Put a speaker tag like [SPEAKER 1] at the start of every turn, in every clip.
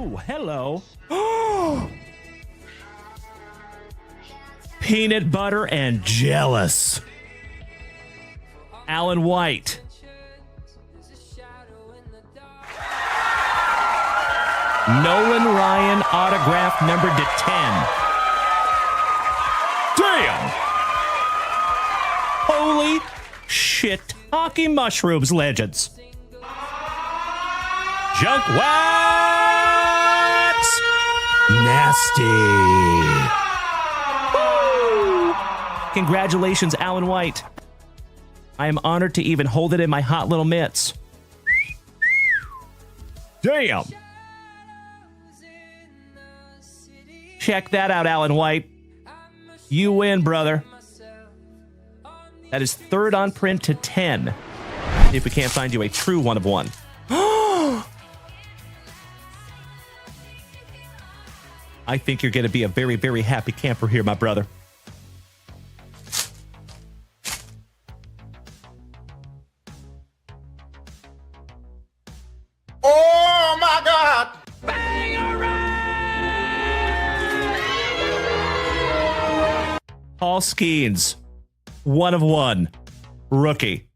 [SPEAKER 1] Ooh, hello. Peanut butter and jealous. Alan White. Nolan Ryan autograph numbered to 10. Damn! Holy shit. Hockey mushrooms legends. Junk wax! Nasty. Woo! Congratulations, Alan White. I am honored to even hold it in my hot little mitts. Damn! Check that out, Alan White. You win, brother. That is third on print to 10. If we can't find you a true one of one. I think you're going to be a very, very happy camper here, my brother.
[SPEAKER 2] Oh, my God!
[SPEAKER 1] Paul Skeens, one of one, rookie.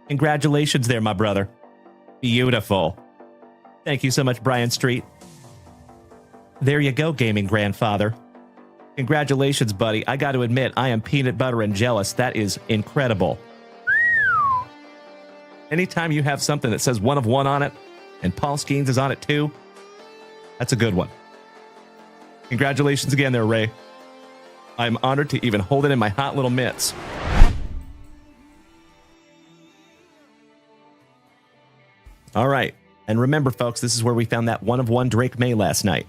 [SPEAKER 1] Congratulations there, my brother. Beautiful. Thank you so much, Brian Street. There you go, gaming grandfather. Congratulations, buddy. I got to admit, I am peanut butter and jealous. That is incredible. Anytime you have something that says one of one on it, and Paul Skeens is on it too, that's a good one. Congratulations again there, Ray. I'm honored to even hold it in my hot little mitts. All right. And remember, folks, this is where we found that one of one Drake May last night.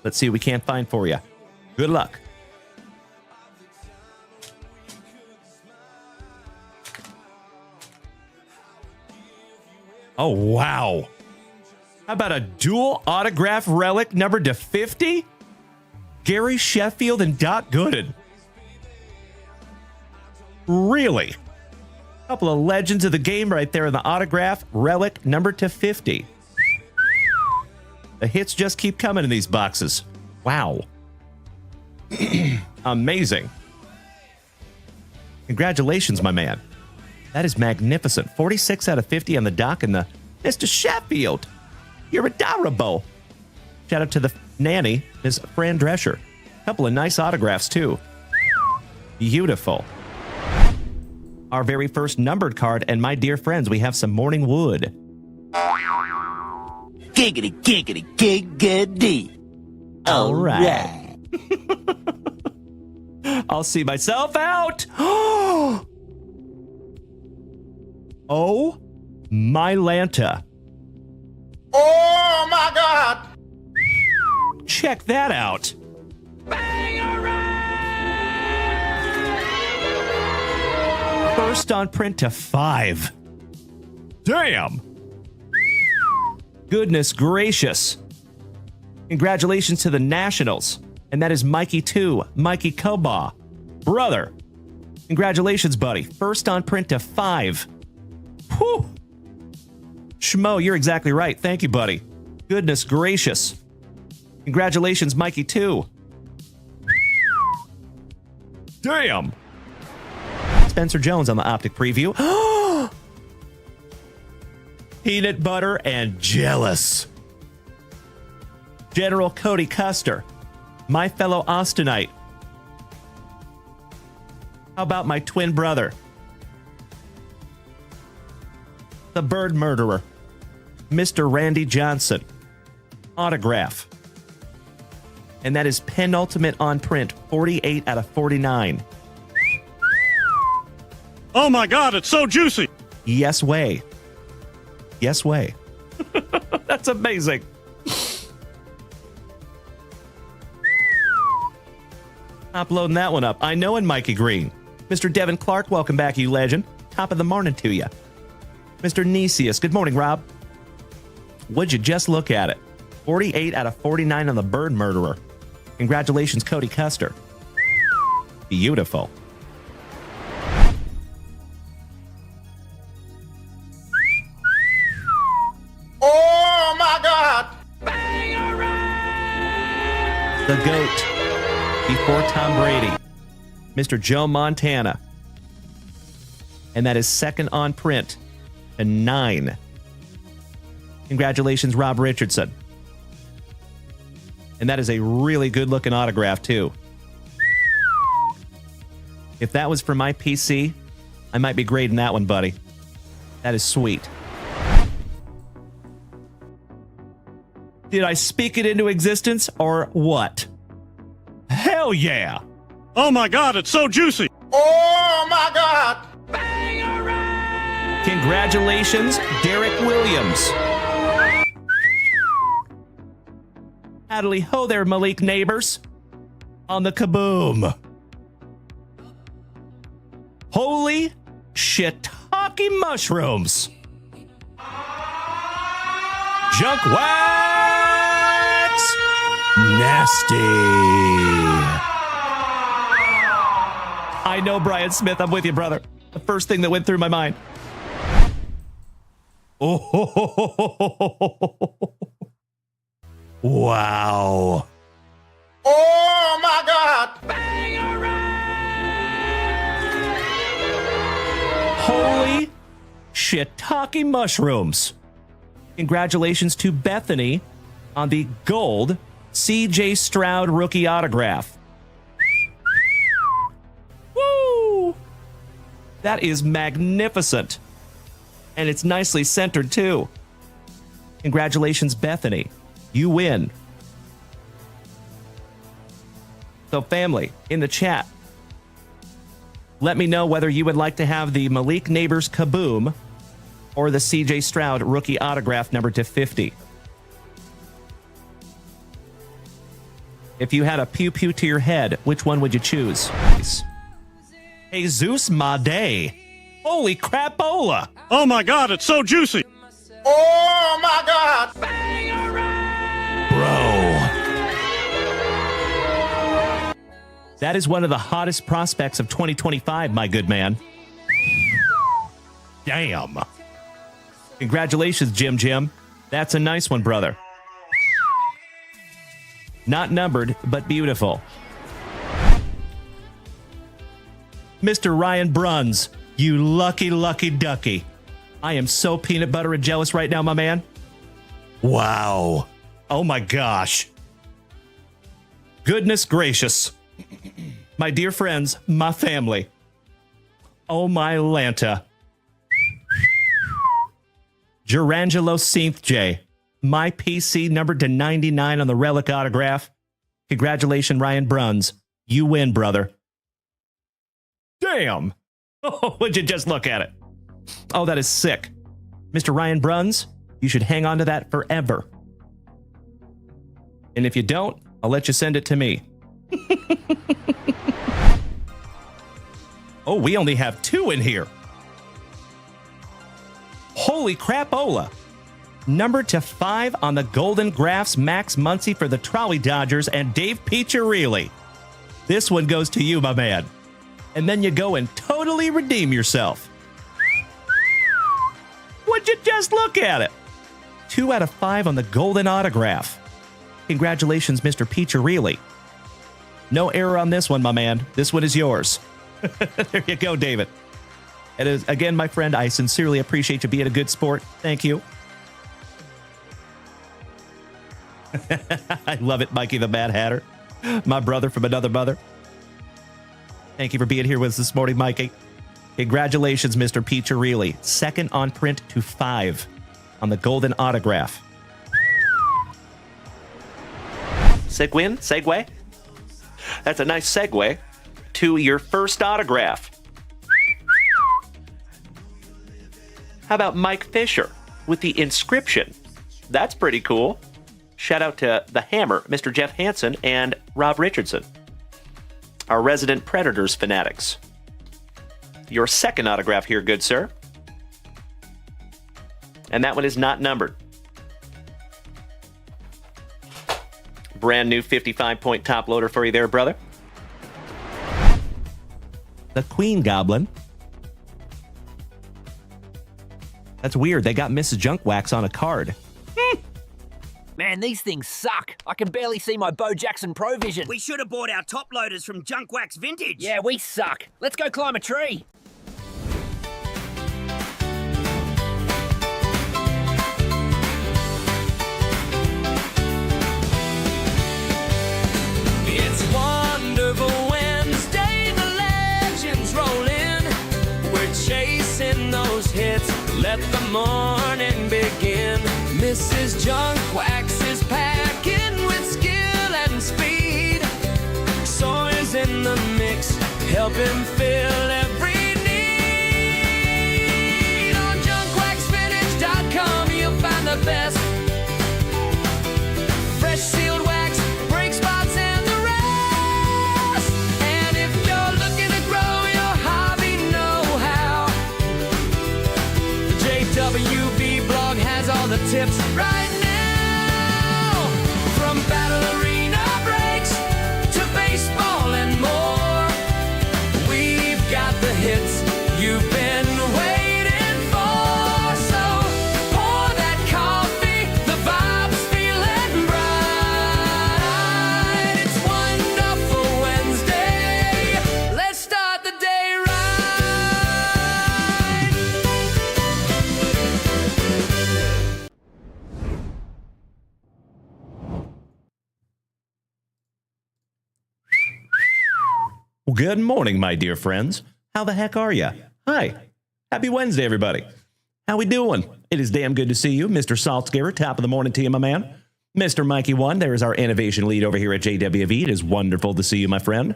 [SPEAKER 1] Let's see what we can't find for you. Good luck. Oh, wow. How about a dual autograph relic numbered to 50? Gary Sheffield and Doc Gooden. Really? A couple of legends of the game right there in the autograph relic numbered to 50. The hits just keep coming in these boxes. Wow. Amazing. Congratulations, my man. That is magnificent. 46 out of 50 on the dock and the Mr. Sheffield. You're adorable. Shout out to the nanny, Ms. Fran Drescher. A couple of nice autographs, too. Beautiful. Our very first numbered card, and my dear friends, we have some Morning Wood.
[SPEAKER 3] Giggity, giggity, giggity.
[SPEAKER 1] All right. I'll see myself out. Oh, my Lanta.
[SPEAKER 2] Oh, my God!
[SPEAKER 1] Check that out. First on print to 5. Damn. Goodness gracious. Congratulations to the Nationals. And that is Mikey 2, Mikey Koba. Brother. Congratulations, buddy. First on print to 5. Whew. Schmo, you're exactly right. Thank you, buddy. Goodness gracious. Congratulations, Mikey 2. Damn. Spencer Jones on the Optic Preview. Peanut butter and jealous. General Cody Custer. My fellow Austinite. How about my twin brother? The Bird Murderer. Mr. Randy Johnson. Autograph. And that is penultimate on print, 48 out of 49.
[SPEAKER 4] Oh my God, it's so juicy.
[SPEAKER 1] Yes way. Yes way. That's amazing. Uploading that one up. I know in Mikey Green. Mr. Devin Clark, welcome back, you legend. Top of the morning to you. Mr. Nesius, good morning, Rob. Would you just look at it? 48 out of 49 on the Bird Murderer. Congratulations, Cody Custer. Beautiful.
[SPEAKER 2] Oh, my
[SPEAKER 1] the GOAT, before Tom Brady, Mr. Joe Montana. And that is second on print to 9. Congratulations, Rob Richardson. And that is a really good-looking autograph, too. If that was for my PC, I might be grading that one, buddy. That is sweet. Did I speak it into existence, or what? Hell yeah!
[SPEAKER 4] Oh my God, it's so juicy.
[SPEAKER 2] Oh my God!
[SPEAKER 1] Congratulations, Derek Williams. Howdy ho there, Malik neighbors. On the kaboom. Holy shiitake mushrooms. Junk wax. Nasty. I know, Brian Smith. I'm with you, brother. The first thing that went through my mind. Oh, wow.
[SPEAKER 2] Oh my God!
[SPEAKER 1] Holy shiitake mushrooms. Congratulations to Bethany on the gold C.J. Stroud rookie autograph. Woo! That is magnificent. And it's nicely centered, too. Congratulations, Bethany. You win. So, family, in the chat, let me know whether you would like to have the Malik Neighbors Kaboom or the C.J. Stroud rookie autograph number to 50. If you had a pew-pew to your head, which one would you choose? Jesus Made. Holy crapola!
[SPEAKER 4] Oh my God, it's so juicy.
[SPEAKER 2] Oh my God!
[SPEAKER 1] Bro. That is one of the hottest prospects of 2025, my good man. Damn. Congratulations, Jim. That's a nice one, brother. Not numbered, but beautiful. Mr. Ryan Bruns, you lucky ducky. I am so peanut butter and jealous right now, my man. Wow. Oh my gosh. Goodness gracious. My dear friends, my family. Oh my Lanta. Gerangelo Synth J. My PC numbered to 99 on the relic autograph. Congratulations, Ryan Bruns. You win, brother. Damn. Oh, would you just look at it? Oh, that is sick. Mr. Ryan Bruns, you should hang on to that forever. And if you don't, I'll let you send it to me. Oh, we only have 2 in here. Holy crapola. Number to 5 on the Golden Graphs, Max Muncy for the Trolley Dodgers and Dave Piccirilli. This one goes to you, my man. And then you go and totally redeem yourself. Would you just look at it? 2 out of 5 on the golden autograph. Congratulations, Mr. Piccirilli. No error on this one, my man. This one is yours. There you go, David. It is, again, my friend, I sincerely appreciate you being a good sport. Thank you. I love it, Mikey the Mad Hatter. My brother from another mother. Thank you for being here with us this morning, Mikey. Congratulations, Mr. Piccirilli. Second on print to 5 on the golden autograph. Segue? That's a nice segue to your first autograph. How about Mike Fisher with the inscription? That's pretty cool. Shout out to the Hammer, Mr. Jeff Hansen, and Rob Richardson, our resident Predators fanatics. Your second autograph here, good sir. And that one is not numbered. Brand new 55-point top loader for you there, brother. The Queen Goblin. That's weird. They got Mrs. Junk Wax on a card.
[SPEAKER 5] Man, these things suck. I can barely see my Bo Jackson Pro Vision.
[SPEAKER 3] We should have bought our top loaders from Junk Wax Vintage.
[SPEAKER 5] Yeah, we suck. Let's go climb a tree.
[SPEAKER 6] It's Wonderful Wednesday, the legends roll in. We're chasing those hits, let the morning begin. Mrs. Junk Wax is packing with skill and speed. Sawyer's in the mix, helping fill every need. On junkwaxvintage.com you'll find the best fresh sealed wax, brake spots and the rest. And if you're looking to grow your hobby know-how, the JWB blog has all the tips right now. From battle arena breaks to baseball and more, we've got the hits you've been waiting for. So pour that coffee, the vibe's feeling bright. It's Wonderful Wednesday, let's start the day right.
[SPEAKER 1] Well, good morning, my dear friends. How the heck are ya? Hi. Happy Wednesday, everybody. How we doing? It is damn good to see you, Mr. Saltzgiver. Top of the morning to you, my man. Mr. Mikey One, there is our innovation lead over here at JWV. It is wonderful to see you, my friend.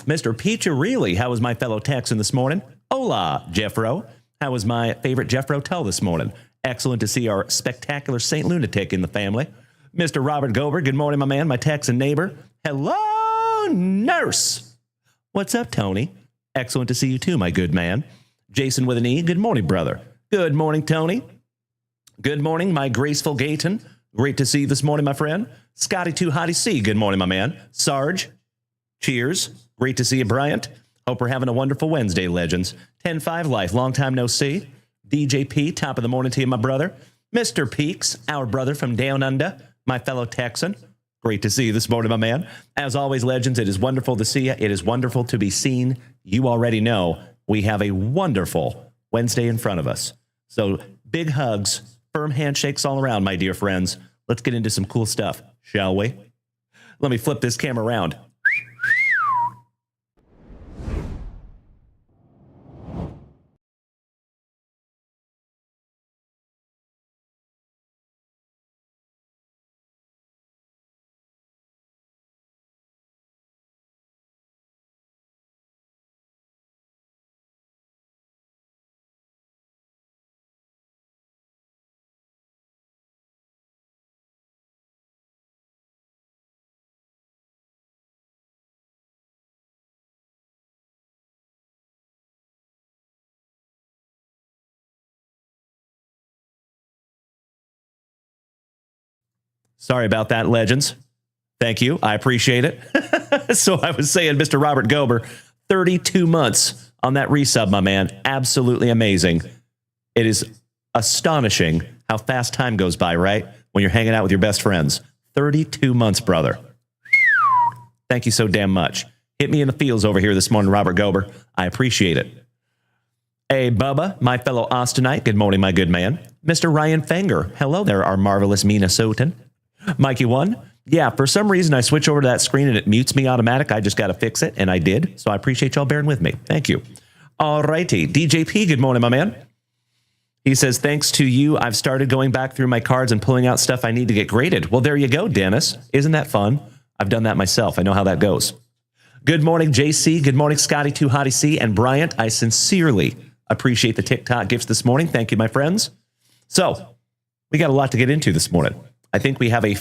[SPEAKER 1] Mr. Peacharelli, how was my fellow Texan this morning? Hola, Jeffro. How was my favorite Jeffro Tell this morning? Excellent to see our spectacular St. Lunatic in the family. Mr. Robert Gober, good morning, my man, my Texan neighbor. Hello, nurse. What's up, Tony? Excellent to see you too, my good man. Jason with an E, good morning, brother. Good morning, Tony. Good morning, my graceful Gayton. Great to see you this morning, my friend. Scotty 2 Hottie C, good morning, my man. Sarge, cheers. Great to see you, Bryant. Hope we're having a wonderful Wednesday, legends. 10-5 Life, long time no see. DJ P, top of the morning to you, my brother. Mr. Peaks, our brother from down under, my fellow Texan. Great to see you this morning, my man. As always, legends, it is wonderful to see you. It is wonderful to be seen. You already know we have a wonderful Wednesday in front of us. So big hugs, firm handshakes all around, my dear friends. Let's get into some cool stuff, shall we? Let me flip this camera around. Sorry about that, legends. Thank you. I appreciate it. So I was saying, Mr. Robert Gober, 32 months on that resub, my man. Absolutely amazing. It is astonishing how fast time goes by, right? When you're hanging out with your best friends. 32 months, brother. Thank you so damn much. Hit me in the feels over here this morning, Robert Gober. I appreciate it. Hey, Bubba, my fellow Austinite. Good morning, my good man. Mr. Ryan Fenger. Hello there, our marvelous Minnesotan. Mikey One. Yeah, for some reason I switch over to that screen and it mutes me automatic. I just got to fix it, and I did. So I appreciate y'all bearing with me. Thank you. All righty. DJP, good morning, my man. He says, thanks to you, I've started going back through my cards and pulling out stuff I need to get graded. Well, there you go, Dennis. Isn't that fun? I've done that myself. I know how that goes. Good morning, JC. Good morning, Scotty 2 Hottie C. And Bryant, I sincerely appreciate the TikTok gifts this morning. Thank you, my friends. So we got a lot to get into this morning. I think we have I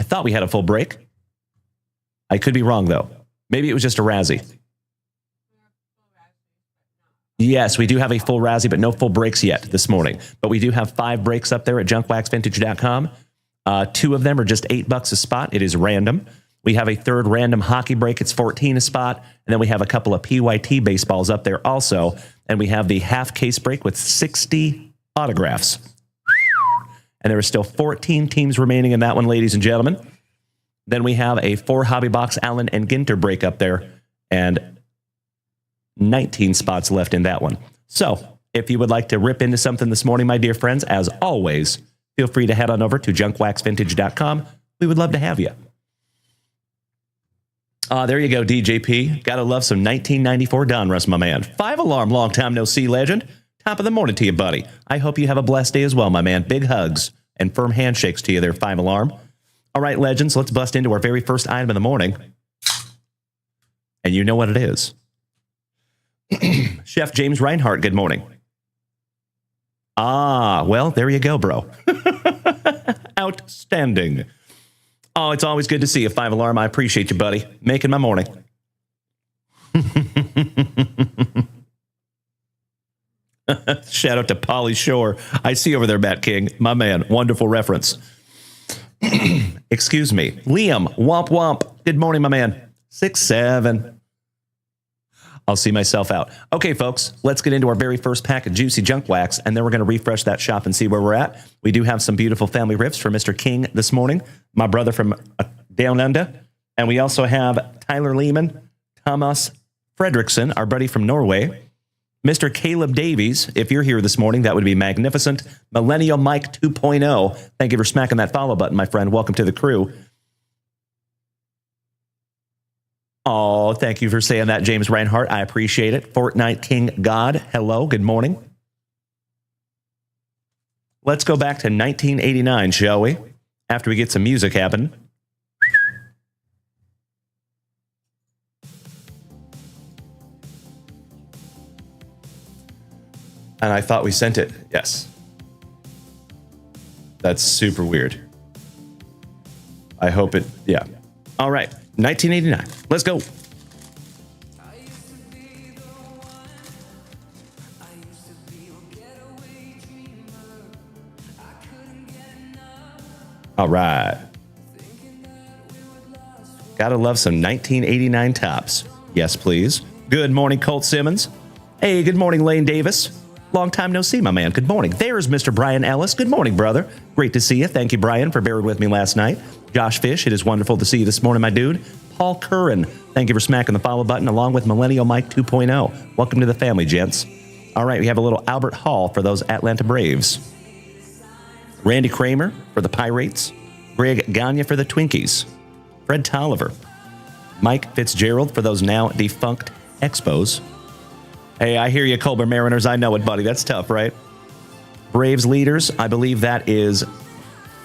[SPEAKER 1] thought we had a full break. I could be wrong, though. Maybe it was just a Razzie. Yes, we do have a full Razzie, but no full breaks yet this morning. But we do have 5 breaks up there at junkwaxvintage.com. 2 of them are just $8 a spot. It is random. We have a 3rd random hockey break. It's $14 a spot. And then we have a couple of PYT baseballs up there also. And we have the half case break with 60 autographs. And there are still 14 teams remaining in that one, ladies and gentlemen. Then we have a 4 hobby box Allen and Ginter break up there, and 19 spots left in that one. So if you would like to rip into something this morning, my dear friends, as always, feel free to head on over to junkwaxvintage.com. We would love to have you. There you go, DJP. Gotta love some 1994 Donruss, my man. 5 alarm, long time no see, legend. Top of the morning to you, buddy. I hope you have a blessed day as well, my man. Big hugs and firm handshakes to you there, 5 alarm. All right, legends, let's bust into our very first item of the morning. And you know what it is. Chef James Reinhart, good morning. Well, there you go, bro. Outstanding. Oh, it's always good to see you, 5 alarm. I appreciate you, buddy. Making my morning. Shout out to Polly Shore. I see over there, Matt King. My man. Wonderful reference. Excuse me. Liam, womp womp. Good morning, my man. 6-7. I'll see myself out. Okay, folks, let's get into our very first pack of juicy junk wax, and then we're going to refresh that shop and see where we're at. We do have some beautiful family rips for Mr. King this morning, my brother from down under. And we also have Tyler Lehman, Thomas Fredrickson, our buddy from Norway, Mr. Caleb Davies. If you're here this morning, that would be magnificent. Millennial Mike 2.0. Thank you for smacking that follow button, my friend. Welcome to the crew. Oh, thank you for saying that, James Reinhart. I appreciate it. Fortnite King God. Hello. Good morning. Let's go back to 1989, shall we? After we get some music happening. And I thought we sent it. Yes. That's super weird. I hope it, yeah. All right. 1989. Let's go. All right. Gotta love some 1989 tops. Yes, please. Good morning, Colt Simmons. Hey, good morning, Lane Davis. Long time no see, my man. Good morning. There's Mr. Brian Ellis. Good morning, brother. Great to see you. Thank you, Brian, for bearing with me last night. Josh Fish, it is wonderful to see you this morning, my dude. Paul Curran, thank you for smacking the follow button, along with Millennial Mike 2.0. Welcome to the family, gents. All right, we have a little Albert Hall for those Atlanta Braves. Randy Kramer for the Pirates. Greg Gagne for the Twinkies. Fred Tolliver. Mike Fitzgerald for those now defunct Expos. Hey, I hear you, Colbert Mariners. I know it, buddy. That's tough, right? Braves leaders, I believe that is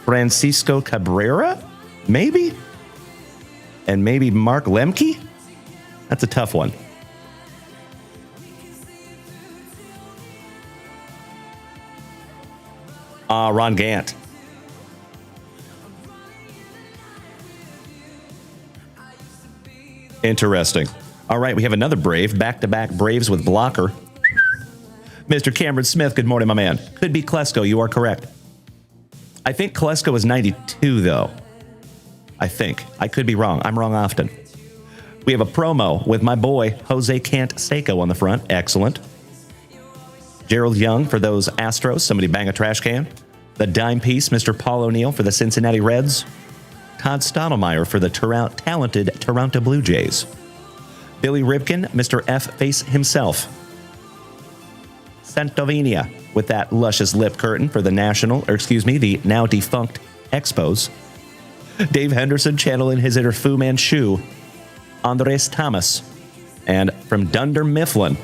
[SPEAKER 1] Francisco Cabrera, maybe? And maybe Mark Lemke? That's a tough one. Ron Gant. Interesting. All right, we have another Brave. Back-to-back Braves with blocker. Mr. Cameron Smith, good morning, my man. Could be Klesko, you are correct. I think Klesko is 92, though. I think. I could be wrong. I'm wrong often. We have a promo with my boy, Jose Canseco, on the front. Excellent. Gerald Young for those Astros. Somebody bang a trash can. The dime piece, Mr. Paul O'Neill for the Cincinnati Reds. Todd Stottlemyre for the talented Toronto Blue Jays. Billy Ripken, Mr. F Face himself. Santovenia with that luscious lip curtain for the the now defunct Expos. Dave Henderson channeling his inner Fu Manchu. Andres Thomas. And from Dunder Mifflin,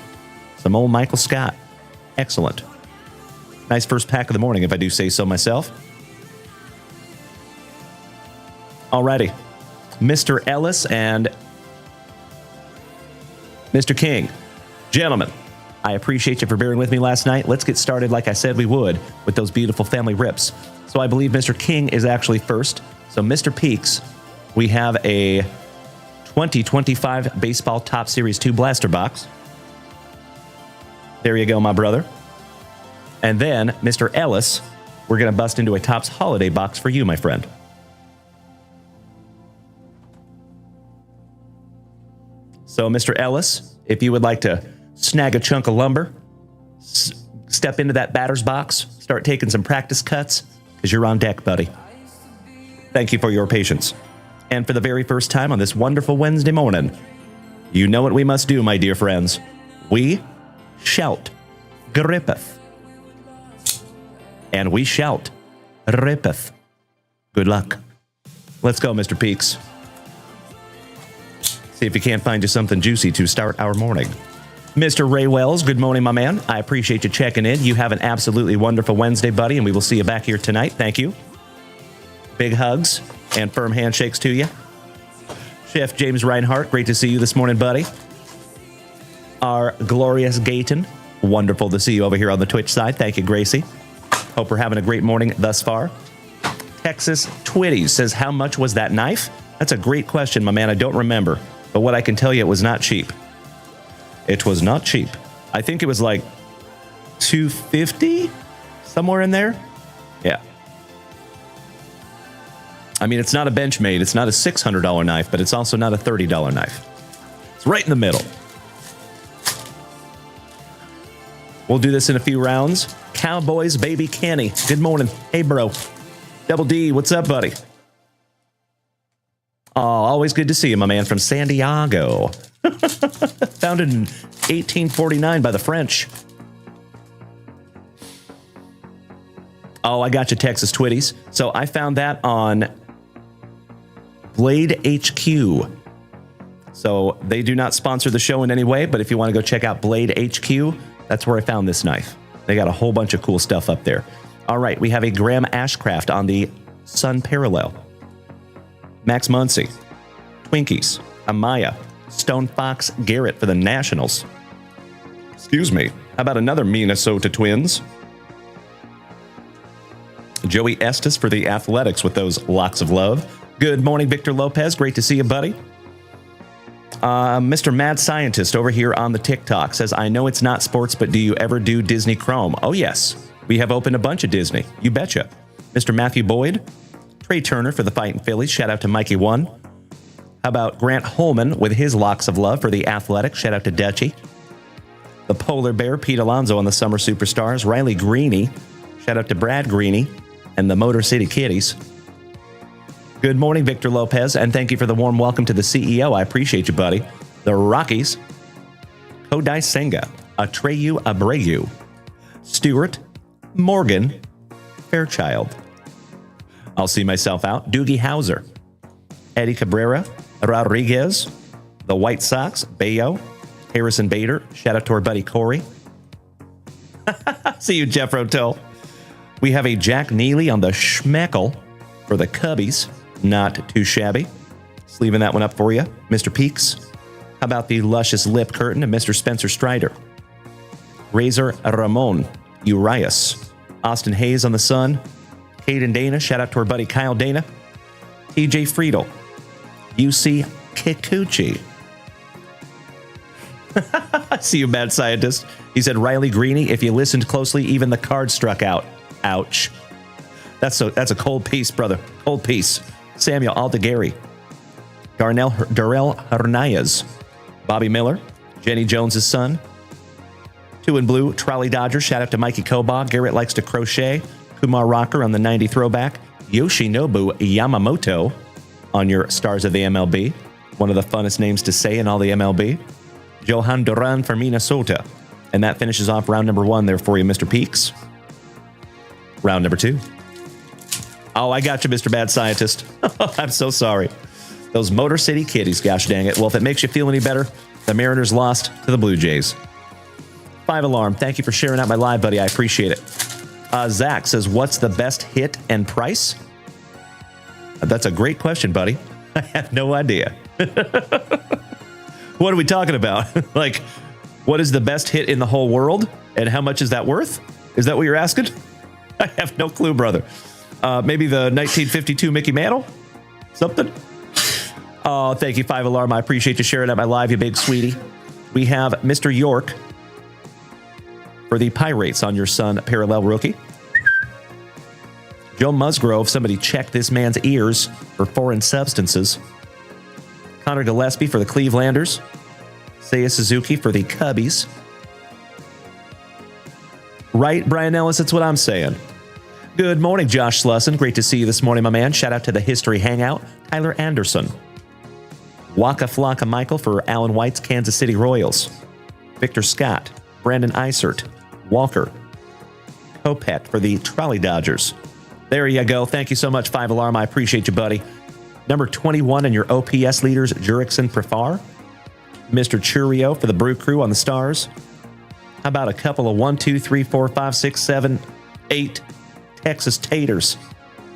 [SPEAKER 1] some old Michael Scott. Excellent. Nice first pack of the morning, if I do say so myself. Alrighty. Mr. Ellis and Mr. King. Gentlemen, I appreciate you for bearing with me last night. Let's get started like I said we would with those beautiful family rips. So I believe Mr. King is actually first. So Mr. Peaks, we have a 2025 Baseball Top Series 2 blaster box. There you go, my brother. And then Mr. Ellis, we're going to bust into a Topps holiday box for you, my friend. So Mr. Ellis, if you would like to snag a chunk of lumber, step into that batter's box, start taking some practice cuts, because you're on deck, buddy. Thank you for your patience. And for the very first time on this wonderful Wednesday morning, you know what we must do, my dear friends. We shout, grippeth. And we shout, rippeth. Good luck. Let's go, Mr. Peaks. See if you can't find you something juicy to start our morning. Mr. Ray Wells, good morning, my man. I appreciate you checking in. You have an absolutely wonderful Wednesday, buddy, and we will see you back here tonight. Thank you. Big hugs and firm handshakes to you. Chef James Reinhart, great to see you this morning, buddy. Our glorious Gayton, wonderful to see you over here on the Twitch side. Thank you, Gracie. Hope we're having a great morning thus far. Texas Twitties says, how much was that knife? That's a great question, my man. I don't remember. But what I can tell you, it was not cheap. It was not cheap. I think it was like $250, somewhere in there. Yeah. I mean, it's not a Benchmade. It's not a $600 knife, but it's also not a $30 knife. It's right in the middle. We'll do this in a few rounds. Cowboys, baby Kenny. Good morning. Hey, bro. Double D, what's up, buddy? Oh, always good to see you, my man, from San Diego. Founded in 1849 by the French. Oh, I got you, Texas Twitties. So I found that on Blade HQ. So they do not sponsor the show in any way, but if you want to go check out Blade HQ, that's where I found this knife. They got a whole bunch of cool stuff up there. All right, we have a Graham Ashcraft on the Sun Parallel. Max Muncy, Twinkies, Amaya, Stone Fox Garrett for the Nationals. Excuse me. How about another Minnesota Twins? Joey Estes for the Athletics with those locks of love. Good morning, Victor Lopez. Great to see you, buddy. Mr. Mad Scientist over here on the TikTok says, I know it's not sports, but do you ever do Disney Chrome? Oh, yes. We have opened a bunch of Disney. You betcha. Mr. Matthew Boyd, Trey Turner for the Fightin' Phillies. Shout out to Mikey One. How about Grant Holman with his locks of love for the Athletics? Shout out to Dutchie. The Polar Bear, Pete Alonso on the Summer Superstars. Riley Greeny. Shout out to Brad Greeny and the Motor City Kitties. Good morning, Victor Lopez, and thank you for the warm welcome to the CEO. I appreciate you, buddy. The Rockies, Kodai Senga, Atreyu Abreu, Stewart, Morgan, Fairchild. I'll see myself out. Doogie Howser, Eddie Cabrera, Rodriguez, the White Sox, Bayo, Harrison Bader. Shout out to our buddy Corey. See you, Jeff Rotel. We have a Jack Neely on the Schmeckle for the Cubbies. Not too shabby. Sleeving that one up for you. Mr. Peaks. How about the luscious lip curtain of Mr. Spencer Strider? Razor Ramon. Urias. Austin Hayes on the Sun. Caden Dana. Shout out to our buddy Kyle Dana. TJ Friedel. UC Kikuchi. I see you, Mad Scientist. He said, Riley Greeny, if you listened closely, even the card struck out. Ouch. That's a cold piece, brother. Cold piece. Samuel Aldegary. Darrell Hernandez. Bobby Miller. Jenny Jones' son. Two in blue. Trolley Dodger. Shout out to Mikey Koba. Garrett likes to crochet. Kumar Rocker on the 90 throwback. Yoshinobu Yamamoto on your Stars of the MLB. One of the funnest names to say in all the MLB. Johan Duran for Minnesota. And that finishes off round number 1 there for you, Mr. Peaks. Round number 2. Oh, I got you, Mr. Bad Scientist. I'm so sorry. Those Motor City Kitties, gosh dang it. Well, if it makes you feel any better, the Mariners lost to the Blue Jays. 5 Alarm, thank you for sharing out my live, buddy. I appreciate it. Zach says, what's the best hit and price? That's a great question, buddy. I have no idea. What are we talking about? Like, what is the best hit in the whole world? And how much is that worth? Is that what you're asking? I have no clue, brother. Maybe the 1952 Mickey Mantle? Something? Oh, thank you, 5 Alarm. I appreciate you sharing out my live, you big sweetie. We have Mr. York for the Pirates on your Sun Parallel rookie. Joe Musgrove, somebody check this man's ears for foreign substances. Connor Gillespie for the Clevelanders. Seiya Suzuki for the Cubbies. Right, Brian Ellis, that's what I'm saying. Good morning, Josh Slusson. Great to see you this morning, my man. Shout out to the History Hangout, Tyler Anderson. Waka Flocka Michael for Alan White's Kansas City Royals. Victor Scott, Brandon Isert, Walker, Kopet for the Trolley Dodgers. There you go. Thank you so much, 5 Alarm. I appreciate you, buddy. Number 21 in your OPS leaders, Jurickson Profar. Mr. Churio for the Brew Crew on the Stars. How about a couple of 1, 2, 3, 4, 5, 6, 7, 8 Texas Taters?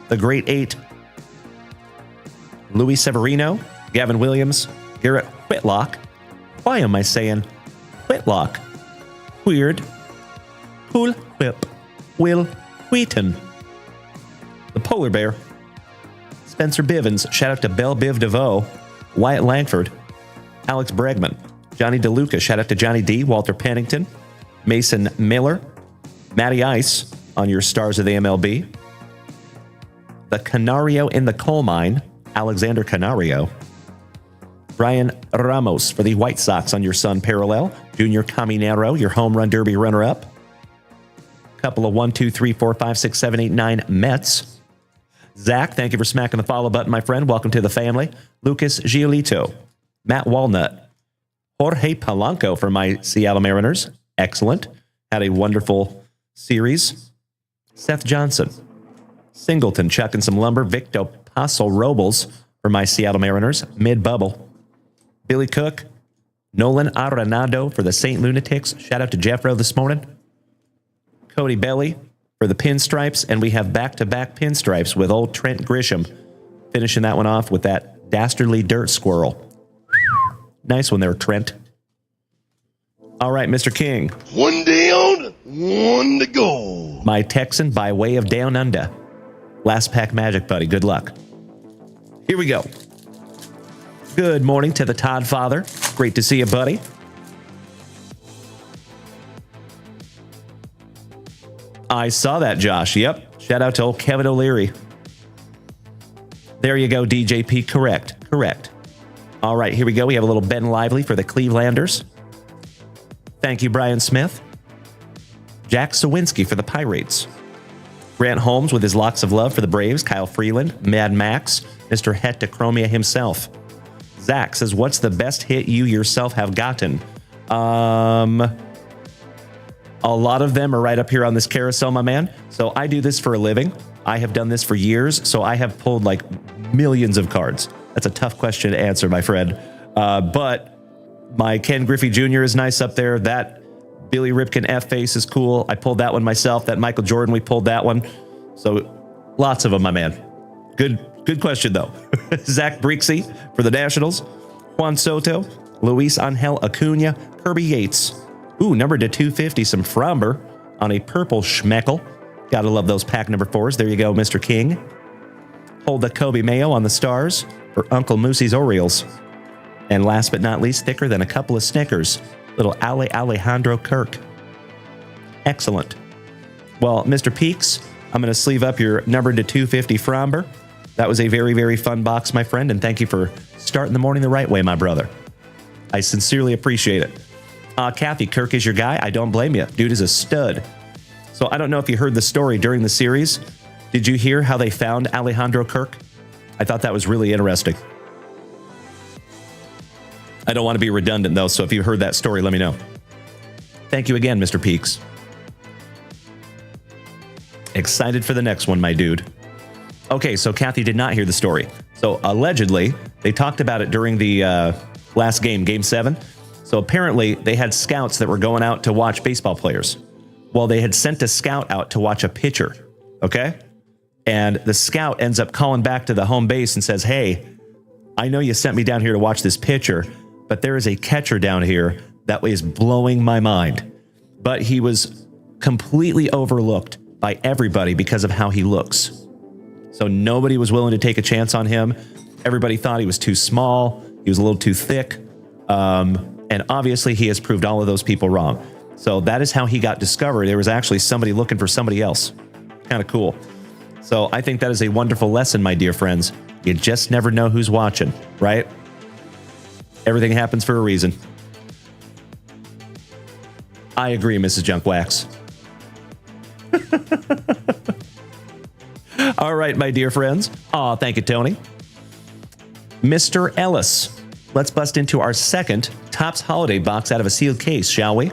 [SPEAKER 1] The Great 8. Luis Severino, Gavin Williams, Garrett Whitlock. Why am I saying Whitlock? Weird. Cool Whip. Will Wheaton. The Polar Bear. Spencer Bivens. Shout out to Belle Biv DeVoe. Wyatt Langford. Alex Bregman. Johnny DeLuca. Shout out to Johnny D. Walter Pennington. Mason Miller. Matty Ice on your Stars of the MLB. The Canario in the Coal Mine. Alexander Canario. Brian Ramos for the White Sox on your Sun Parallel. Junior Caminero, your Home Run Derby runner-up. Couple of 1, 2, 3, 4, 5, 6, 7, 8, 9 Mets. Zach, thank you for smacking the follow button, my friend. Welcome to the family. Lucas Giolito. Matt Walnut. Jorge Polanco for my Seattle Mariners. Excellent. Had a wonderful series. Seth Johnson. Singleton chucking some lumber. Victor Paso Robles for my Seattle Mariners. Mid-bubble. Billy Cook. Nolan Arenado for the St. Lunatics. Shout out to Jeffro this morning. Cody Belly for the Pinstripes. And we have back-to-back Pinstripes with old Trent Grisham finishing that one off with that dastardly dirt squirrel. Nice one there, Trent. All right, Mr. King.
[SPEAKER 7] One day on, one to go.
[SPEAKER 1] My Texan by way of Down Under. Last pack magic, buddy. Good luck. Here we go. Good morning to the Todd Father. Great to see you, buddy. I saw that, Josh. Yep. Shout out to old Kevin O'Leary. There you go, DJP. Correct. All right, here we go. We have a little Ben Lively for the Clevelanders. Thank you, Brian Smith. Jack Sawinski for the Pirates. Grant Holmes with his locks of love for the Braves. Kyle Freeland, Mad Max, Mr. Hetachromia himself. Zach says, what's the best hit you yourself have gotten? A lot of them are right up here on this carousel, my man. So I do this for a living. I have done this for years. So I have pulled like millions of cards. That's a tough question to answer, my friend. But my Ken Griffey Jr. is nice up there. That Billy Ripken F-Face is cool. I pulled that one myself. That Michael Jordan, we pulled that one. So lots of them, my man. Good question, though. Zach Brixey for the Nationals. Juan Soto. Luis Angel Acuna. Kirby Yates. Ooh, number to 250. Some Fromber on a purple schmeckle. Gotta love those pack number 4s. There you go, Mr. King. Hold the Kobe Mayo on the Stars for Uncle Moosey's Orioles. And last but not least, thicker than a couple of Snickers. Little Alejandro Kirk. Excellent. Well, Mr. Peaks, I'm going to sleeve up your number to 250 Fromber. That was a very, very fun box, my friend, and thank you for starting the morning the right way, my brother. I sincerely appreciate it. Kathy, Kirk is your guy. I don't blame you. Dude is a stud. So I don't know if you heard the story during the series. Did you hear how they found Alejandro Kirk? I thought that was really interesting. I don't want to be redundant, though, so if you heard that story, let me know. Thank you again, Mr. Peaks. Excited for the next one, my dude. Okay, so Kathy did not hear the story. So allegedly, they talked about it during the last game, Game 7. So apparently, they had scouts that were going out to watch baseball players. Well, they had sent a scout out to watch a pitcher, okay? And the scout ends up calling back to the home base and says, hey, I know you sent me down here to watch this pitcher, but there is a catcher down here that is blowing my mind. But he was completely overlooked by everybody because of how he looks. So nobody was willing to take a chance on him. Everybody thought he was too small. He was a little too thick. And obviously he has proved all of those people wrong. So that is how he got discovered. There was actually somebody looking for somebody else. Kind of cool. So I think that is a wonderful lesson, my dear friends. You just never know who's watching, right? Everything happens for a reason. I agree, Mrs. Junkwax. All right, my dear friends. Aw, thank you, Tony. Mr. Ellis. Let's bust into our second Topps Holiday box out of a sealed case, shall we?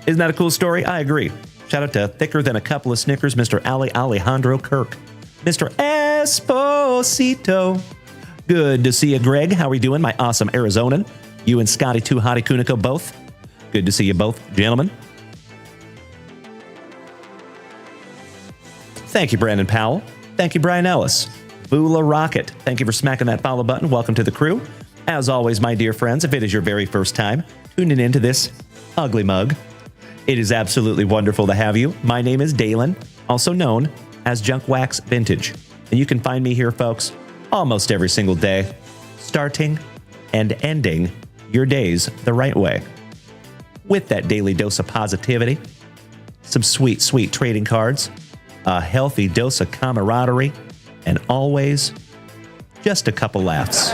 [SPEAKER 1] Isn't that a cool story? I agree. Shout out to Thicker Than a Couple of Snickers, Mr. Alejandro Kirk. Mr. Esposito. Good to see you, Greg. How are we doing, my awesome Arizonan? You and Scotty Too Hottie Kuniko both. Good to see you both, gentlemen. Thank you, Brandon Powell. Thank you, Brian Ellis. Bula Rocket. Thank you for smacking that follow button. Welcome to the crew. As always, my dear friends, if it is your very first time tuning into this ugly mug, it is absolutely wonderful to have you. My name is Dalen, also known as Junk Wax Vintage. And you can find me here, folks, almost every single day, starting and ending your days the right way. With that daily dose of positivity, some sweet, sweet trading cards, a healthy dose of camaraderie, and always just a couple laughs.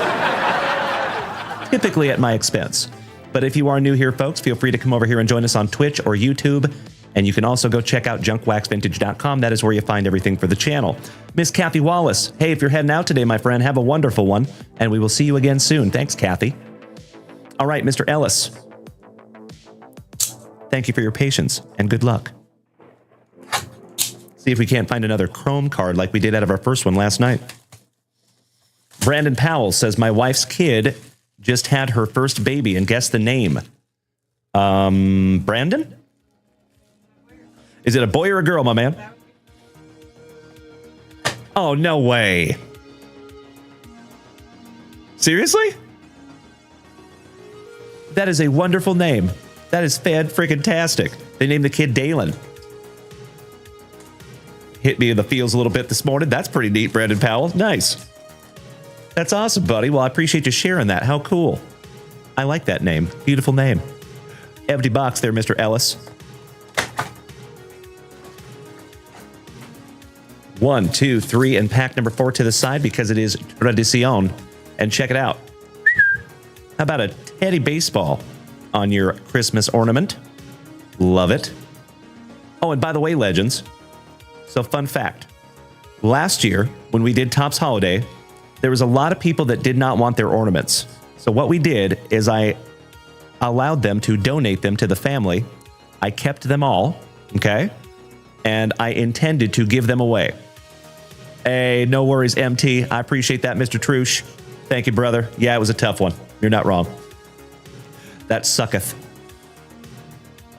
[SPEAKER 1] Typically at my expense. But if you are new here, folks, feel free to come over here and join us on Twitch or YouTube. And you can also go check out junkwaxvintage.com. That is where you find everything for the channel. Miss Kathy Wallace. Hey, if you're heading out today, my friend, have a wonderful one. And we will see you again soon. Thanks, Kathy. All right, Mr. Ellis. Thank you for your patience and good luck. See if we can't find another Chrome card like we did out of our first one last night. Brandon Powell says, my wife's kid just had her first baby, and guess the name. Brandon? Is it a boy or a girl, my man? Oh, no way. Seriously? That is a wonderful name. That is fan-freaking-tastic. They named the kid Dalen. Hit me in the feels a little bit this morning. That's pretty neat, Brandon Powell. Nice. That's awesome, buddy. Well, I appreciate you sharing that. How cool. I like that name. Beautiful name. Empty box there, Mr. Ellis. 1, 2, 3, and pack number 4 to the side because it is tradición. And check it out. How about a Teddy baseball on your Christmas ornament? Love it. Oh, and by the way, legends. So fun fact. Last year, when we did Topps Holiday, there was a lot of people that did not want their ornaments. So what we did is I allowed them to donate them to the family. I kept them all, okay? And I intended to give them away. Hey, no worries, MT. I appreciate that, Mr. Trush. Thank you, brother. Yeah, it was a tough one. You're not wrong. That sucketh.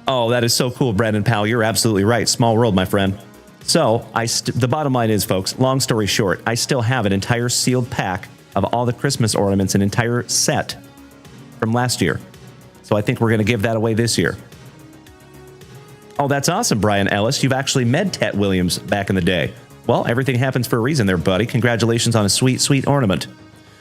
[SPEAKER 1] Oh, that is so cool, Brandon Powell. You're absolutely right. Small world, my friend. So, the bottom line is, folks, long story short, I still have an entire sealed pack of all the Christmas ornaments, an entire set from last year. So I think we're going to give that away this year. Oh, that's awesome, Brian Ellis. You've actually met Tet Williams back in the day. Well, everything happens for a reason there, buddy. Congratulations on a sweet, sweet ornament.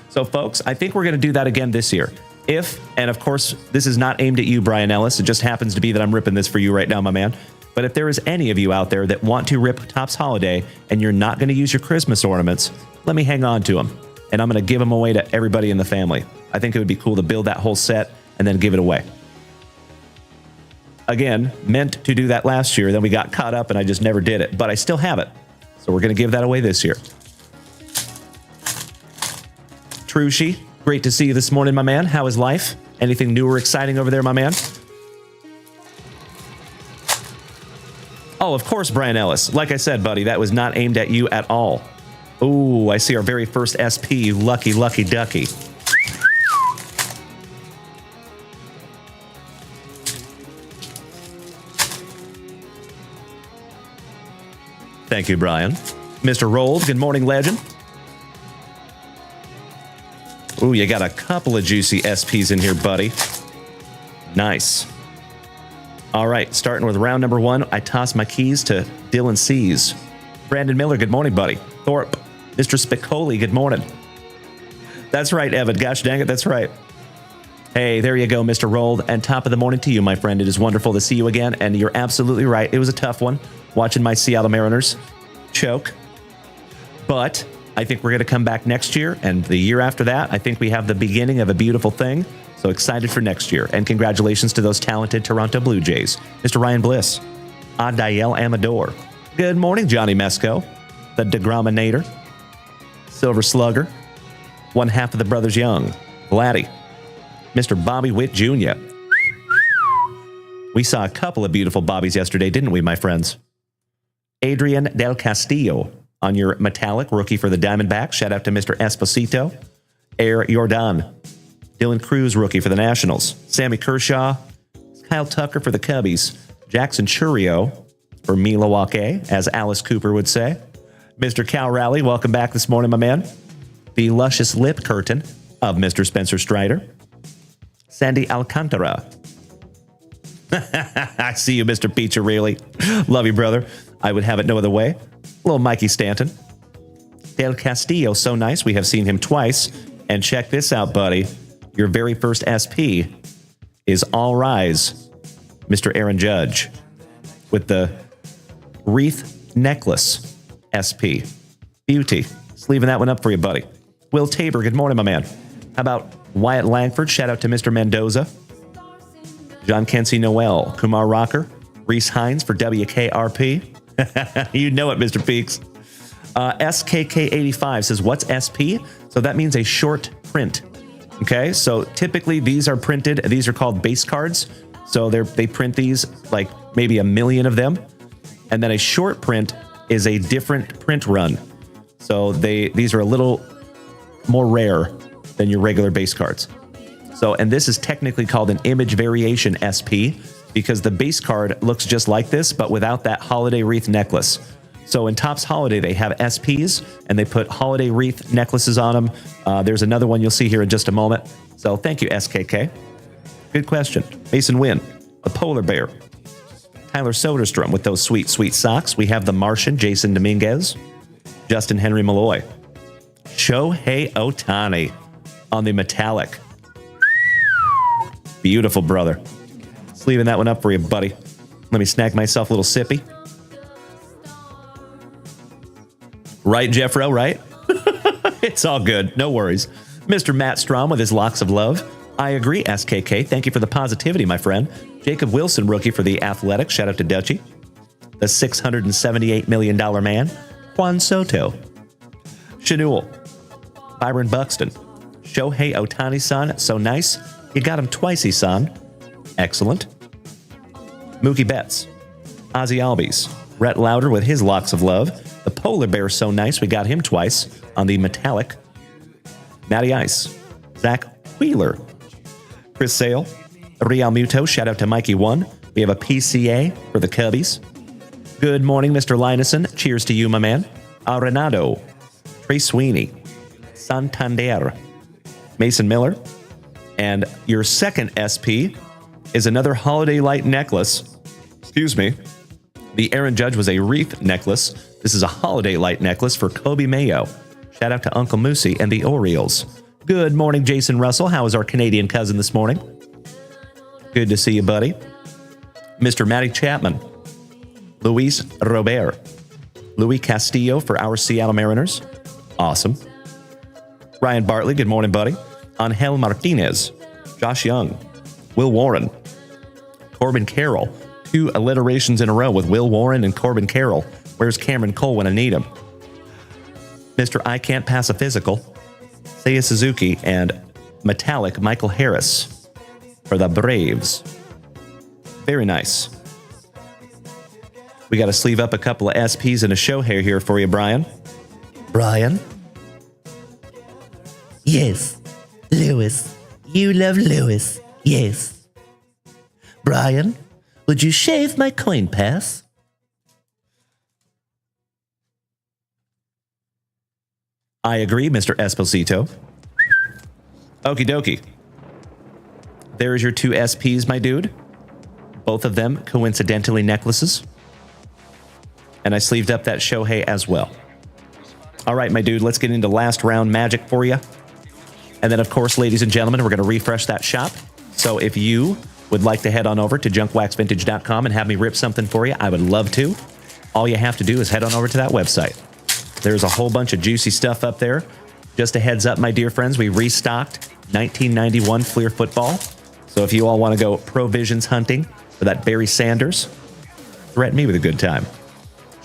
[SPEAKER 1] So, folks, I think we're going to do that again this year. If, and of course, this is not aimed at you, Brian Ellis. It just happens to be that I'm ripping this for you right now, my man. But if there is any of you out there that want to rip Topps Holiday and you're not going to use your Christmas ornaments, let me hang on to them. And I'm going to give them away to everybody in the family. I think it would be cool to build that whole set and then give it away. Again, meant to do that last year. Then we got caught up and I just never did it. But I still have it. So we're going to give that away this year. Trushi, great to see you this morning, my man. How is life? Anything new or exciting over there, my man? Oh, of course, Brian Ellis. Like I said, buddy, that was not aimed at you at all. Ooh, I see our very first SP, you lucky, lucky ducky. Thank you, Brian. Mr. Rold, good morning, legend. Ooh, you got a couple of juicy SPs in here, buddy. Nice. All right, starting with round number 1, I toss my keys to Dylan C's. Brandon Miller, good morning, buddy. Thorpe, Mr. Spicoli, good morning. That's right, Evan. Gosh dang it, that's right. Hey, there you go, Mr. Rold. And top of the morning to you, my friend. It is wonderful to see you again, and you're absolutely right. It was a tough one, watching my Seattle Mariners choke. But I think we're going to come back next year, and the year after that, I think we have the beginning of a beautiful thing. So excited for next year. And congratulations to those talented Toronto Blue Jays. Mr. Ryan Bliss, Adael Amador, Good morning, Johnny Mesco, the DeGrominator, Silver Slugger, one half of the Brothers Young, Vladdy, Mr. Bobby Witt Jr. We saw a couple of beautiful Bobbies yesterday, didn't we, my friends? Adrian Del Castillo on your metallic rookie for the Diamondbacks. Shout out to Mr. Esposito. Air Jordan. Dylan Cruz rookie for the Nationals. Sammy Kershaw. Kyle Tucker for the Cubbies. Jackson Churio for Milwaukee, as Alice Cooper would say. Mr. Cal Raleigh, welcome back this morning, my man. The luscious lip curtain of Mr. Spencer Strider. Sandy Alcantara. I see you, Mr. Piccirilli. Love you, brother. I would have it no other way. Little Mikey Stanton. Del Castillo, so nice. We have seen him twice. And check this out, buddy. Your very first SP is All Rise, Mr. Aaron Judge, with the wreath necklace SP. Beauty. Sleeving that one up for you, buddy. Will Tabor, good morning, my man. How about Wyatt Langford? Shout out to Mr. Mendoza. John Kensey Noel. Kumar Rocker. Reese Hines for WKRP. You know it, Mr. Peaks. SKK85 says, what's SP? So that means a short print. Okay, so typically these are printed. These are called base cards. So they print these like maybe 1 million of them. And then a short print is a different print run. So these are a little more rare than your regular base cards. So, and this is technically called an image variation SP because the base card looks just like this, but without that holiday wreath necklace. So in Topps Holiday, they have SPs and they put holiday wreath necklaces on them. There's another one you'll see here in just a moment. So thank you, SKK. Good question. Mason Wynn, the polar bear. Tyler Soderstrom with those sweet, sweet socks. We have the Martian, Jason Dominguez. Justin Henry Malloy. Shohei Ohtani on the metallic. Beautiful, brother. Sleeving that one up for you, buddy. Let me snag myself a little sippy. Right, Jeffro, right? It's all good. No worries. Mr. Matt Strom with his locks of love. I agree, SKK. Thank you for the positivity, my friend. Jacob Wilson, rookie for the Athletics. Shout out to Dutchie. The $678 million man, Juan Soto. Chanul. Byron Buxton. Shohei Ohtani-san. So nice. You got him twice-y-san. Excellent. Mookie Betts. Ozzy Albies. Rhett Lauder with his locks of love. The polar bear, so nice. We got him twice on the metallic. Matty Ice. Zach Wheeler. Chris Sale. Real Muto. Shout out to Mikey1. We have a PCA for the Cubbies. Good morning, Mr. Lineson. Cheers to you, my man. Arenado. Trey Sweeney. Santander. Mason Miller. And your second SP is another holiday light necklace. Excuse me. The Aaron Judge was a wreath necklace. This is a holiday light necklace for Kobe Mayo. Shout out to Uncle Moosey and the Orioles. Good morning, Jason Russell. How is our Canadian cousin this morning? Good to see you, buddy. Mr. Matty Chapman. Luis Robert. Louis Castillo for our Seattle Mariners. Awesome. Ryan Bartley. Good morning, buddy. Angel Martinez. Josh Young. Will Warren. Corbin Carroll. 2 alliterations in a row with Will Warren and Corbin Carroll. Where's Cameron Cole when I need him? Mr. I Can't Pass a Physical. Seiya Suzuki and metallic Michael Harris for the Braves. Very nice. We got to sleeve up a couple of SPs and a Shohei here for you, Brian. Brian?
[SPEAKER 8] Yes. Lewis. You love Lewis. Yes. Brian, would you shave my coin pass?
[SPEAKER 1] I agree, Mr. Esposito. Okie dokie. There's your 2 SPs, my dude. Both of them coincidentally necklaces. And I sleeved up that Shohei as well. All right, my dude, let's get into last round magic for you. And then, of course, ladies and gentlemen, we're going to refresh that shop. So if you would like to head on over to junkwaxvintage.com and have me rip something for you, I would love to. All you have to do is head on over to that website. There's a whole bunch of juicy stuff up there. Just a heads up, my dear friends, we restocked 1991 Fleer football. So if you all want to go provisions hunting for that Barry Sanders, threaten me with a good time.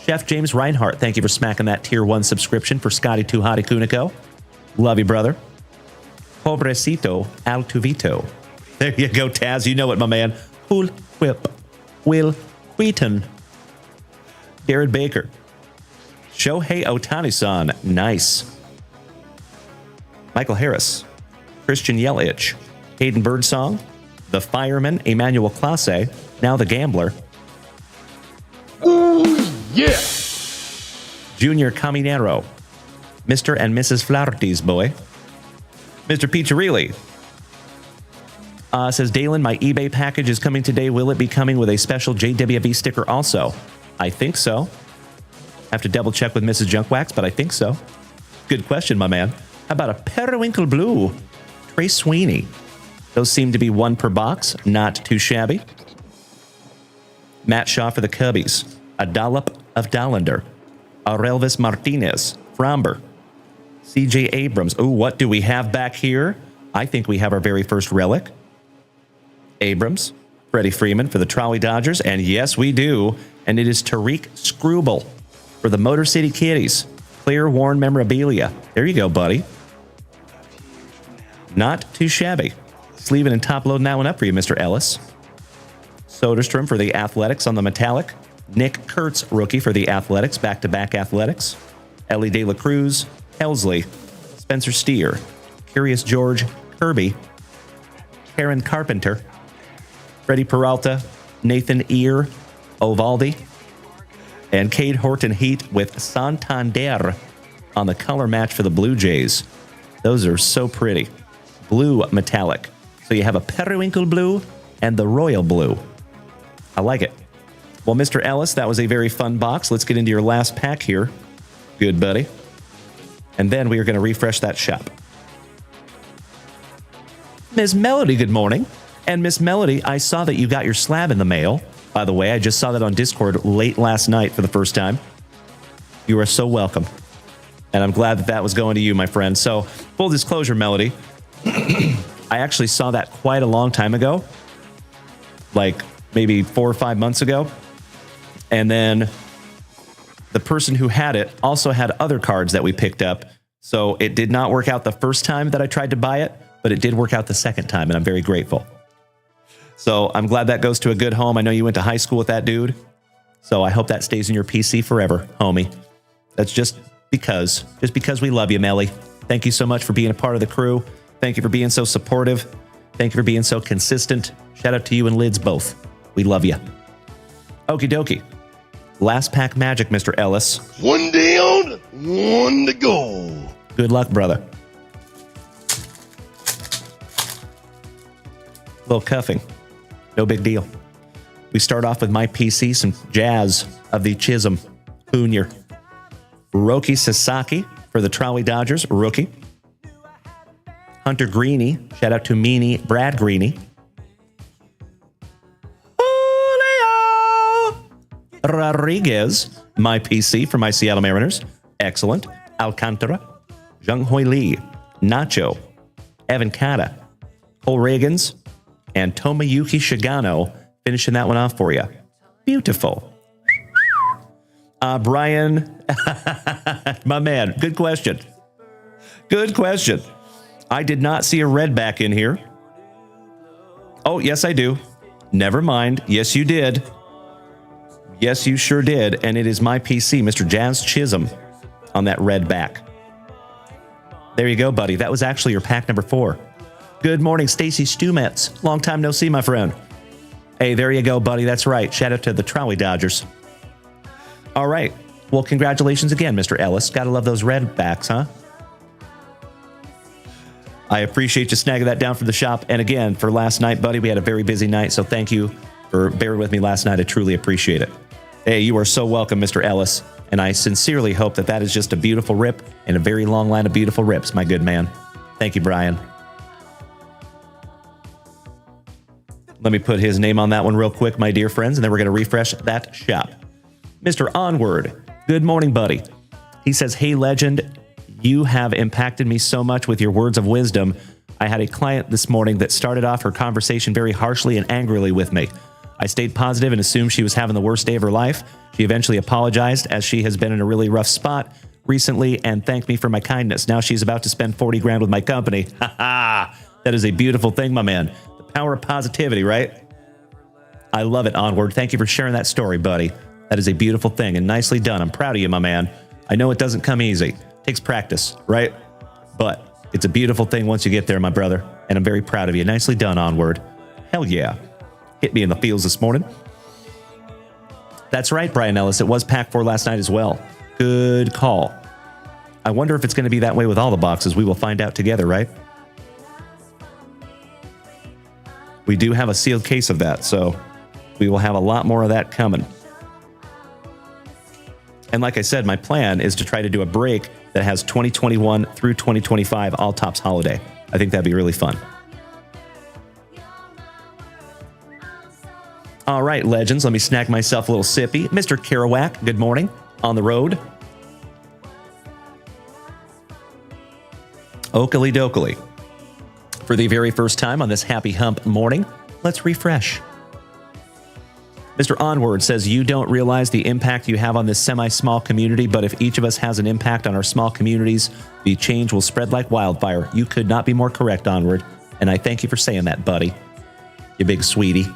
[SPEAKER 1] Chef James Reinhart, thank you for smacking that tier 1 subscription for Scotty Tuhati Kuniko. Love you, brother. Pobrecito Altuvito. There you go, Taz. You know it, my man. Cool Whip. Will Wheaton. Jared Baker. Shohei Ohtani-san. Nice. Michael Harris. Christian Yelich. Hayden Birdsong. The Fireman, Emmanuel Classe. Now the Gambler.
[SPEAKER 7] Ooh, yeah.
[SPEAKER 1] Junior Caminero. Mr. and Mrs. Flaherty's boy. Mr. Piccirilli. Says, Dalen, my eBay package is coming today. Will it be coming with a special JWB sticker also? I think so. Have to double check with Mrs. Junkwax, but I think so. Good question, my man. How about a Periwinkle Blue? Trey Sweeney. Those seem to be 1 per box. Not too shabby. Matt Shaw for the Cubbies. A dollop of Dollander. Aurelvis Martinez. Fromber. CJ Abrams. Oh, what do we have back here? I think we have our very first relic. Abrams. Freddie Freeman for the Trolley Dodgers. And yes, we do. And it is Tariq Scrubel for the Motor City Kitties. Clear worn memorabilia. There you go, buddy. Not too shabby. Sleeving and top loading that one up for you, Mr. Ellis. Soderstrom for the Athletics on the metallic. Nick Kurtz, rookie for the Athletics, back-to-back Athletics. Ellie De La Cruz, Helsley, Spencer Steer, Curious George, Kirby, Karen Carpenter, Freddie Peralta, Nathan Ear, Ovaldi, and Cade Horton Heat with Santander on the color match for the Blue Jays. Those are so pretty. Blue metallic. So you have a Periwinkle Blue and the Royal Blue. I like it. Well, Mr. Ellis, that was a very fun box. Let's get into your last pack here. Good, buddy. And then we are going to refresh that shop. Miss Melody, good morning. And Miss Melody, I saw that you got your slab in the mail. By the way, I just saw that on Discord late last night for the first time. You are so welcome. And I'm glad that that was going to you, my friend. So, full disclosure, Melody, I actually saw that quite a long time ago. Like maybe 4 or 5 months ago. And then the person who had it also had other cards that we picked up. So it did not work out the first time that I tried to buy it, but it did work out the second time, and I'm very grateful. So I'm glad that goes to a good home. I know you went to high school with that dude, so I hope that stays in your PC forever, homie. That's just because we love you, Melly. Thank you so much for being a part of the crew. Thank you for being so supportive. Thank you for being so consistent. Shout out to you and Lids both. We love you. Okie dokie. Last pack magic, Mr. Ellis.
[SPEAKER 7] 1 down, 1 to go.
[SPEAKER 1] Good luck, brother. Little cuffing. No big deal. We start off with my PC, some Jazz of the Chisholm Junior. Roki Sasaki for the Trolley Dodgers, rookie. Hunter Greeny, shout out to Meanie Brad Greeny. Rodriguez, my PC for my Seattle Mariners. Excellent. Alcantara, Jung Hoi Lee, Nacho, Evan Kata, Cole Reagans, and Tomoyuki Shigano finishing that one off for you. Beautiful. Brian, my man, good question. Good question. I did not see a red back in here. Oh, yes, I do. Never mind. Yes, you did. Yes, you sure did. And it is my PC, Mr. Jazz Chisholm, on that red back. There you go, buddy. That was actually your pack number 4. Good morning, Stacy Stumets. Long time no see, my friend. Hey, there you go, buddy. That's right. Shout out to the Trolley Dodgers. All right. Well, congratulations again, Mr. Ellis. Gotta love those red backs, huh? I appreciate you snagging that down from the shop. And again, for last night, buddy, we had a very busy night. So thank you for bearing with me last night. I truly appreciate it. Hey, you are so welcome, Mr. Ellis. And I sincerely hope that that is just a beautiful rip and a very long line of beautiful rips, my good man. Thank you, Brian. Let me put his name on that one real quick, my dear friends, and then we're going to refresh that shop. Mr. Onward, good morning, buddy. He says, hey, legend, you have impacted me so much with your words of wisdom. I had a client this morning that started off her conversation very harshly and angrily with me. I stayed positive and assumed she was having the worst day of her life. She eventually apologized, as she has been in a really rough spot recently, and thanked me for my kindness. Now she's about to spend 40 grand with my company. Ha ha! That is a beautiful thing, my man. The power of positivity, right? I love it, Onward. Thank you for sharing that story, buddy. That is a beautiful thing and nicely done. I'm proud of you, my man. I know it doesn't come easy. It takes practice, right? But it's a beautiful thing once you get there, my brother. And I'm very proud of you. Nicely done, Onward. Hell yeah. Hit me in the fields this morning. That's right, Brian Ellis. It was Pack 4 last night as well. Good call. I wonder if it's going to be that way with all the boxes. We will find out together, right? We do have a sealed case of that, so we will have a lot more of that coming. And like I said, my plan is to try to do a break that has 2021 through 2025 All Tops Holiday. I think that'd be really fun. All right, legends, let me snag myself a little sippy. Mr. Kerouac, good morning. On the road. Oakley dokley. For the very first time on this happy hump morning, let's refresh. Mr. Onward says, you don't realize the impact you have on this semi-small community, but if each of us has an impact on our small communities, the change will spread like wildfire. You could not be more correct, Onward. And I thank you for saying that, buddy. You big sweetie.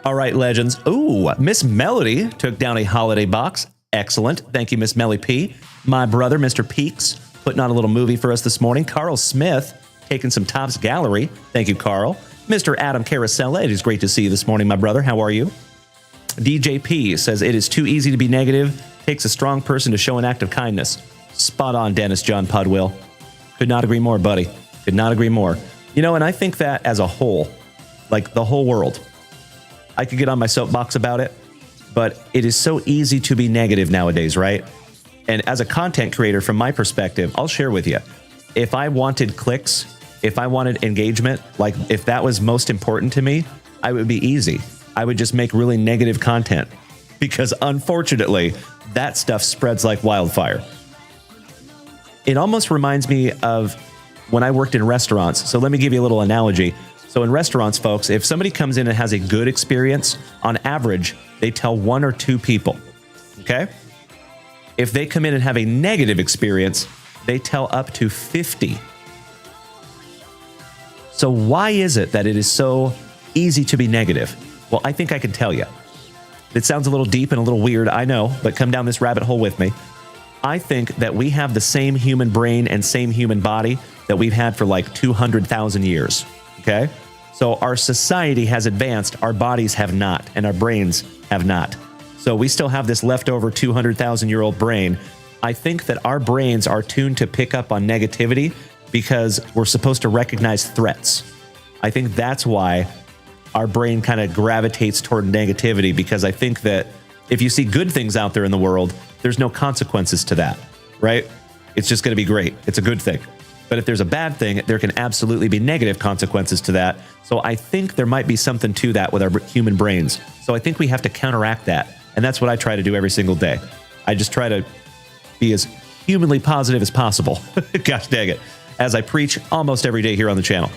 [SPEAKER 1] All right, legends. Ooh, Miss Melody took down a holiday box. Excellent. Thank you, Miss Melly P. My brother, Mr. Peaks, putting on a little movie for us this morning. Carl Smith taking some Tops Gallery. Thank you, Carl. Mr. Adam Carosella, it is great to see you this morning, my brother. How are you? DJP says, it is too easy to be negative. Takes a strong person to show an act of kindness. Spot on, Dennis John Pudwill. Could not agree more, buddy. Could not agree more. You know, and I think that as a whole, like the whole world, I could get on my soapbox about it, but it is so easy to be negative nowadays, right? And as a content creator, from my perspective, I'll share with you. If I wanted clicks, if I wanted engagement, like if that was most important to me, I would be easy. I would just make really negative content because unfortunately, that stuff spreads like wildfire. It almost reminds me of when I worked in restaurants. So let me give you a little analogy. So in restaurants, folks, if somebody comes in and has a good experience, on average, they tell 1 or 2 people, okay? If they come in and have a negative experience, they tell up to 50. So why is it that it is so easy to be negative? Well, I think I can tell you. It sounds a little deep and a little weird, I know, but come down this rabbit hole with me. I think that we have the same human brain and same human body that we've had for like 200,000 years, okay? So our society has advanced, our bodies have not, and our brains have not. So we still have this leftover 200,000-year-old brain. I think that our brains are tuned to pick up on negativity because we're supposed to recognize threats. I think that's why our brain kind of gravitates toward negativity, because I think that if you see good things out there in the world, there's no consequences to that, right? It's just going to be great. It's a good thing. But if there's a bad thing, there can absolutely be negative consequences to that. So I think there might be something to that with our human brains. So I think we have to counteract that. And that's what I try to do every single day. I just try to be as humanly positive as possible. Gosh dang it. As I preach almost every day here on the channel.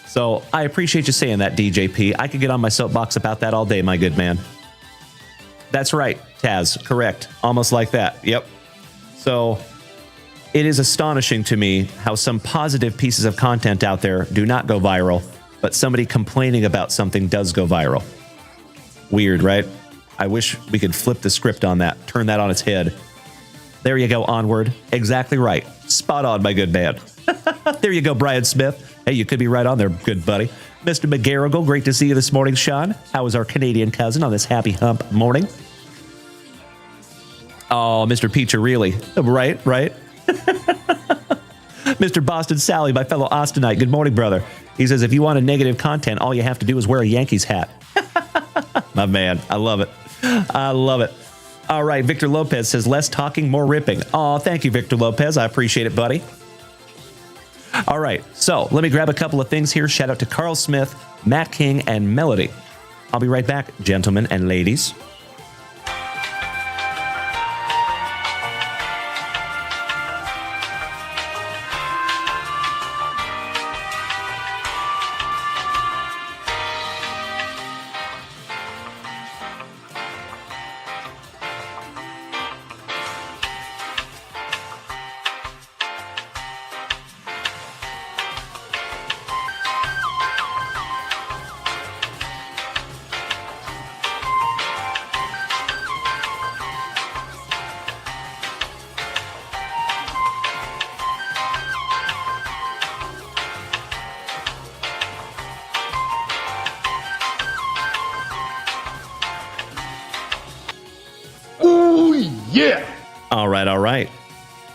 [SPEAKER 1] So I appreciate you saying that, DJP. I could get on my soapbox about that all day, my good man. That's right, Taz. Correct. Almost like that. Yep. So it is astonishing to me how some positive pieces of content out there do not go viral, but somebody complaining about something does go viral. Weird, right? I wish we could flip the script on that, turn that on its head. There you go, Onward. Exactly right. Spot on, my good man. There you go, Brian Smith. Hey, you could be right on there, good buddy. Mr. McGarrigle, great to see you this morning, Sean. How is our Canadian cousin on this happy hump morning? Oh, Mr. Peacher, really? Right, right. Mr. Boston Sally, my fellow Austinite. Good morning, brother. He says, if you want a negative content, all you have to do is wear a Yankees hat. My man, I love it. I love it. All right, Victor Lopez says, less talking, more ripping. Oh, thank you, Victor Lopez. I appreciate it, buddy. All right, so let me grab a couple of things here. Shout out to Carl Smith, Matt King, and Melody. I'll be right back, gentlemen and ladies. right.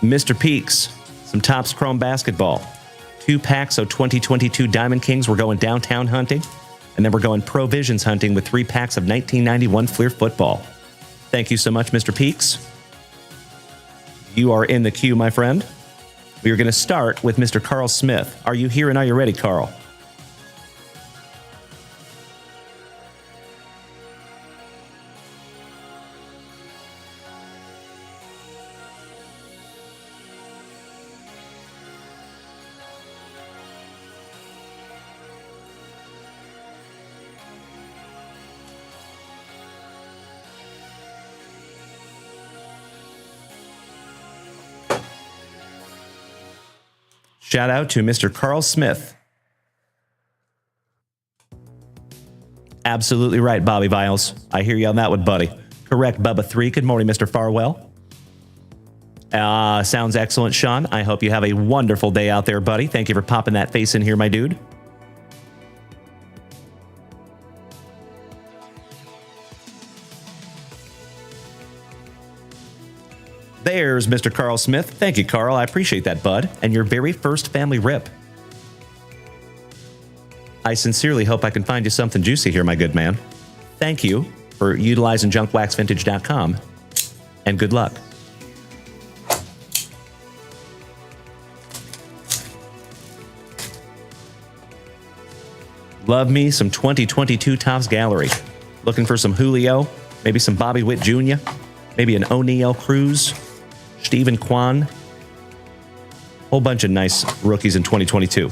[SPEAKER 1] Mr. Peaks, some Topps Chrome basketball. 2 packs of 2022 Diamond Kings. We're going downtown hunting. And then we're going Provisions hunting with 3 packs of 1991 Fleer football. Thank you so much, Mr. Peaks. You are in the queue, my friend. We are going to start with Mr. Carl Smith. Are you here and are you ready, Carl? Shout out to Mr. Carl Smith. Absolutely right, Bobby Viles. I hear you on that one, buddy. Correct, Bubba 3. Good morning, Mr. Farwell. Sounds excellent, Sean. I hope you have a wonderful day out there, buddy. Thank you for popping that face in here, my dude. There's Mr. Carl Smith. Thank you, Carl. I appreciate that, bud. And your very first family rip. I sincerely hope I can find you something juicy here, my good man. Thank you for utilizing junkwaxvintage.com. And good luck. Love me some 2022 Topps Gallery. Looking for some Julio, maybe some Bobby Witt Jr., maybe an O'Neal Cruz, Stephen Kwan. Whole bunch of nice rookies in 2022.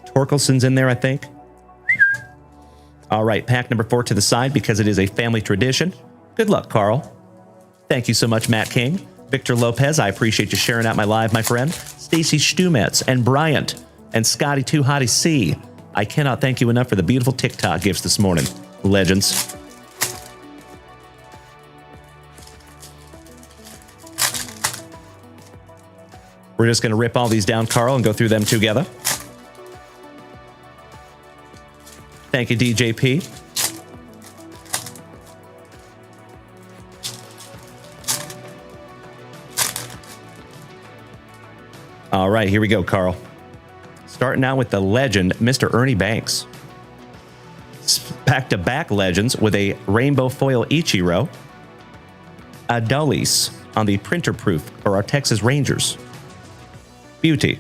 [SPEAKER 1] Torkelson's in there, I think. All right, pack number 4 to the side because it is a family tradition. Good luck, Carl. Thank you so much, Matt King. Victor Lopez, I appreciate you sharing out my live, my friend. Stacy Stumetz and Bryant and Scotty 2 Hottie C. I cannot thank you enough for the beautiful TikTok gifts this morning. Legends. We're just going to rip all these down, Carl, and go through them together. Thank you, DJP. All right, here we go, Carl. Starting out with the legend, Mr. Ernie Banks. Back-to-back legends with a rainbow foil Ichiro. Adolis on the printer proof for our Texas Rangers. Beauty.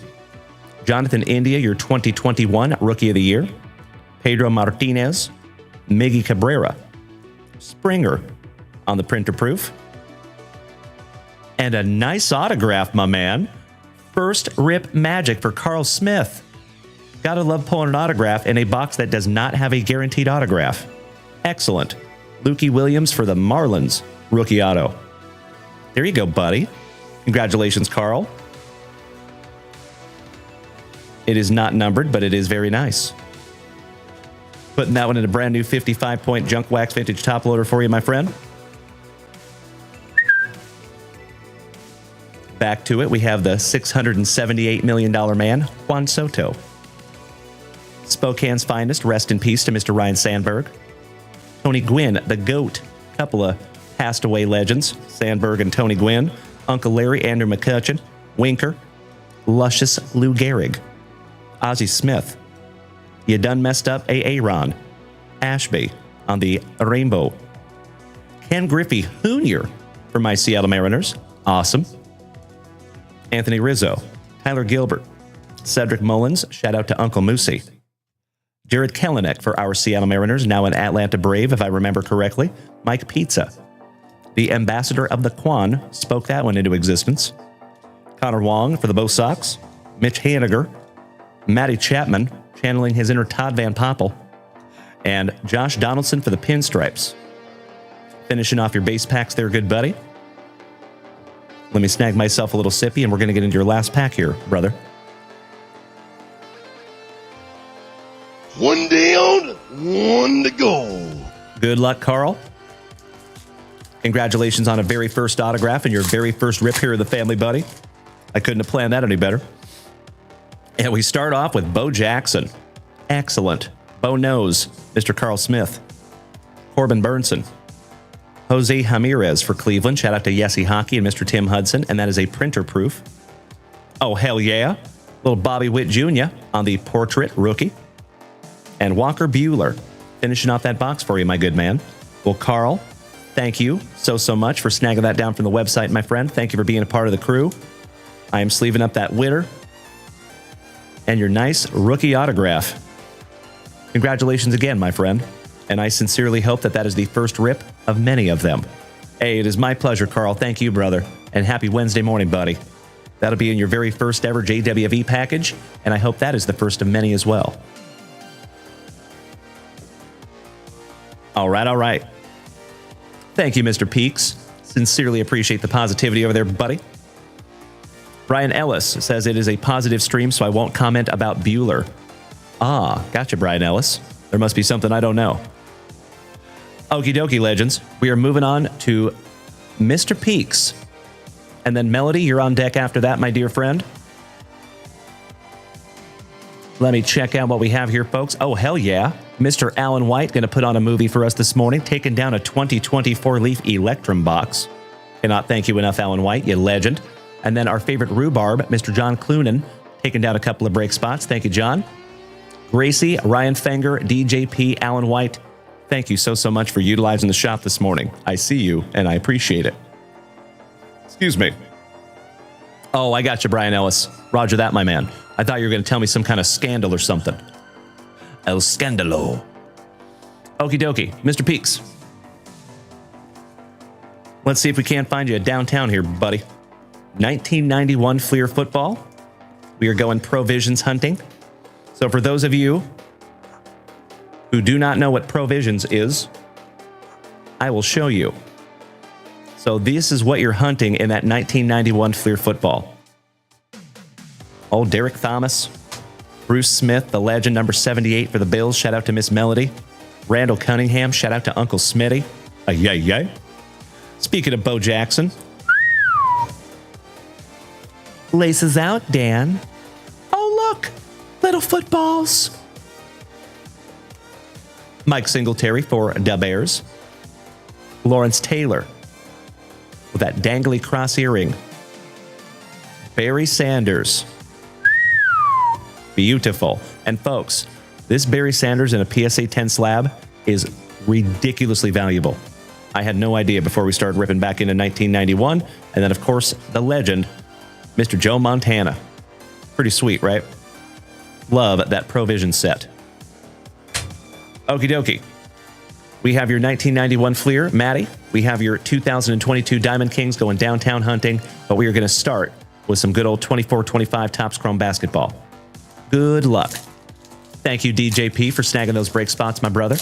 [SPEAKER 1] Jonathan India, your 2021 Rookie of the Year. Pedro Martinez. Miggy Cabrera. Springer on the printer proof. And a nice autograph, my man. First rip magic for Carl Smith. Gotta love pulling an autograph in a box that does not have a guaranteed autograph. Excellent. Lukey Williams for the Marlins rookie auto. There you go, buddy. Congratulations, Carl. It is not numbered, but it is very nice. Putting that one in a brand new 55-point Junk Wax Vintage top loader for you, my friend. Back to it, we have the $678 million man, Juan Soto. Spokane's finest, rest in peace to Mr. Ryan Sandberg. Tony Gwynn, the GOAT. Couple of passed away legends, Sandberg and Tony Gwynn. Uncle Larry, Andrew McCutcheon. Winker. Luscious Lou Gehrig. Ozzie Smith. You done messed up, Aaron. Ashby on the rainbow. Ken Griffey Jr. for my Seattle Mariners. Awesome. Anthony Rizzo. Tyler Gilbert. Cedric Mullins. Shout out to Uncle Moosey. Jared Kelenic for our Seattle Mariners, now an Atlanta Brave, if I remember correctly. Mike Pizza. The ambassador of the Quan spoke that one into existence. Connor Wong for the Bo Sox. Mitch Haniger. Matty Chapman, channeling his inner Todd Van Poppel. And Josh Donaldson for the Pinstripes. Finishing off your base packs there, good buddy. Let me snag myself a little sippy, and we're going to get into your last pack here, brother.
[SPEAKER 7] One down, one to go.
[SPEAKER 1] Good luck, Carl. Congratulations on a very first autograph and your very first rip here of the family, buddy. I couldn't have planned that any better. And we start off with Bo Jackson. Excellent. Bo Nose, Mr. Carl Smith. Corbin Burnson. Jose Ramirez for Cleveland. Shout out to Yessie Hockey and Mr. Tim Hudson. And that is a printer proof. Oh, hell yeah. Little Bobby Witt Jr. on the portrait rookie. And Walker Buehler finishing off that box for you, my good man. Well, Carl, thank you so much for snagging that down from the website, my friend. Thank you for being a part of the crew. I am sleeving up that Witter and your nice rookie autograph. Congratulations again, my friend. And I sincerely hope that that is the first rip of many of them. Hey, it is my pleasure, Carl. Thank you, brother. And happy Wednesday morning, buddy. That'll be in your very first ever JWE package, and I hope that is the first of many as well. All right. Thank you, Mr. Peaks. Sincerely appreciate the positivity over there, buddy. Brian Ellis says it is a positive stream, so I won't comment about Bueller. Ah, gotcha, Brian Ellis. There must be something I don't know. Okie dokie, legends. We are moving on to Mr. Peaks. And then Melody, you're on deck after that, my dear friend. Let me check out what we have here, folks. Oh, hell yeah. Mr. Alan White going to put on a movie for us this morning, taking down a 2024 Leaf Electrum box. Cannot thank you enough, Alan White, you legend. And then our favorite rhubarb, Mr. John Clunan, taking down a couple of break spots. Thank you, John. Gracie, Ryan Fenger, DJP, Alan White, thank you so much for utilizing the shop this morning. I see you, and I appreciate it. Excuse me. Oh, I got you, Brian Ellis. Roger that, my man. I thought you were going to tell me some kind of scandal or something. El Scandalo. Okie dokie. Mr. Peaks. Let's see if we can't find you downtown here, buddy. 1991 Fleer football. We are going provisions hunting. So for those of you who do not know what provisions is, I will show you. So this is what you're hunting in that 1991 Fleer football. Oh, Derek Thomas, Bruce Smith, the legend, number 78 for the Bills. Shout out to Miss Melody. Randall Cunningham. Shout out to Uncle Smitty. Yay. Speaking of Bo Jackson. Laces out, Dan. Oh, look. Little footballs. Mike Singletary for the Bears. Lawrence Taylor with that dangly cross earring. Barry Sanders. Beautiful. And folks, this Barry Sanders in a PSA 10 slab is ridiculously valuable. I had no idea before we started ripping back into 1991. And then, of course, the legend, Mr. Joe Montana. Pretty sweet, right? Love that Provision set. Okie dokie. We have your 1991 Fleer, Maddie. We have your 2022 Diamond Kings going downtown hunting, but we are going to start with some good old 24-25 Topps Chrome basketball. Good luck. Thank you, DJP, for snagging those break spots, my brother.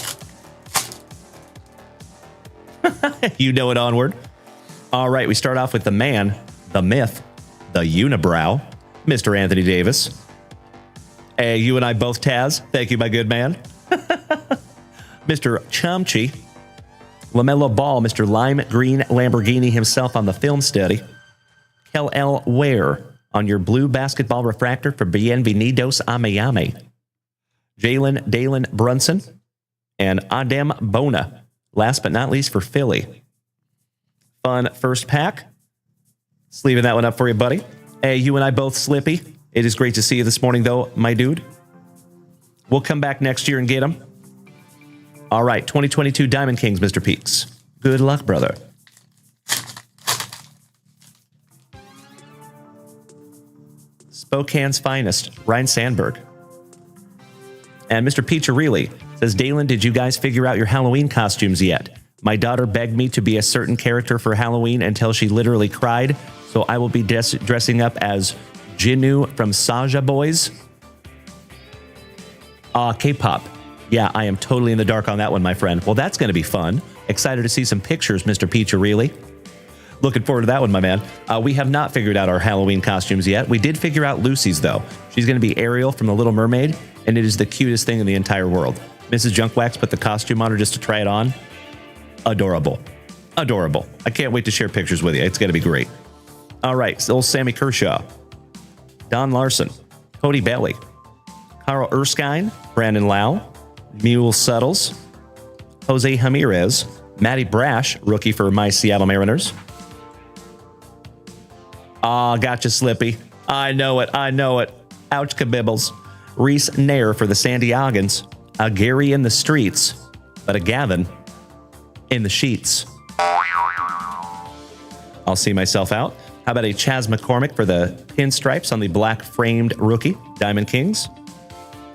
[SPEAKER 1] You know it, onward. All right, we start off with the man, the myth, the unibrow, Mr. Anthony Davis. Hey, you and I both, Taz. Thank you, my good man. Mr. Chomchi. LaMelo Ball, Mr. Lime Green Lamborghini himself on the film study. Kel L. Ware on your blue basketball refractor for Bienvenidos a Miami. Jalen Dalen Brunson and Adem Bona. Last but not least for Philly. Fun first pack. Sleeving that one up for you, buddy. Hey, you and I both, Slippy. It is great to see you this morning, though, my dude. We'll come back next year and get them. All right, 2022 Diamond Kings, Mr. Peaks. Good luck, brother. Spokane's finest, Ryan Sandberg. And Mr. Piccirilli says, Dalen, did you guys figure out your Halloween costumes yet? My daughter begged me to be a certain character for Halloween until she literally cried, so I will be dressing up as Jinnu from Saja Boys. K-pop. Yeah, I am totally in the dark on that one, my friend. Well, that's going to be fun. Excited to see some pictures, Mr. Piccirilli. Looking forward to that one, my man. We have not figured out our Halloween costumes yet. We did figure out Lucy's, though. She's going to be Ariel from The Little Mermaid, and it is the cutest thing in the entire world. Mrs. Junkwax put the costume on her just to try it on. Adorable. Adorable. I can't wait to share pictures with you. It's going to be great. All right, so old Sammy Kershaw. Don Larson. Cody Bailey. Carl Erskine. Brandon Lau. Mule Suttles. Jose Ramirez. Matty Brash, rookie for my Seattle Mariners. Aw, gotcha, Slippy. I know it. Ouch, kabibbles. Reese Nair for the San Diegans. A Gary in the streets, but a Gavin in the sheets. I'll see myself out. How about a Chaz McCormick for the pinstripes on the black framed rookie, Diamond Kings?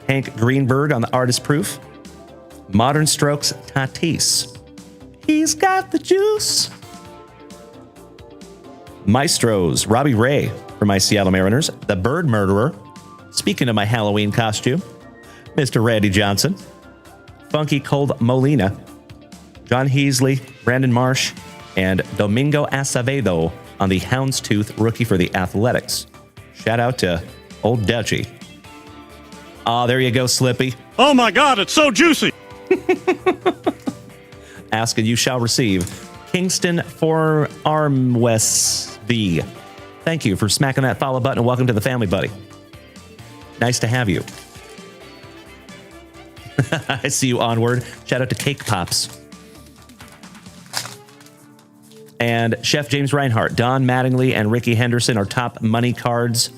[SPEAKER 1] Hank Greenberg on the artist proof. Modern Strokes Tatis. He's got the juice. Maestros, Robbie Ray for my Seattle Mariners. The Bird Murderer. Speaking of my Halloween costume, Mr. Randy Johnson. Funky Cold Molina. John Heasley, Brandon Marsh, and Domingo Acevedo on the Houndstooth rookie for the Athletics. Shout out to Old Dutchy. Ah, there you go, Slippy.
[SPEAKER 4] Oh my God, it's so juicy.
[SPEAKER 1] Ask and you shall receive. Kingston for Armwest. Thank you for smacking that follow button and welcome to the family, buddy. Nice to have you. I see you onward. Shout out to Cake Pops. And Chef James Reinhart, Don Mattingly, and Ricky Henderson are top money cards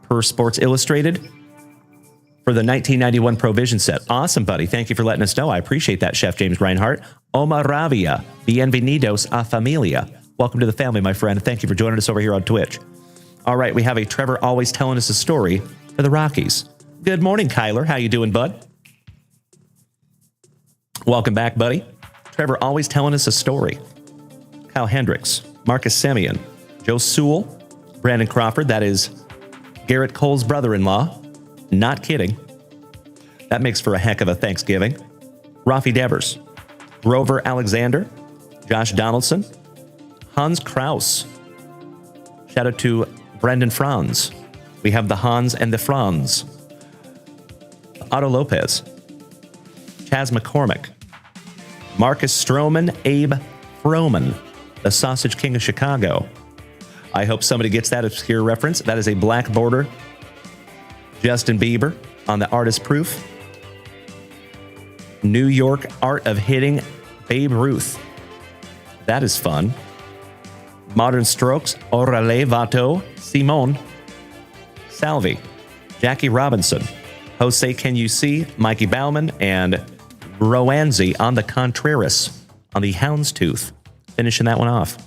[SPEAKER 1] per Sports Illustrated for the 1991 Provision set. Awesome, buddy. Thank you for letting us know. I appreciate that, Chef James Reinhart. Oma Ravia, bienvenidos a familia. Welcome to the family, my friend. Thank you for joining us over here on Twitch. All right, we have a Trevor always telling us a story for the Rockies. Good morning, Kyler. How you doing, bud? Welcome back, buddy. Trevor always telling us a story. Kyle Hendricks, Marcus Semien, Joe Sewell, Brandon Crawford. That is Garrett Cole's brother-in-law. Not kidding. That makes for a heck of a Thanksgiving. Rafi Devers, Grover Alexander, Josh Donaldson, Hans Kraus. Shout out to Brendan Franz. We have the Hans and the Franz. Otto Lopez, Chaz McCormick, Marcus Stroman, Abe Froman, the Sausage King of Chicago. I hope somebody gets that obscure reference. That is a black border. Justin Bieber on the artist proof. New York Art of Hitting, Babe Ruth. That is fun. Modern Strokes, Orale Vato, Simone. Salvi, Jackie Robinson, Jose Can You See, Mikey Bauman, and Roanzi on the Contreras on the Houndstooth. Finishing that one off.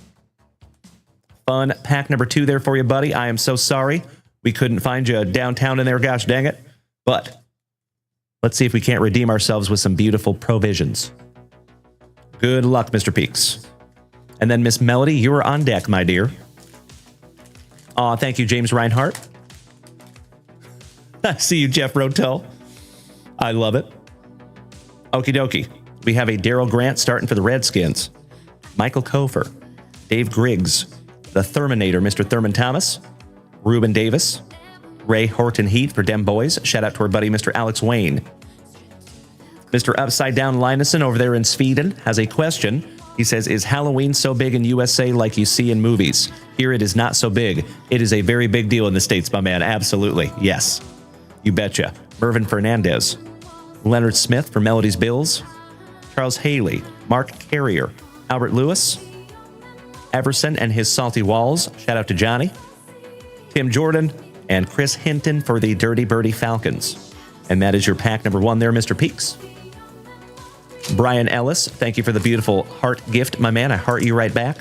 [SPEAKER 1] Fun pack number 2 there for you, buddy. I am so sorry we couldn't find you downtown in there, gosh dang it. But let's see if we can't redeem ourselves with some beautiful provisions. Good luck, Mr. Peaks. And then Miss Melody, you are on deck, my dear. Aw, thank you, James Reinhart. I see you, Jeff Rotel. I love it. Okie dokie. We have a Daryl Grant starting for the Redskins. Michael Kofer, Dave Griggs, the Therminator, Mr. Thurman Thomas, Ruben Davis, Ray Horton Heat for Dem Boys. Shout out to our buddy, Mr. Alex Wayne. Mr. Upside Down Lineson over there in Sweden has a question. He says, is Halloween so big in USA like you see in movies? Here it is not so big. It is a very big deal in the States, my man. Absolutely. Yes. You betcha. Mervin Fernandez, Leonard Smith for Melody's Bills, Charles Haley, Mark Carrier, Albert Lewis, Everson and his Salty Walls. Shout out to Johnny. Tim Jordan and Chris Hinton for the Dirty Birdie Falcons. And that is your pack number 1 there, Mr. Peaks. Brian Ellis, thank you for the beautiful heart gift, my man. I heart you right back.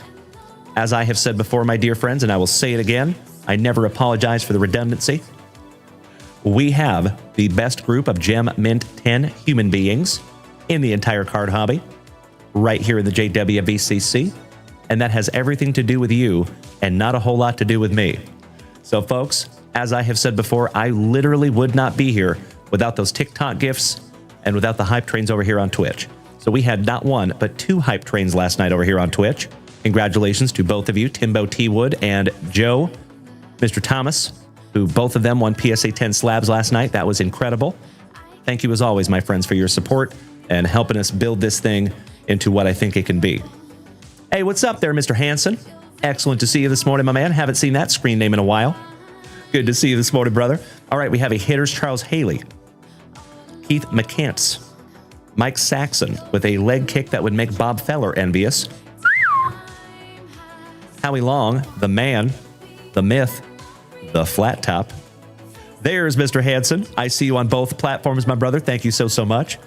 [SPEAKER 1] As I have said before, my dear friends, and I will say it again, I never apologize for the redundancy. We have the best group of Gem Mint 10 human beings in the entire card hobby right here in the JWBCC. And that has everything to do with you and not a whole lot to do with me. So, folks, as I have said before, I literally would not be here without those TikTok gifts and without the hype trains over here on Twitch. So we had not 1, but 2 hype trains last night over here on Twitch. Congratulations to both of you, Timbo T. Wood and Joe, Mr. Thomas, who both of them won PSA 10 slabs last night. That was incredible. Thank you as always, my friends, for your support and helping us build this thing into what I think it can be. Hey, what's up there, Mr. Hanson? Excellent to see you this morning, my man. Haven't seen that screen name in a while. Good to see you this morning, brother. All right, we have a hitters, Charles Haley, Keith McCants, Mike Saxon with a leg kick that would make Bob Feller envious. Howie Long, the man, the myth, the flat top. There's Mr. Hanson. I see you on both platforms, my brother. Thank you so much.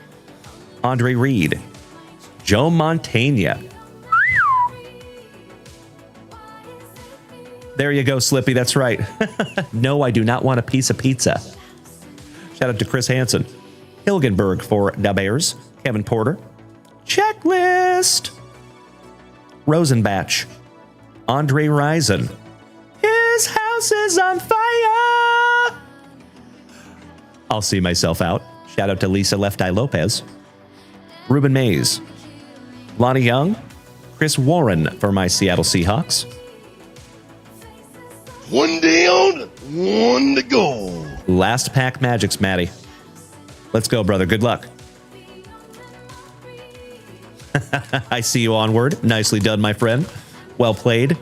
[SPEAKER 1] Andre Reed. Joe Montana. There you go, Slippy. That's right. No, I do not want a piece of pizza. Shout out to Chris Hansen. Hilgenberg for the Bears. Kevin Porter. Checklist. Rosenbach. Andre Risen. His house is on fire. I'll see myself out. Shout out to Lisa Left Eye Lopez. Ruben Mays. Lonnie Young. Chris Warren for my Seattle Seahawks.
[SPEAKER 7] One down, one to go.
[SPEAKER 1] Last pack Magics, Matty. Let's go, brother. Good luck. I see you onward. Nicely done, my friend. Well played.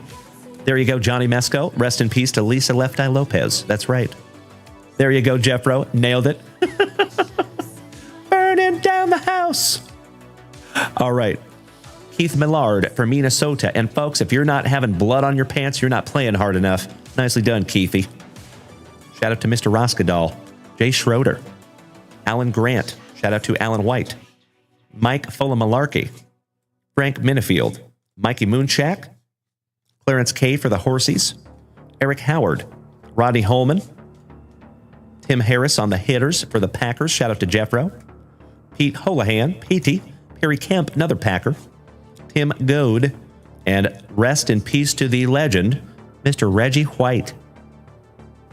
[SPEAKER 1] There you go, Johnny Mesco. Rest in peace to Lisa Left Eye Lopez. That's right. There you go, Jeffro. Nailed it. Burning down the house. All right. Keith Millard for Minnesota. And folks, if you're not having blood on your pants, you're not playing hard enough. Nicely done, Keithy. Shout out to Mr. Roskadal. Jay Schroeder. Alan Grant. Shout out to Alan White. Mike Fullamalarkey. Frank Minifield. Mikey Moonshack. Clarence K for the Horsies. Eric Howard. Rodney Holman. Tim Harris on the hitters for the Packers. Shout out to Jeffro. Pete Holohan. Petey. Perry Kemp, another Packer. Tim Goad. And rest in peace to the legend, Mr. Reggie White.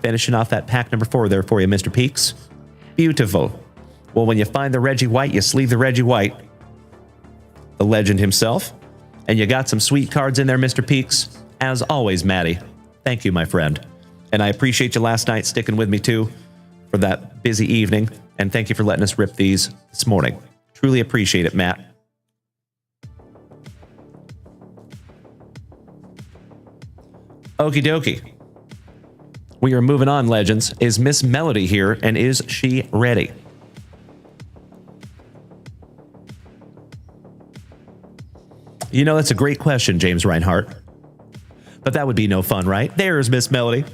[SPEAKER 1] Finishing off that pack number 4 there for you, Mr. Peaks. Beautiful. Well, when you find the Reggie White, you sleeve the Reggie White. The legend himself. And you got some sweet cards in there, Mr. Peaks. As always, Matty. Thank you, my friend. And I appreciate you last night sticking with me, too, for that busy evening. And thank you for letting us rip these this morning. Truly appreciate it, Matt. Okie dokie. We are moving on, legends. Is Miss Melody here, and is she ready? You know, that's a great question, James Reinhart. But that would be no fun, right? There's Miss Melody.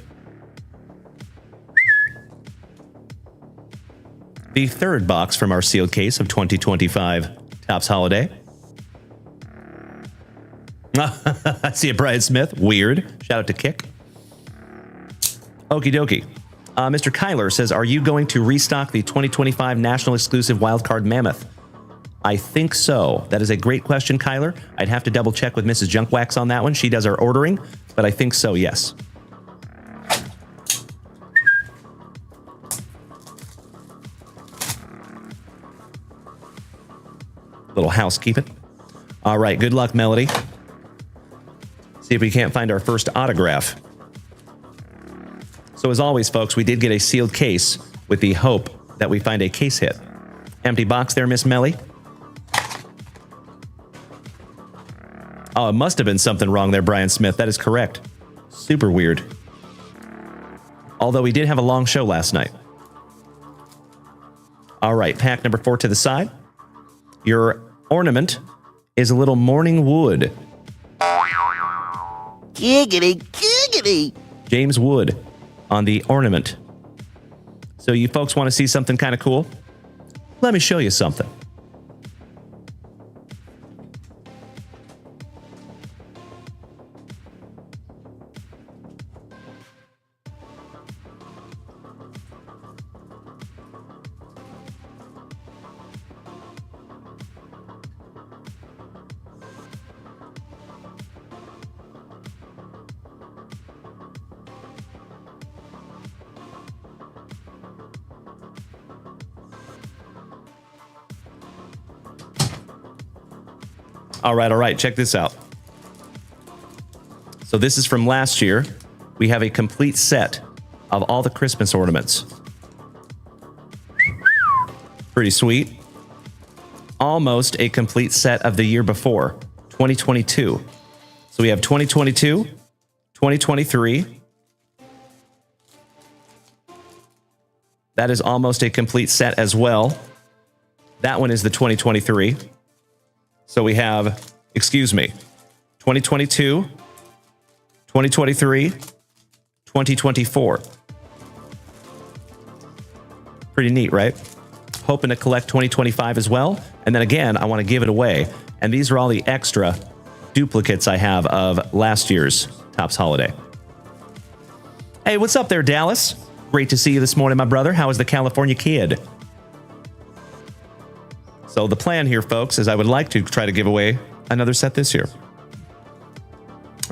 [SPEAKER 1] The third box from our sealed case of 2025 Topps Holiday. I see a Brian Smith. Weird. Shout out to Kick. Okie dokie. Mr. Kyler says, are you going to restock the 2025 National Exclusive Wildcard Mammoth? I think so. That is a great question, Kyler. I'd have to double check with Mrs. Junkwax on that one. She does our ordering, but I think so, yes. Little housekeeping. All right, good luck, Melody. See if we can't find our first autograph. So as always, folks, we did get a sealed case with the hope that we find a case hit. Empty box there, Miss Melly. Oh, it must have been something wrong there, Brian Smith. That is correct. Super weird. Although we did have a long show last night. All right, pack number 4 to the side. Your ornament is a little morning wood.
[SPEAKER 8] Giggity, giggity.
[SPEAKER 1] James Wood on the ornament. So you folks want to see something kind of cool? Let me show you something. All right. Check this out. So this is from last year. We have a complete set of all the Christmas ornaments. Pretty sweet. Almost a complete set of the year before, 2022. So we have 2022, 2023. That is almost a complete set as well. That one is the 2023. So we have, 2022, 2023, 2024. Pretty neat, right? Hoping to collect 2025 as well. And then again, I want to give it away. And these are all the extra duplicates I have of last year's Topps Holiday. Hey, what's up there, Dallas? Great to see you this morning, my brother. How is the California kid? So the plan here, folks, is I would like to try to give away another set this year.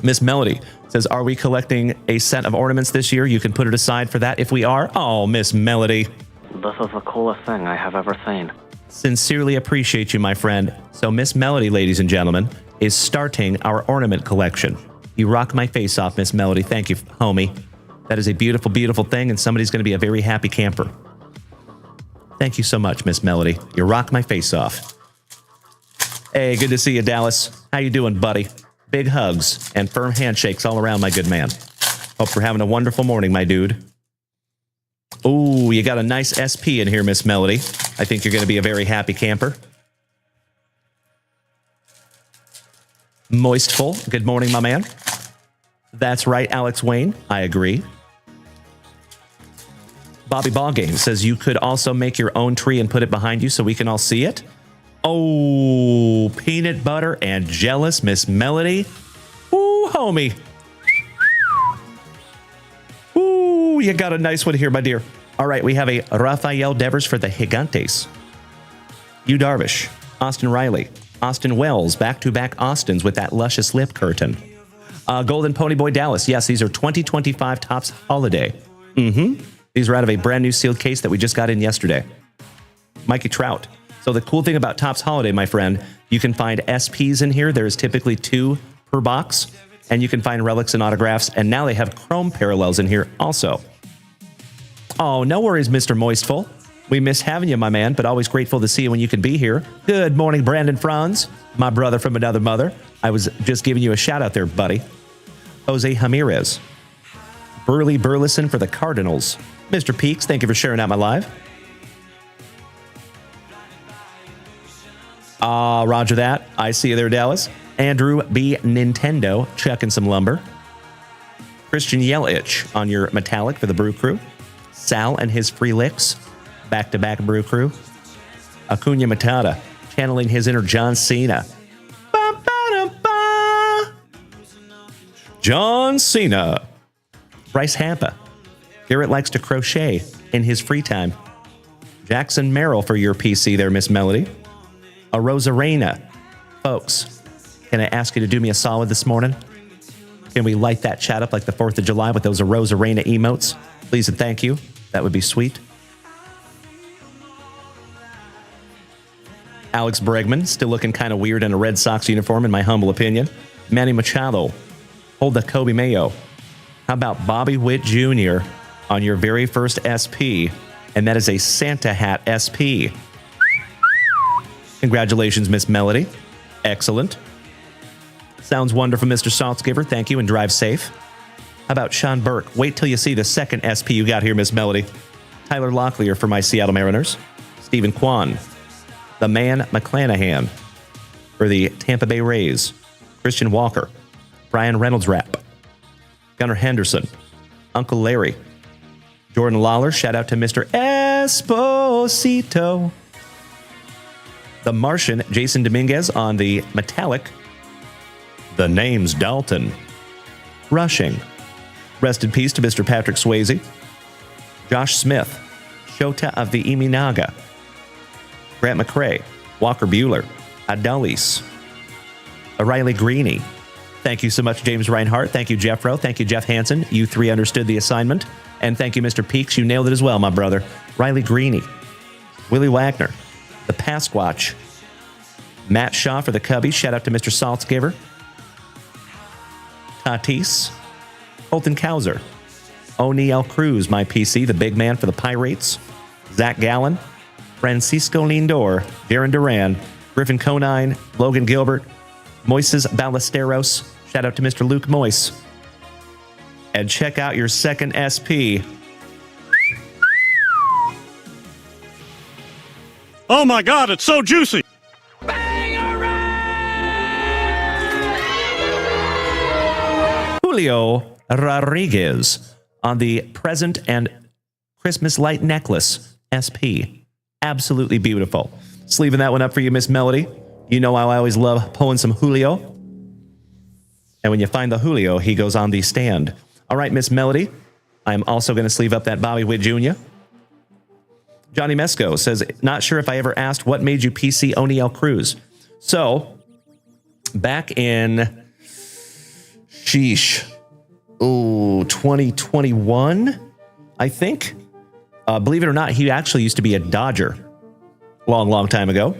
[SPEAKER 1] Miss Melody says, are we collecting a set of ornaments this year? You can put it aside for that if we are. Oh, Miss Melody.
[SPEAKER 9] This is the coolest thing I have ever seen.
[SPEAKER 1] Sincerely appreciate you, my friend. So Miss Melody, ladies and gentlemen, is starting our ornament collection. You rock my face off, Miss Melody. Thank you, homie. That is a beautiful, beautiful thing, and somebody's going to be a very happy camper. Thank you so much, Miss Melody. You rock my face off. Hey, good to see you, Dallas. How you doing, buddy? Big hugs and firm handshakes all around, my good man. Hope you're having a wonderful morning, my dude. Ooh, you got a nice SP in here, Miss Melody. I think you're going to be a very happy camper. Moistful. Good morning, my man. That's right, Alex Wayne. I agree. Bobby Ballgame says you could also make your own tree and put it behind you so we can all see it. Oh, peanut butter and jealous Miss Melody. Ooh, homie. Ooh, you got a nice one here, my dear. All right, we have a Rafael Devers for the Gigantes. Yu Darvish, Austin Riley, Austin Wells, back-to-back Austins with that luscious lip curtain. Golden Pony Boy Dallas. Yes, these are 2025 Topps Holiday. These are out of a brand new sealed case that we just got in yesterday. Mikey Trout. So the cool thing about Topps Holiday, my friend, you can find SPs in here. There's typically 2 per box, and you can find relics and autographs. And now they have Chrome parallels in here also. Oh, no worries, Mr. Moistful. We miss having you, my man, but always grateful to see you when you can be here. Good morning, Brandon Franz, my brother from another mother. I was just giving you a shout out there, buddy. Jose Ramirez. Burley Burleson for the Cardinals. Mr. Peaks, thank you for sharing out my live. Roger that. I see you there, Dallas. Andrew B. Nintendo, chucking some lumber. Christian Yelich on your metallic for the Brew Crew. Sal and his free licks, back-to-back Brew Crew. Acuna Matata, channeling his inner John Cena. Ba-ba-da-ba. John Cena. Bryce Hampa. Garrett likes to crochet in his free time. Jackson Merrill for your PC there, Miss Melody. A Rosarena. Folks, can I ask you to do me a solid this morning? Can we light that chat up like the 4th of July with those Rosarena emotes? Please and thank you. That would be sweet. Alex Bregman, still looking kind of weird in a Red Sox uniform, in my humble opinion. Manny Machado. Hold the Kobe Mayo. How about Bobby Witt Jr. on your very first SP? And that is a Santa hat SP. Congratulations, Miss Melody. Excellent. Sounds wonderful, Mr. Saltzgiver. Thank you and drive safe. How about Sean Burke? Wait till you see the second SP you got here, Miss Melody. Tyler Locklear for my Seattle Mariners. Stephen Kwan. The man McClanahan for the Tampa Bay Rays. Christian Walker. Brian Reynolds Rap. Gunnar Henderson. Uncle Larry. Jordan Lawler. Shout out to Mr. Esposito. The Martian, Jason Dominguez on the metallic. The name's Dalton. Rushing. Rest in peace to Mr. Patrick Swayze. Josh Smith. Shota of the Iminaga. Grant McCrae. Walker Bueller. Adolis. O'Reilly Greeny. Thank you so much, James Reinhart. Thank you, Jeff Rowe. Thank you, Jeff Hansen. You 3 understood the assignment. And thank you, Mr. Peaks. You nailed it as well, my brother. Riley Greeny. Willie Wagner. The Pasquatch. Matt Shaw for the Cubbies. Shout out to Mr. Saltzgiver. Tatis. Colton Cowser. O'Neal Cruz, my PC, the big man for the Pirates. Zach Gallen. Francisco Lindor. Darren Duran. Griffin Conine. Logan Gilbert. Moises Ballesteros. Shout out to Mr. Luke Moise. And check out your second SP.
[SPEAKER 4] Oh my God, it's so juicy.
[SPEAKER 1] Julio Rodriguez on the present and Christmas light necklace SP. Absolutely beautiful. Sleeving that one up for you, Miss Melody. You know how I always love pulling some Julio. And when you find the Julio, he goes on the stand. All right, Miss Melody. I'm also going to sleeve up that Bobby Witt Jr. Johnny Mesco says, not sure if I ever asked what made you PC O'Neal Cruz. So, back in 2021, I think. Believe it or not, he actually used to be a Dodger long time ago.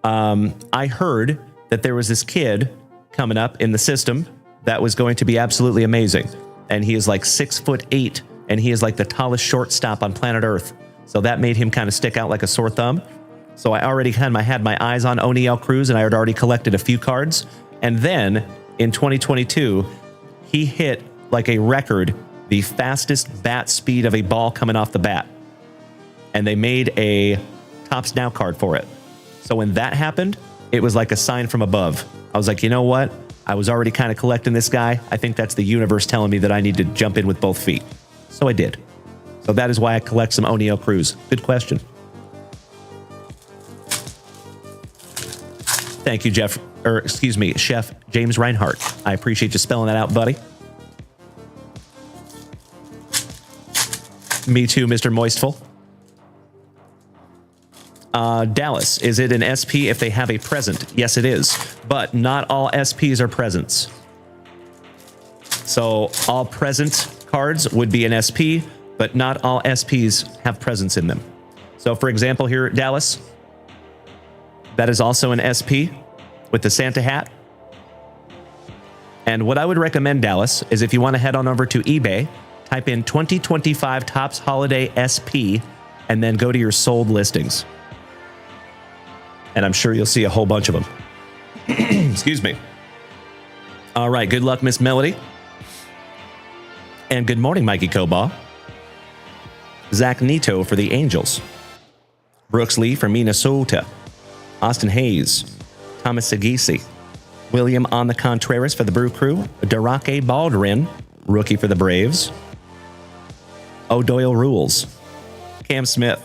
[SPEAKER 1] I heard that there was this kid coming up in the system that was going to be absolutely amazing. And he is like 6'8", and he is like the tallest shortstop on planet Earth. So that made him kind of stick out like a sore thumb. So I already had my eyes on O'Neal Cruz, and I had already collected a few cards. And then in 2022, he hit like a record, the fastest bat speed of a ball coming off the bat. And they made a Topps Now card for it. So when that happened, it was like a sign from above. I was like, you know what? I was already kind of collecting this guy. I think that's the universe telling me that I need to jump in with both feet. So I did. So that is why I collect some O'Neal Cruz. Good question. Thank you, Chef James Reinhart. I appreciate you spelling that out, buddy. Me too, Mr. Moistful. Dallas, is it an SP if they have a present? Yes, it is. But not all SPs are presents. So all present cards would be an SP, but not all SPs have presents in them. So for example, here, Dallas, that is also an SP with the Santa hat. And what I would recommend, Dallas, is if you want to head on over to eBay, type in 2025 Topps Holiday SP, and then go to your sold listings. And I'm sure you'll see a whole bunch of them. Excuse me. All right, good luck, Miss Melody. And good morning, Mikey Kobaugh. Zach Nito for the Angels. Brooks Lee from Minnesota. Austin Hayes. Thomas Sagisi. William on the Contreras for the Brew Crew. Darake Baldwin, rookie for the Braves. O'Doyle Rules. Cam Smith.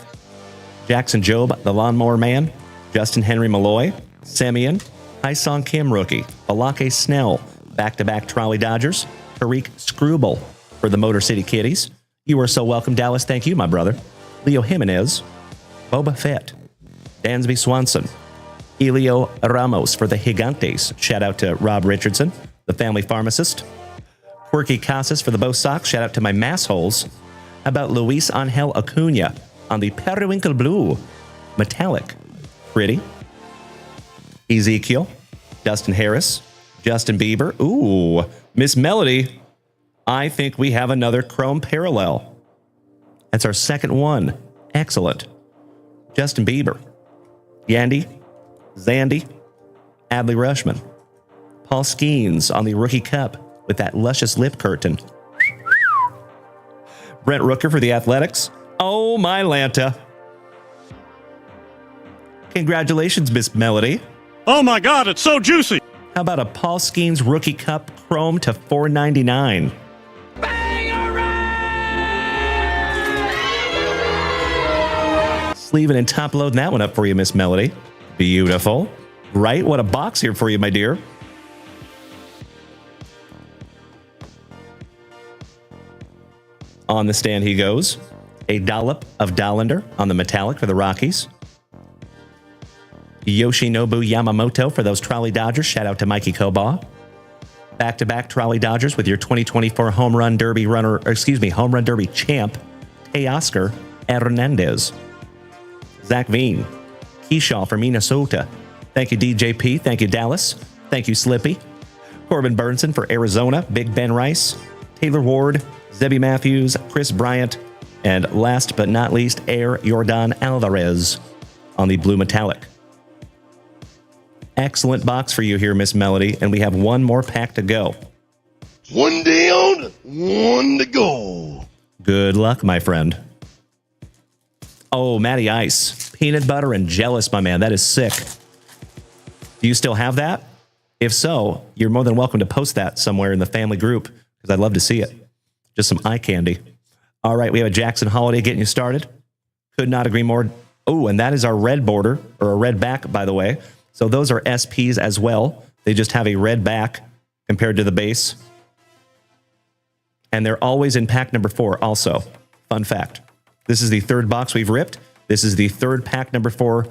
[SPEAKER 1] Jackson Job, the Lawnmower Man. Justin Henry Malloy, Semyon, Hyesong Kim rookie, Alake Snell, back-to-back Trolley Dodgers, Tariq Screwball for the Motor City Kitties. You are so welcome, Dallas. Thank you, my brother. Leo Jimenez, Boba Fett, Dansby Swanson, Elio Ramos for the Gigantes. Shout out to Rob Richardson, the family pharmacist. Quirky Casas for the Bo Sox. Shout out to my massholes. How about Luis Angel Acuna on the Periwinkle Blue Metallic? Pretty. Ezekiel, Dustin Harris, Justin Bieber. Ooh, Miss Melody. I think we have another Chrome parallel. That's our second one. Excellent. Justin Bieber, Yandy, Zandy, Adley Rushman, Paul Skeens on the Rookie Cup with that luscious lip curtain. Brent Rooker for the Athletics. Oh, my Lanta. Congratulations, Miss Melody.
[SPEAKER 4] Oh my God, it's so juicy.
[SPEAKER 1] How about a Paul Skeens Rookie Cup Chrome to $4.99? Sleeving and top loading that one up for you, Miss Melody. Beautiful. Right? What a box here for you, my dear. On the stand he goes. A dollop of Dollander on the metallic for the Rockies. Yoshinobu Yamamoto for those Trolley Dodgers. Shout out to Mikey Kobaugh. Back-to-back Trolley Dodgers with your 2024 Home Run Derby champ, Teoscar Hernandez. Zach Veen. Keyshaw from Minnesota. Thank you, DJP. Thank you, Dallas. Thank you, Slippy. Corbin Burnson for Arizona. Big Ben Rice. Taylor Ward. Zebby Matthews. Chris Bryant. And last but not least, Air Jordan Alvarez on the blue metallic. Excellent box for you here, Miss Melody, and we have one more pack to go.
[SPEAKER 7] One down, one to go.
[SPEAKER 1] Good luck, my friend. Oh, Matty Ice. Peanut butter and jealous, my man. That is sick. Do you still have that? If so, you're more than welcome to post that somewhere in the family group because I'd love to see it. Just some eye candy. All right, we have a Jackson Holiday getting you started. Could not agree more. Oh, and that is our red border, or a red back, by the way. So those are SPs as well. They just have a red back compared to the base. And they're always in pack number 4 also. Fun fact. This is the third box we've ripped. This is the third pack number 4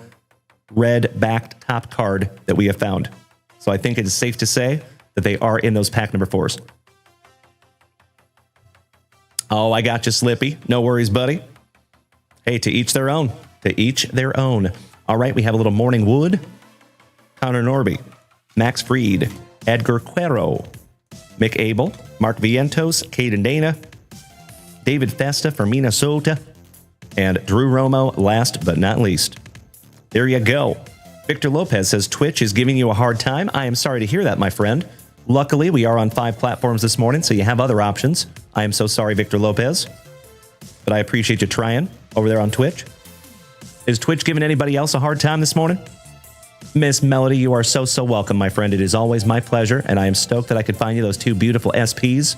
[SPEAKER 1] red backed top card that we have found. So I think it is safe to say that they are in those pack number 4s. Oh, I got you, Slippy. No worries, buddy. Hey, to each their own. To each their own. All right, we have a little Morning Wood. Connor Norby. Max Fried. Edgar Cuero. Mick Abel. Mark Vientos. Caden Dana. David Festa from Minnesota. And Drew Romo, last but not least. There you go. Victor Lopez says Twitch is giving you a hard time. I am sorry to hear that, my friend. Luckily, we are on 5 platforms this morning, so you have other options. I am so sorry, Victor Lopez. But I appreciate you trying over there on Twitch. Is Twitch giving anybody else a hard time this morning? Miss Melody, you are so, so welcome, my friend. It is always my pleasure, and I am stoked that I could find you those 2 beautiful SPs.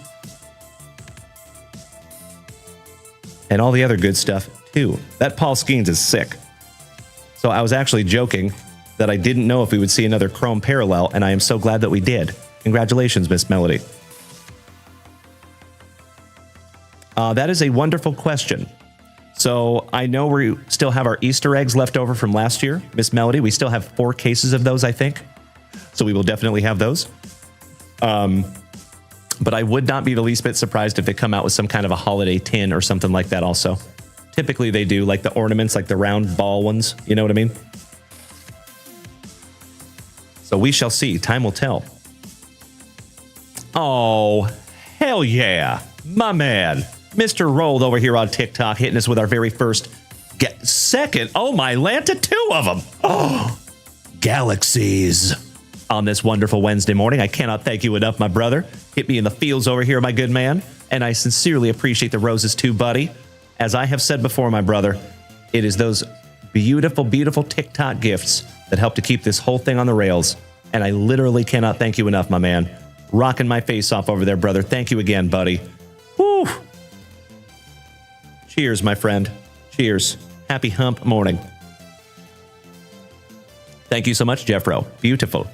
[SPEAKER 1] And all the other good stuff, too. That Paul Skeens is sick. So I was actually joking that I didn't know if we would see another Chrome parallel, and I am so glad that we did. Congratulations, Miss Melody. That is a wonderful question. So I know we still have our Easter eggs left over from last year, Miss Melody. We still have 4 cases of those, I think. So we will definitely have those. But I would not be the least bit surprised if they come out with some kind of a holiday tin or something like that also. Typically they do, like the ornaments, like the round ball ones. You know what I mean? So we shall see. Time will tell. Oh, hell yeah. My man. Mr. Rolled over here on TikTok hitting us with our very first second. Oh, my Lanta, 2 of them. Oh, galaxies. On this wonderful Wednesday morning. I cannot thank you enough, my brother. Hit me in the fields over here, my good man. And I sincerely appreciate the roses too, buddy. As I have said before, my brother, it is those beautiful, beautiful TikTok gifts that help to keep this whole thing on the rails. And I literally cannot thank you enough, my man. Rocking my face off over there, brother. Thank you again, buddy. Whew. Cheers, my friend. Cheers. Happy hump morning. Thank you so much, Jeffro. Beautiful.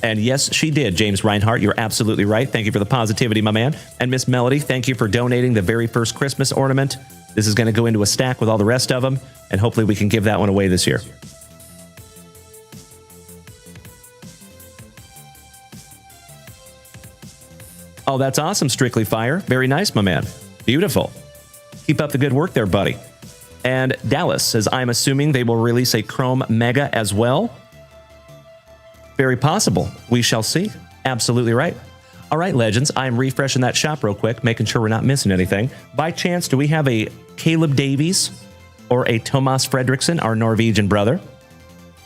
[SPEAKER 1] And yes, she did, James Reinhart. You're absolutely right. Thank you for the positivity, my man. And Miss Melody, thank you for donating the very first Christmas ornament. This is going to go into a stack with all the rest of them, and hopefully we can give that one away this year. Oh, that's awesome, Strictly Fire. Very nice, my man. Beautiful. Keep up the good work there, buddy. And Dallas says, I'm assuming they will release a Chrome Mega as well. Very possible. We shall see. Absolutely right. All right, legends. I'm refreshing that shop real quick, making sure we're not missing anything. By chance, do we have a Caleb Davies or a Tomas Fredrickson, our Norwegian brother,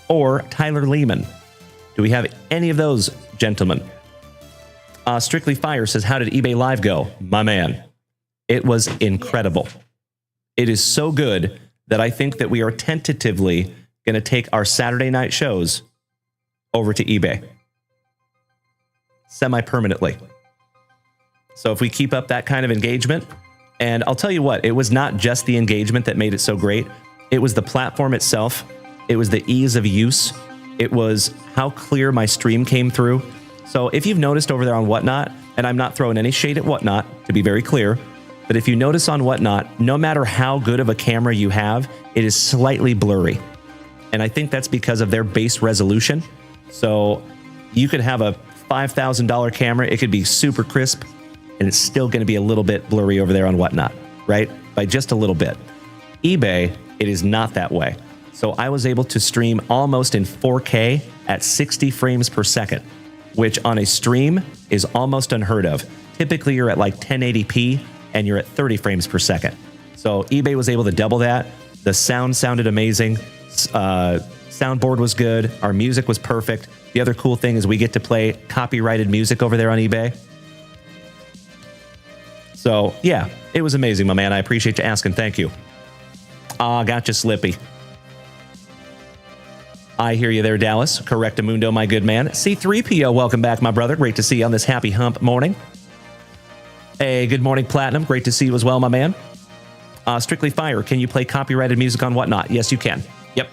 [SPEAKER 1] or Tyler Lehman? Do we have any of those gentlemen? Strictly Fire says, how did eBay Live go? My man, it was incredible. It is so good that I think that we are tentatively going to take our Saturday night shows over to eBay. Semi-permanently. So if we keep up that kind of engagement, and I'll tell you what, it was not just the engagement that made it so great. It was the platform itself. It was the ease of use. It was how clear my stream came through. So if you've noticed over there on Whatnot, and I'm not throwing any shade at Whatnot, to be very clear, but if you notice on Whatnot, no matter how good of a camera you have, it is slightly blurry. And I think that's because of their base resolution. So you could have a $5,000 camera, it could be super crisp, and it's still going to be a little bit blurry over there on Whatnot, right? By just a little bit. eBay, it is not that way. So I was able to stream almost in 4K at 60 frames per second, which on a stream is almost unheard of. Typically, you're at like 1080p, and you're at 30 frames per second. So eBay was able to double that. The sound sounded amazing. Soundboard was good. Our music was perfect. The other cool thing is we get to play copyrighted music over there on eBay. So, yeah, it was amazing, my man. I appreciate you asking. Thank you. Gotcha, Slippy. I hear you there, Dallas. Correctamundo, my good man. C3PO, welcome back, my brother. Great to see you on this happy hump morning. Hey, good morning, Platinum. Great to see you as well, my man. Strictly Fire, can you play copyrighted music on Whatnot? Yes, you can. Yep.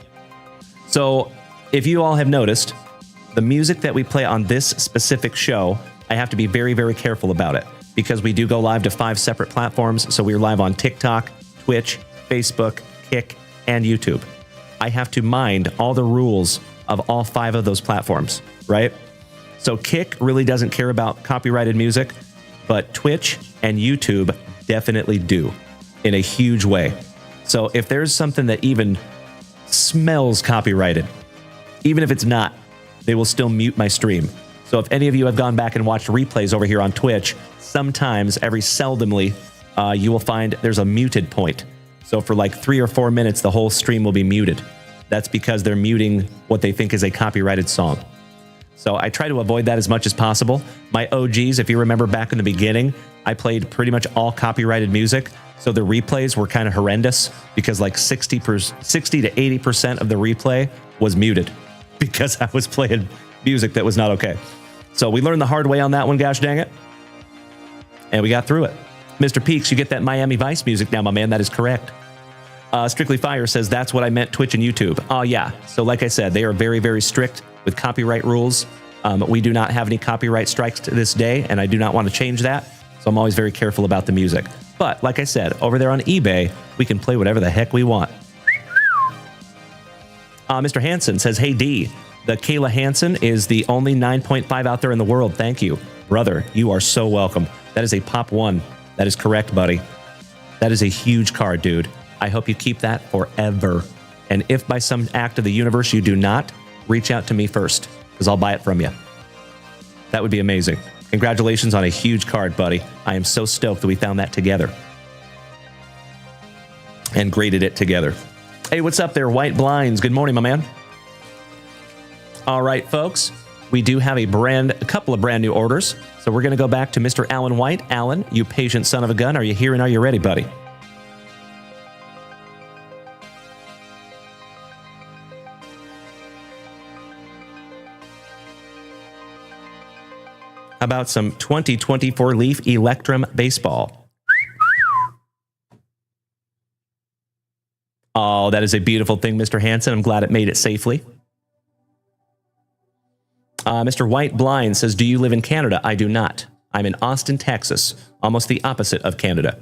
[SPEAKER 1] So, if you all have noticed, the music that we play on this specific show, I have to be very, very careful about it because we do go live to 5 separate platforms. So we're live on TikTok, Twitch, Facebook, Kick, and YouTube. I have to mind all the rules of all 5 of those platforms, right? So Kick really doesn't care about copyrighted music, but Twitch and YouTube definitely do in a huge way. So if there's something that even smells copyrighted, even if it's not, they will still mute my stream. So if any of you have gone back and watched replays over here on Twitch, sometimes, every seldomly, you will find there's a muted point. So for like 3 or 4 minutes, the whole stream will be muted. That's because they're muting what they think is a copyrighted song. So I try to avoid that as much as possible. My OGs, if you remember back in the beginning, I played pretty much all copyrighted music. So the replays were kind of horrendous because like 60 to 80% of the replay was muted because I was playing music that was not okay. So we learned the hard way on that one, gosh dang it. And we got through it. Mr. Peaks, you get that Miami Vice music now, my man. That is correct. Strictly Fire says, that's what I meant, Twitch and YouTube. Oh, yeah. So like I said, they are very, very strict with copyright rules. We do not have any copyright strikes to this day, and I do not want to change that. So I'm always very careful about the music. But like I said, over there on eBay, we can play whatever the heck we want. Mr. Hansen says, hey, D, the Kayla Hansen is the only 9.5 out there in the world. Thank you. Brother, you are so welcome. That is a pop 1. That is correct, buddy. That is a huge card, dude. I hope you keep that forever. And if by some act of the universe you do not, reach out to me first, because I'll buy it from you. That would be amazing. Congratulations on a huge card, buddy. I am so stoked that we found that together. And graded it together. Hey, what's up there, White Blinds? Good morning, my man. All right, folks. We do have a couple of brand new orders. So we're going to go back to Mr. Allen White. Allen, you patient son of a gun. Are you here and are you ready, buddy? How about some 2024 Leaf Electrum Baseball? Oh, that is a beautiful thing, Mr. Hansen. I'm glad it made it safely. Mr. White Blind says, do you live in Canada? I do not. I'm in Austin, Texas, almost the opposite of Canada.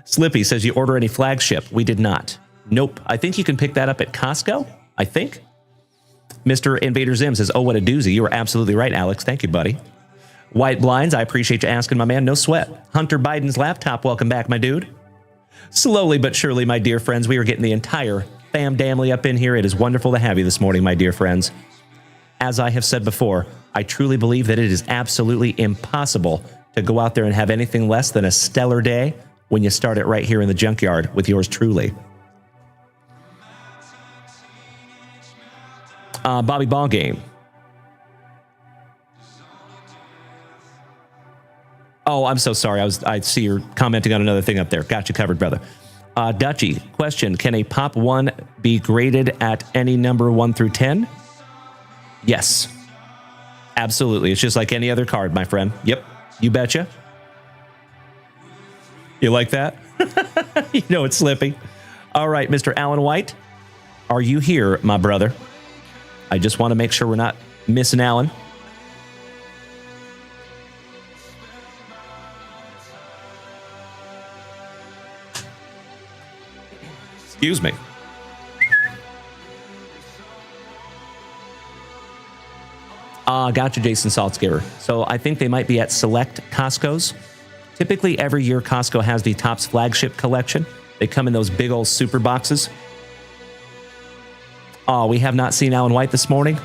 [SPEAKER 1] Slippy says, you order any flagship? We did not. Nope. I think you can pick that up at Costco, I think. Mr. Invader Zim says, oh, what a doozy. You were absolutely right, Alex. Thank you, buddy. White Blinds, I appreciate you asking, my man. No sweat. Hunter Biden's laptop, welcome back, my dude. Slowly but surely, my dear friends, we are getting the entire fam-damly up in here. It is wonderful to have you this morning, my dear friends. As I have said before, I truly believe that it is absolutely impossible to go out there and have anything less than a stellar day when you start it right here in the junkyard with yours truly. Bobby Ballgame. Oh, I'm so sorry. I see you're commenting on another thing up there. Got you covered, brother. Dutchy, question. Can a Pop 1 be graded at any number 1 through 10? Yes. Absolutely. It's just like any other card, my friend. Yep. You betcha. You like that? You know it's Slippy. All right, Mr. Allen White. Are you here, my brother? I just want to make sure we're not missing Allen. Excuse me. Gotcha, Jason Saltzgiver. So I think they might be at select Costco's. Typically, every year, Costco has the Topps flagship collection. They come in those big old super boxes. Oh, we have not seen Allen White this morning?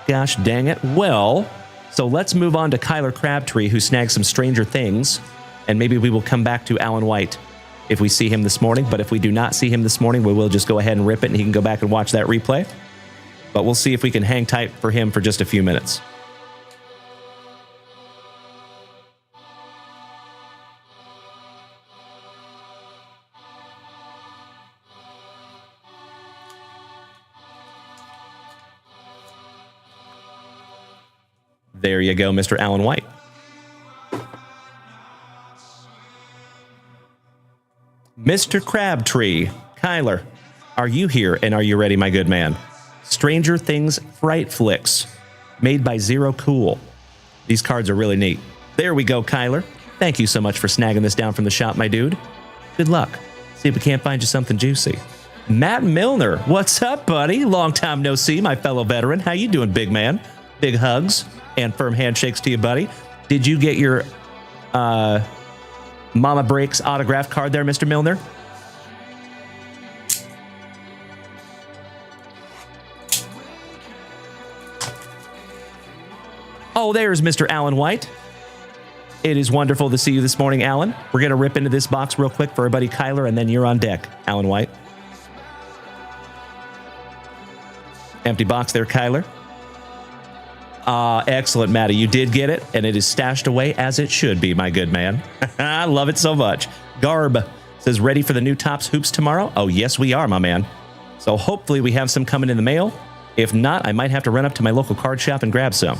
[SPEAKER 1] Gosh dang it. Well, so let's move on to Kyler Crabtree, who snagged some Stranger Things, and maybe we will come back to Allen White if we see him this morning. But if we do not see him this morning, we will just go ahead and rip it, and he can go back and watch that replay. But we'll see if we can hang tight for him for just a few minutes. There you go, Mr. Allen White. Mr. Crabtree. Kyler, are you here and are you ready, my good man? Stranger Things Fright Flicks, made by Zero Cool. These cards are really neat. There we go, Kyler. Thank you so much for snagging this down from the shop, my dude. Good luck. See if we can't find you something juicy. Matt Milner, what's up, buddy? Long time no see, my fellow veteran. How you doing, big man? Big hugs and firm handshakes to you, buddy. Did you get your Mama Breaks autograph card there, Mr. Milner? Oh, there's Mr. Allen White. It is wonderful to see you this morning, Alan. We're going to rip into this box real quick for our buddy Kyler, and then you're on deck, Allen White. Empty box there, Kyler. Excellent, Matty. You did get it, and it is stashed away as it should be, my good man. I love it so much. Garb says, ready for the new Topps Hoops tomorrow? Oh, yes, we are, my man. So hopefully we have some coming in the mail. If not, I might have to run up to my local card shop and grab some.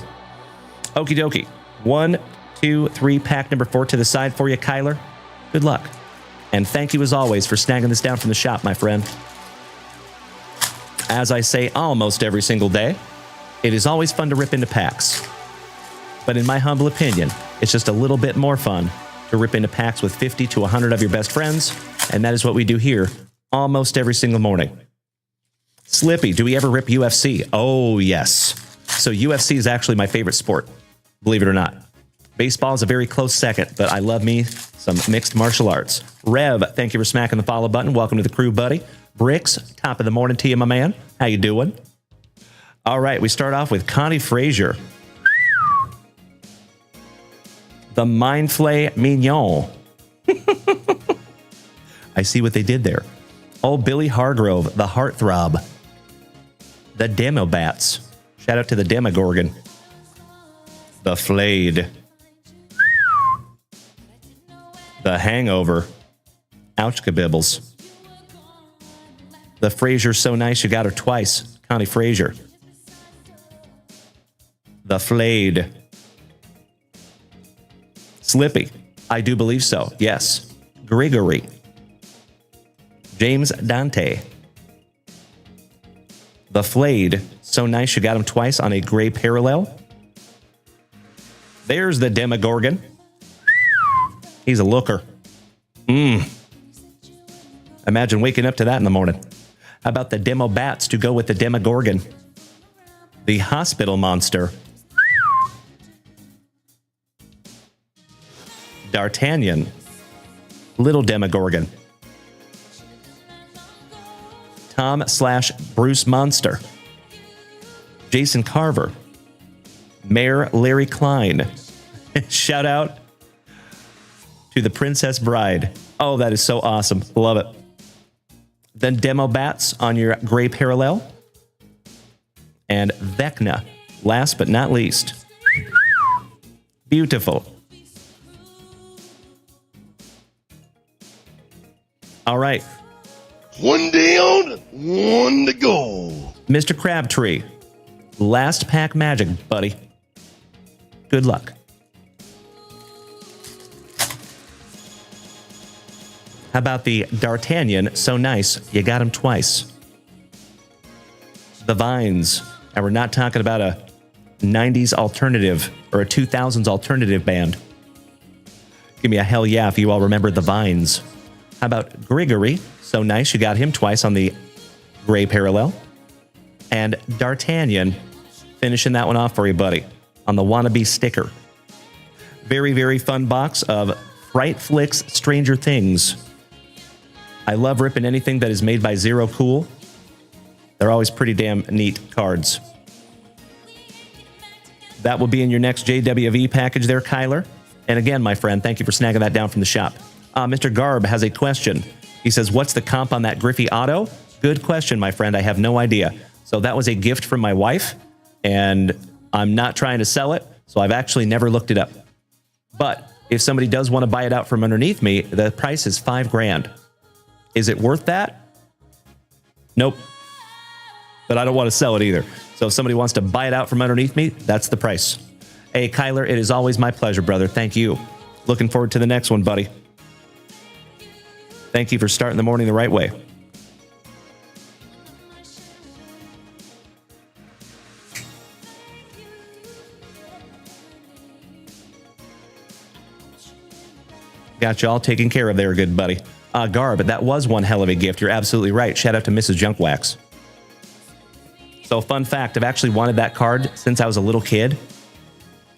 [SPEAKER 1] Okie dokie. 1, 2, 3, pack number 4 to the side for you, Kyler. Good luck. And thank you, as always, for snagging this down from the shop, my friend. As I say almost every single day, it is always fun to rip into packs. But in my humble opinion, it's just a little bit more fun to rip into packs with 50 to 100 of your best friends, and that is what we do here almost every single morning. Slippy, do we ever rip UFC? Oh, yes. So UFC is actually my favorite sport, believe it or not. Baseball is a very close second, but I love me some mixed martial arts. Rev, thank you for smacking the follow button. Welcome to the crew, buddy. Bricks, top of the morning to you, my man. How you doing? All right, we start off with Connie Frazier. The Mind Flay Mignon. I see what they did there. Oh, Billy Hargrove, the Heartthrob. The Demobats. Shout out to the Demogorgon. The Flayed. The Hangover. Ouch, kabibbles. The Frazier So Nice You Got Her Twice. Connie Frazier. The Flayed. Slippy. I do believe so. Yes. Grigory. James Dante. The Flayed. So Nice You Got Him Twice on a gray parallel. There's the Demogorgon. He's a looker. Imagine waking up to that in the morning. How about the Demobats to go with the Demogorgon? The Hospital Monster. D'Artagnan. Little Demogorgon. Tom/Bruce Monster. Jason Carver. Mayor Larry Klein. Shout out to the Princess Bride. Oh, that is so awesome. Love it. Then Demobats on your gray parallel. And Vecna, last but not least. Beautiful. All right.
[SPEAKER 7] One down, one to go.
[SPEAKER 1] Mr. Crabtree, last pack magic, buddy. Good luck. How about the D'Artagnan So Nice You Got Him Twice? The Vines. And we're not talking about a 90s alternative or a 2000s alternative band. Give me a hell yeah if you all remember the Vines. How about Grigory? So Nice You Got Him Twice on the gray parallel. And D'Artagnan, finishing that one off for you, buddy, on the wannabe sticker. Very, very fun box of Fright Flicks Stranger Things. I love ripping anything that is made by Zero Cool. They're always pretty damn neat cards. That will be in your next JWV package there, Kyler. And again, my friend, thank you for snagging that down from the shop. Mr. Garb has a question. He says, what's the comp on that Griffey Auto? Good question, my friend. I have no idea. So that was a gift from my wife, and I'm not trying to sell it, so I've actually never looked it up. But if somebody does want to buy it out from underneath me, the price is $5,000. Is it worth that? Nope. But I don't want to sell it either. So if somebody wants to buy it out from underneath me, that's the price. Hey, Kyler, it is always my pleasure, brother. Thank you. Looking forward to the next one, buddy. Thank you for starting the morning the right way. Got you all taken care of there, good buddy. Garb, that was one hell of a gift. You're absolutely right. Shout out to Mrs. Junkwax. So, fun fact, I've actually wanted that card since I was a little kid.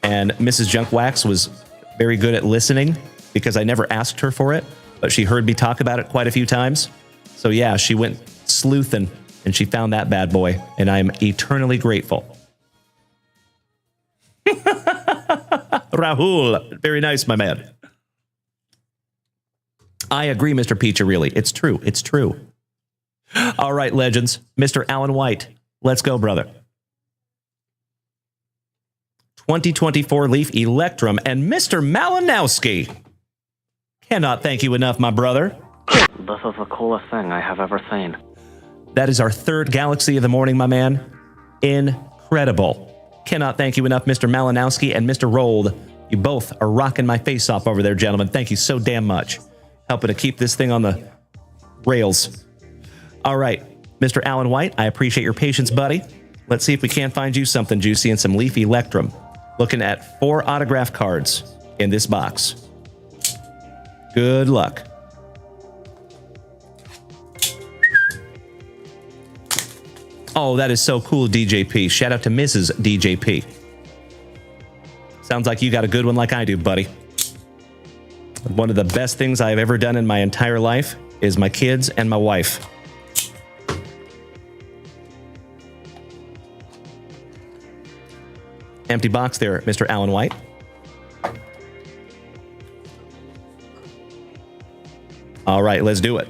[SPEAKER 1] And Mrs. Junkwax was very good at listening because I never asked her for it, but she heard me talk about it quite a few times. So, yeah, she went sleuthing and she found that bad boy, and I'm eternally grateful. Rahul, very nice, my man. I agree, Mr. Peacher, really. It's true. It's true. All right, legends. Mr. Allen White, let's go, brother. 2024 Leaf Electrum and Mr. Malinowski. Cannot thank you enough, my brother.
[SPEAKER 9] This is the coolest thing I have ever seen.
[SPEAKER 1] That is our third Galaxy of the morning, my man. Incredible. Cannot thank you enough, Mr. Malinowski and Mr. Rold. You both are rocking my face off over there, gentlemen. Thank you so damn much. Helping to keep this thing on the rails. All right, Mr. Allen White, I appreciate your patience, buddy. Let's see if we can't find you something juicy in some Leaf Electrum. Looking at 4 autograph cards in this box. Good luck. Oh, that is so cool, DJP. Shout out to Mrs. DJP. Sounds like you got a good one like I do, buddy. One of the best things I've ever done in my entire life is my kids and my wife. Empty box there, Mr. Allen White. All right, let's do it.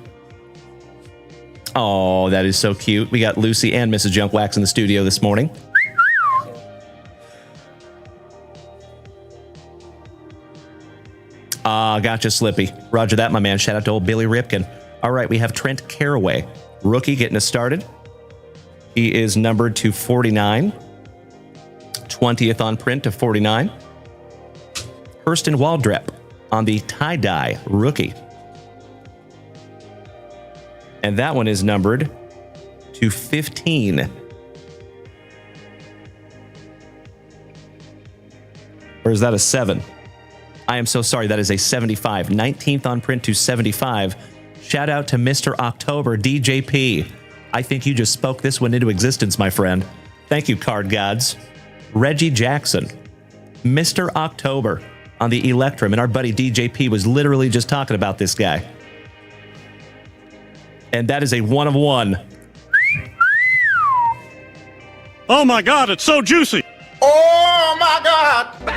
[SPEAKER 1] Oh, that is so cute. We got Lucy and Mrs. Junkwax in the studio this morning. Gotcha, Slippy. Roger that, my man. Shout out to old Billy Ripken. All right, we have Trent Caraway, rookie, getting us started. He is numbered to 49. 20th on print to 49. Hurston Waldrep on the tie-dye, rookie. And that one is numbered to 15. Or is that a 7? I am so sorry. That is a 75. 19th on print to 75. Shout out to Mr. October, DJP. I think you just spoke this one into existence, my friend. Thank you, card gods. Reggie Jackson, Mr. October on the Electrum. And our buddy DJP was literally just talking about this guy. And that is a 1 of 1.
[SPEAKER 4] Oh my God, it's so juicy.
[SPEAKER 2] Oh my God!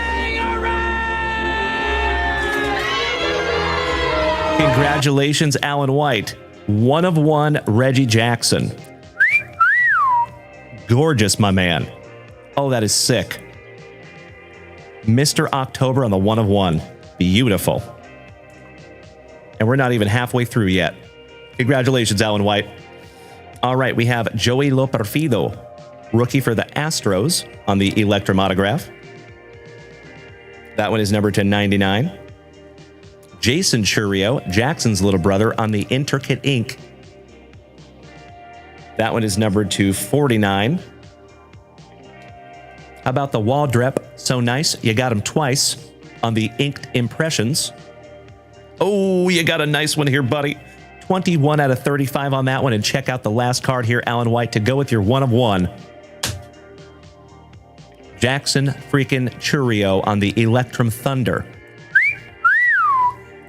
[SPEAKER 1] Congratulations, Allen White. 1 of 1, Reggie Jackson. Gorgeous, my man. Oh, that is sick. Mr. October on the 1 of 1. Beautiful. And we're not even halfway through yet. Congratulations, Allen White. All right, we have Joey Loperfido, rookie for the Astros on the Electrum autograph. That one is numbered to 99. Jason Churio, Jackson's little brother, on the Intricate Ink. That one is numbered to 49. How about the Waldrep? So nice. You got him twice on the Inked Impressions. Oh, you got a nice one here, buddy. 21 out of 35 on that one. And check out the last card here, Allen White, to go with your 1 of 1. Jackson freaking Churio on the Electrum Thunder.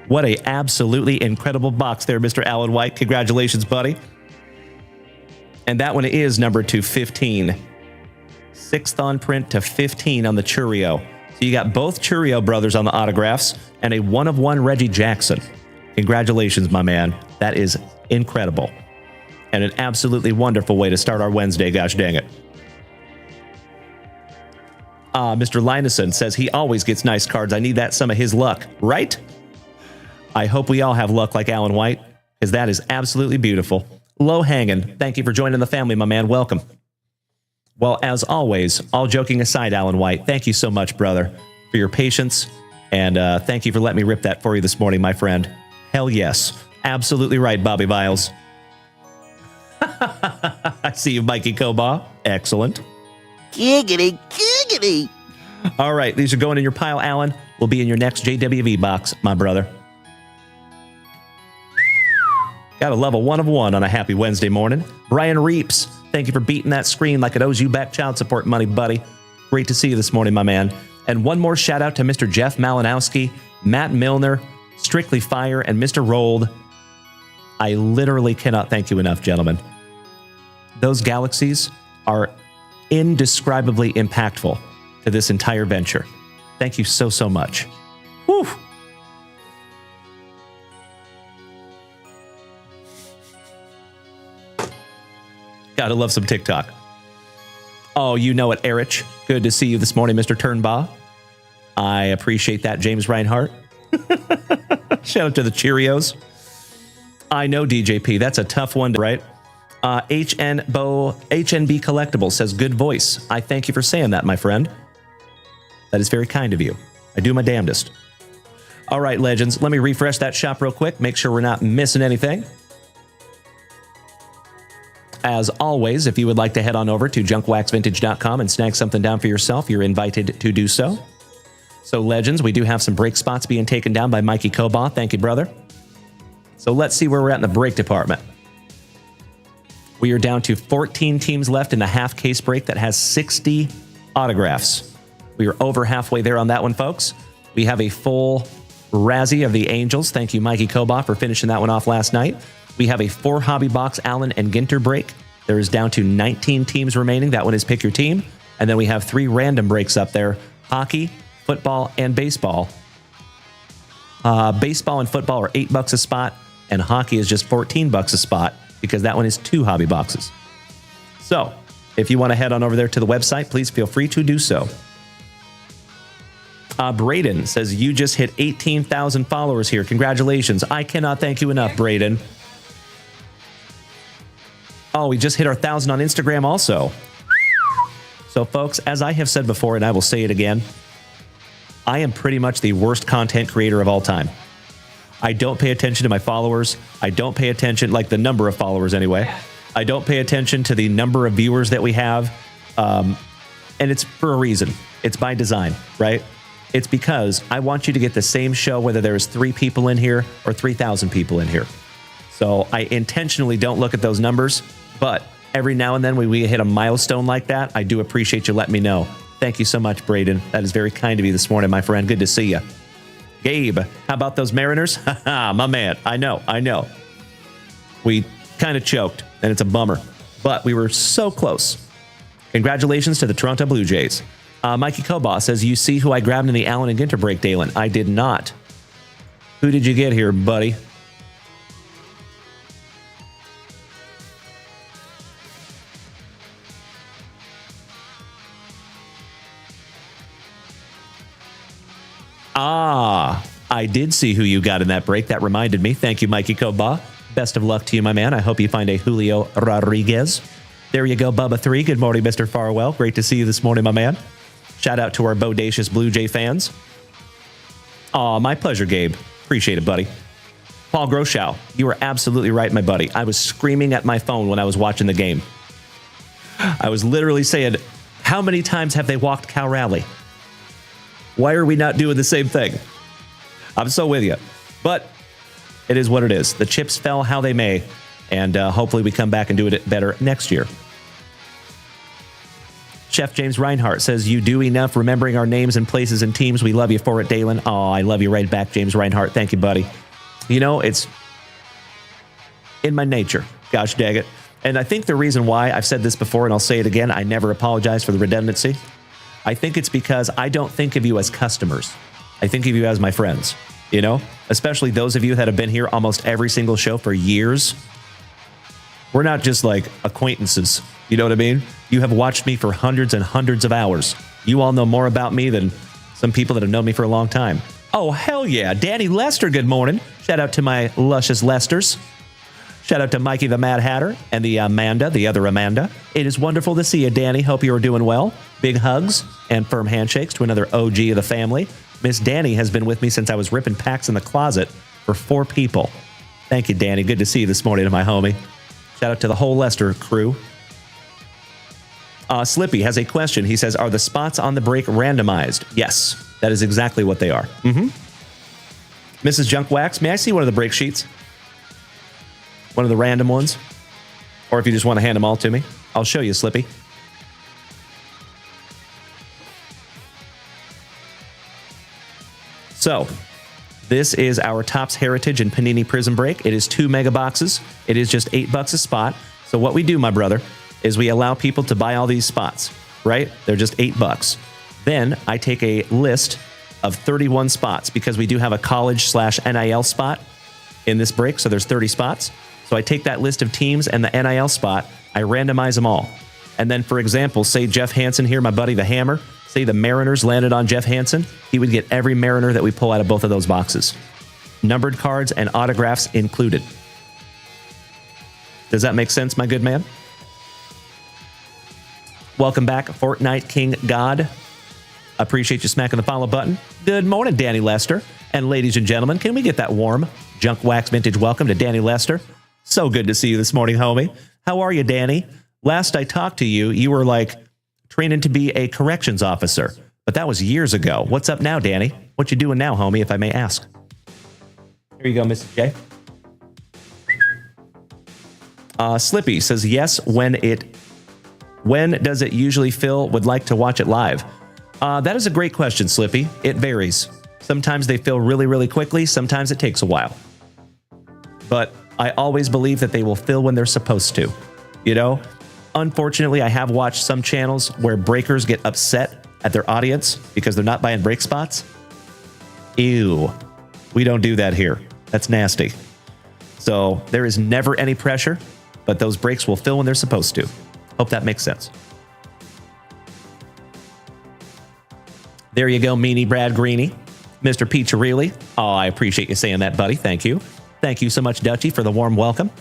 [SPEAKER 1] What a absolutely incredible box there, Mr. Allen White. Congratulations, buddy. And that one is numbered to 15. 6th on print to 15 on the Churio. So you got both Churio brothers on the autographs and a 1 of 1 Reggie Jackson. Congratulations, my man. That is incredible. And an absolutely wonderful way to start our Wednesday, gosh dang it. Mr. Lineson says he always gets nice cards. I need that some of his luck, right? I hope we all have luck like Allen White, because that is absolutely beautiful. Low hanging. Thank you for joining the family, my man. Welcome. Well, as always, all joking aside, Alan White, thank you so much, brother, for your patience. And thank you for letting me rip that for you this morning, my friend. Hell yes. Absolutely right, Bobby Viles. I see you, Mikey Koba. Excellent.
[SPEAKER 8] Giggity, giggity.
[SPEAKER 1] All right, these are going in your pile, Alan. Will be in your next JWV box, my brother. Got a level 1 of 1 on a happy Wednesday morning. Brian Reeps, thank you for beating that screen like it owes you back child support money, buddy. Great to see you this morning, my man. And one more shout out to Mr. Jeff Malinowski, Matt Milner, Strictly Fire, and Mr. Rolled. I literally cannot thank you enough, gentlemen. Those galaxies are indescribably impactful to this entire venture. Thank you so, so much. Whew. Gotta love some TikTok. Oh, you know it, Erich. Good to see you this morning, Mr. Turnbaugh. I appreciate that, James Reinhart. Shout out to the Cheerios. I know, DJP. That's a tough one, right? HNB Collectibles says, good voice. I thank you for saying that, my friend. That is very kind of you. I do my damnedest. All right, legends. Let me refresh that shop real quick. Make sure we're not missing anything. As always, if you would like to head on over to junkwaxvintage.com and snag something down for yourself, you're invited to do so. So, legends, we do have some break spots being taken down by Mikey Koba. Thank you, brother. So let's see where we're at in the break department. We are down to 14 teams left in the half case break that has 60 autographs. We are over halfway there on that one, folks. We have a full Razzie of the Angels. Thank you, Mikey Koba, for finishing that one off last night. We have a 4 hobby box Allen and Ginter break. There is down to 19 teams remaining. That one is pick your team. And then we have 3 random breaks up there. Hockey, football, and baseball. Baseball and football are $8 a spot, and hockey is just $14 a spot because that one is 2 hobby boxes. So, if you want to head on over there to the website, please feel free to do so. Braden says, you just hit 18,000 followers here. Congratulations. I cannot thank you enough, Braden. Oh, we just hit our 1,000 on Instagram also. So, folks, as I have said before, and I will say it again, I am pretty much the worst content creator of all time. I don't pay attention to my followers. I don't pay attention, like the number of followers anyway. I don't pay attention to the number of viewers that we have. And it's for a reason. It's by design, right? It's because I want you to get the same show whether there's 3 people in here or 3,000 people in here. So I intentionally don't look at those numbers, but every now and then when we hit a milestone like that, I do appreciate you letting me know. Thank you so much, Braden. That is very kind of you this morning, my friend. Good to see you. Gabe, how about those Mariners? Haha, my man. I know. We kind of choked, and it's a bummer. But we were so close. Congratulations to the Toronto Blue Jays. Mikey Koba says, you see who I grabbed in the Allen and Ginter break, Dalen? I did not. Who did you get here, buddy? I did see who you got in that break. That reminded me. Thank you, Mikey Koba. Best of luck to you, my man. I hope you find a Julio Rodriguez. There you go, Bubba 3. Good morning, Mr. Farwell. Great to see you this morning, my man. Shout out to our bodacious Blue Jay fans. Aw, my pleasure, Gabe. Appreciate it, buddy. Paul Groschow, you were absolutely right, my buddy. I was screaming at my phone when I was watching the game. I was literally saying, how many times have they walked Cal Raleigh? Why are we not doing the same thing? I'm so with you. But it is what it is. The chips fell how they may, and hopefully we come back and do it better next year. Chef James Reinhart says, you do enough remembering our names and places and teams. We love you for it, Dalen. Oh, I love you right back, James Reinhart. Thank you, buddy. You know, it's in my nature. Gosh dang it. And I think the reason why, I've said this before and I'll say it again, I never apologize for the redundancy. I think it's because I don't think of you as customers. I think of you as my friends, you know, especially those of you that have been here almost every single show for years. We're not just like acquaintances. You know what I mean? You have watched me for hundreds and hundreds of hours. You all know more about me than some people that have known me for a long time. Oh, hell yeah. Danny Lester, good morning. Shout out to my luscious Lesters. Shout out to Mikey the Mad Hatter and the other Amanda. It is wonderful to see you, Danny. Hope you are doing well. Big hugs and firm handshakes to another OG of the family. Miss Danny has been with me since I was ripping packs in the closet for 4 people. Thank you, Danny. Good to see you this morning, my homie. Shout out to the whole Lester crew. Slippy has a question. He says, are the spots on the break randomized? Yes, that is exactly what they are. Mrs. Junk Wax, may I see one of the break sheets? One of the random ones? Or if you just want to hand them all to me, I'll show you, Slippy. So, this is our Topps Heritage and Panini Prism break. It is 2 mega boxes. It is just $8 a spot. So what we do, my brother, is we allow people to buy all these spots, right? They're just $8. Then I take a list of 31 spots because we do have a college/NIL spot in this break. So there's 30 spots. So I take that list of teams and the NIL spot, I randomize them all. And then, for example, say Jeff Hansen here, my buddy the Hammer, say the Mariners landed on Jeff Hansen, he would get every Mariner that we pull out of both of those boxes. Numbered cards and autographs included. Does that make sense, my good man? Welcome back, Fortnite King God. Appreciate you smacking the follow button. Good morning, Danny Lester. And ladies and gentlemen, can we get that warm Junk Wax Vintage welcome to Danny Lester? So good to see you this morning, homie. How are you, Danny? Last I talked to you, you were like training to be a corrections officer, but that was years ago. What's up now, Danny? What you doing now, homie, if I may ask? Here you go, Mr. J. Slippy says, yes, when does it usually fill? Would like to watch it live. That is a great question, Slippy. It varies. Sometimes they fill really, really quickly. Sometimes it takes a while. But I always believe that they will fill when they're supposed to. You know, unfortunately, I have watched some channels where breakers get upset at their audience because they're not buying break spots. Ew. We don't do that here. That's nasty. So there is never any pressure, but those breaks will fill when they're supposed to. Hope that makes sense. There you go, Meanie Brad Greeny. Mr. Piccirilli. Oh, I appreciate you saying that, buddy. Thank you. Thank you so much, Dutchie, for the warm welcome.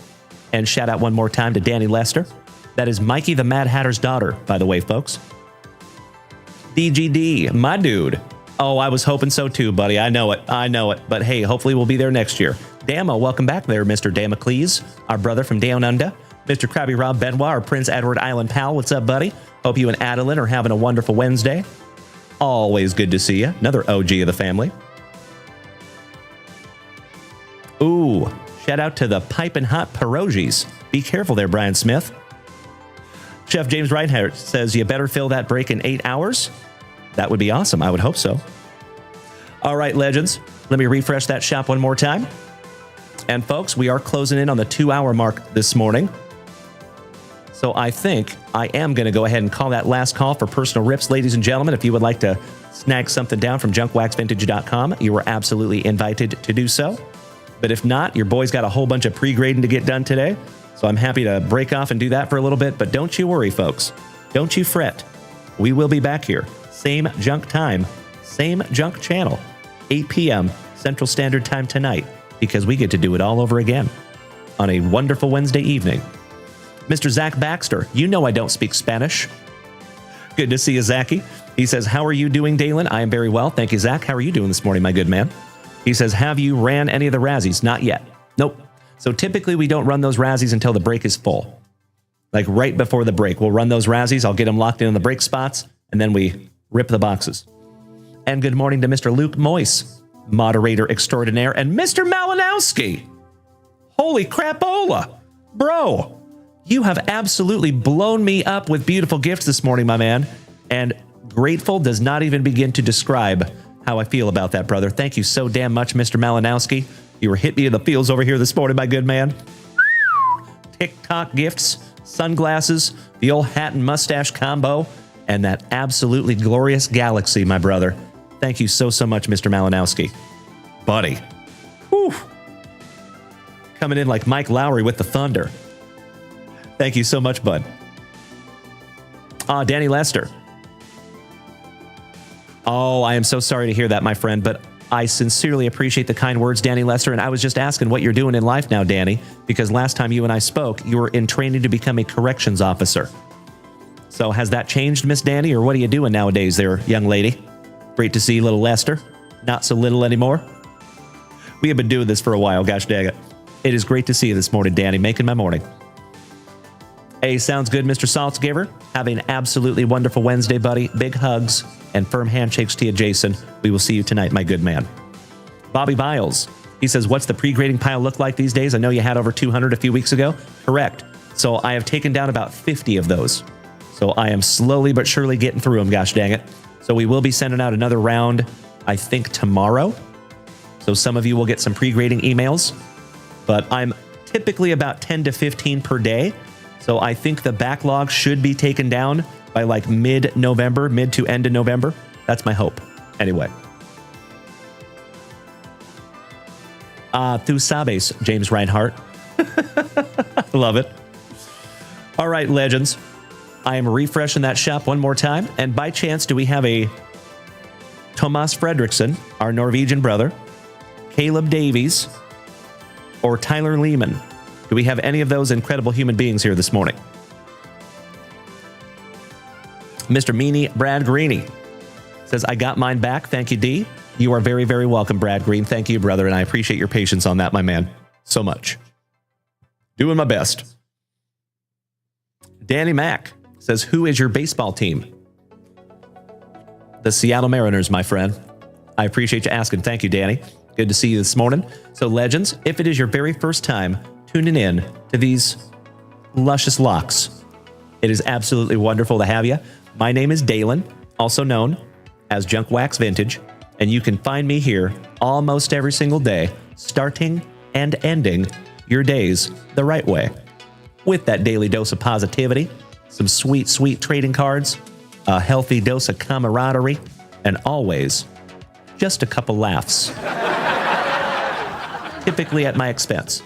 [SPEAKER 1] And shout out one more time to Danny Lester. That is Mikey the Mad Hatter's daughter, by the way, folks. DGD, my dude. Oh, I was hoping so too, buddy. I know it. But hey, hopefully we'll be there next year. Dama, welcome back there, Mr. Damocles, our brother from Down Under. Mr. Krabby Rob Benoit, our Prince Edward Island pal. What's up, buddy? Hope you and Adeline are having a wonderful Wednesday. Always good to see you. Another OG of the family. Ooh, shout out to the piping hot pierogies. Be careful there, Brian Smith. Chef James Reinhardt says you better fill that break in 8 hours. That would be awesome. I would hope so. All right, legends. Let me refresh that shop one more time. And folks, we are closing in on the 2-hour mark this morning. So I think I am going to go ahead and call that last call for personal rips. Ladies and gentlemen, if you would like to snag something down from junkwaxvintage.com, you are absolutely invited to do so. But if not, your boy's got a whole bunch of pre-grading to get done today. So I'm happy to break off and do that for a little bit. But don't you worry, folks. Don't you fret. We will be back here. Same junk time, same junk channel, 8 p.m. Central Standard Time tonight, because we get to do it all over again on a wonderful Wednesday evening. Mr. Zach Baxter, you know I don't speak Spanish. Good to see you, Zachy. He says, how are you doing, Dalen? I am very well. Thank you, Zach. How are you doing this morning, my good man? He says, have you ran any of the Razzies? Not yet. Nope. So typically we don't run those Razzies until the break is full. Like right before the break, we'll run those Razzies. I'll get them locked in on the break spots, and then we rip the boxes. And good morning to Mr. Luke Moyce, moderator extraordinaire, and Mr. Malinowski. Holy crapola. Bro, you have absolutely blown me up with beautiful gifts this morning, my man. And grateful does not even begin to describe how I feel about that, brother. Thank you so damn much, Mr. Malinowski. You were hit me in the fields over here this morning, my good man. TikTok gifts, sunglasses, the old hat and mustache combo, and that absolutely glorious galaxy, my brother. Thank you so much, Mr. Malinowski. Buddy. Whew. Coming in like Mike Lowry with the thunder. Thank you so much, bud. Danny Lester. Oh, I am so sorry to hear that, my friend, but I sincerely appreciate the kind words, Danny Lester. And I was just asking what you're doing in life now, Danny, because last time you and I spoke, you were in training to become a corrections officer. So has that changed, Miss Danny, or what are you doing nowadays there, young lady? Great to see little Lester. Not so little anymore. We have been doing this for a while, gosh dang it. It is great to see you this morning, Danny, making my morning. Hey, sounds good, Mr. Saltzgiver. Have an absolutely wonderful Wednesday, buddy. Big hugs and firm handshakes to you, Jason. We will see you tonight, my good man. Bobby Biles. He says, what's the pre-grading pile look like these days? I know you had over 200 a few weeks ago. Correct. So I have taken down about 50 of those. So I am slowly but surely getting through them, gosh dang it. So we will be sending out another round, I think, tomorrow. So some of you will get some pre-grading emails. But I'm typically about 10 to 15 per day. So I think the backlog should be taken down by like mid-November, mid to end of November. That's my hope. Anyway. Thusabes, James Reinhart. Love it. All right, legends. I am refreshing that shop one more time. And by chance, do we have a Thomas Fredriksson, our Norwegian brother, Caleb Davies, or Tyler Lehman? Do we have any of those incredible human beings here this morning? Mr. Meanie Brad Greeny says, I got mine back. Thank you, D. You are very, very welcome, Brad Green. Thank you, brother. And I appreciate your patience on that, my man. So much. Doing my best. Danny Mack says, who is your baseball team? The Seattle Mariners, my friend. I appreciate you asking. Thank you, Danny. Good to see you this morning. So, legends, if it is your very first time tuning in to these luscious locks, it is absolutely wonderful to have you. My name is Dalen, also known as Junk Wax Vintage, and you can find me here almost every single day, starting and ending your days the right way, with that daily dose of positivity, some sweet, sweet trading cards, a healthy dose of camaraderie, and always just a couple laughs, typically at my expense.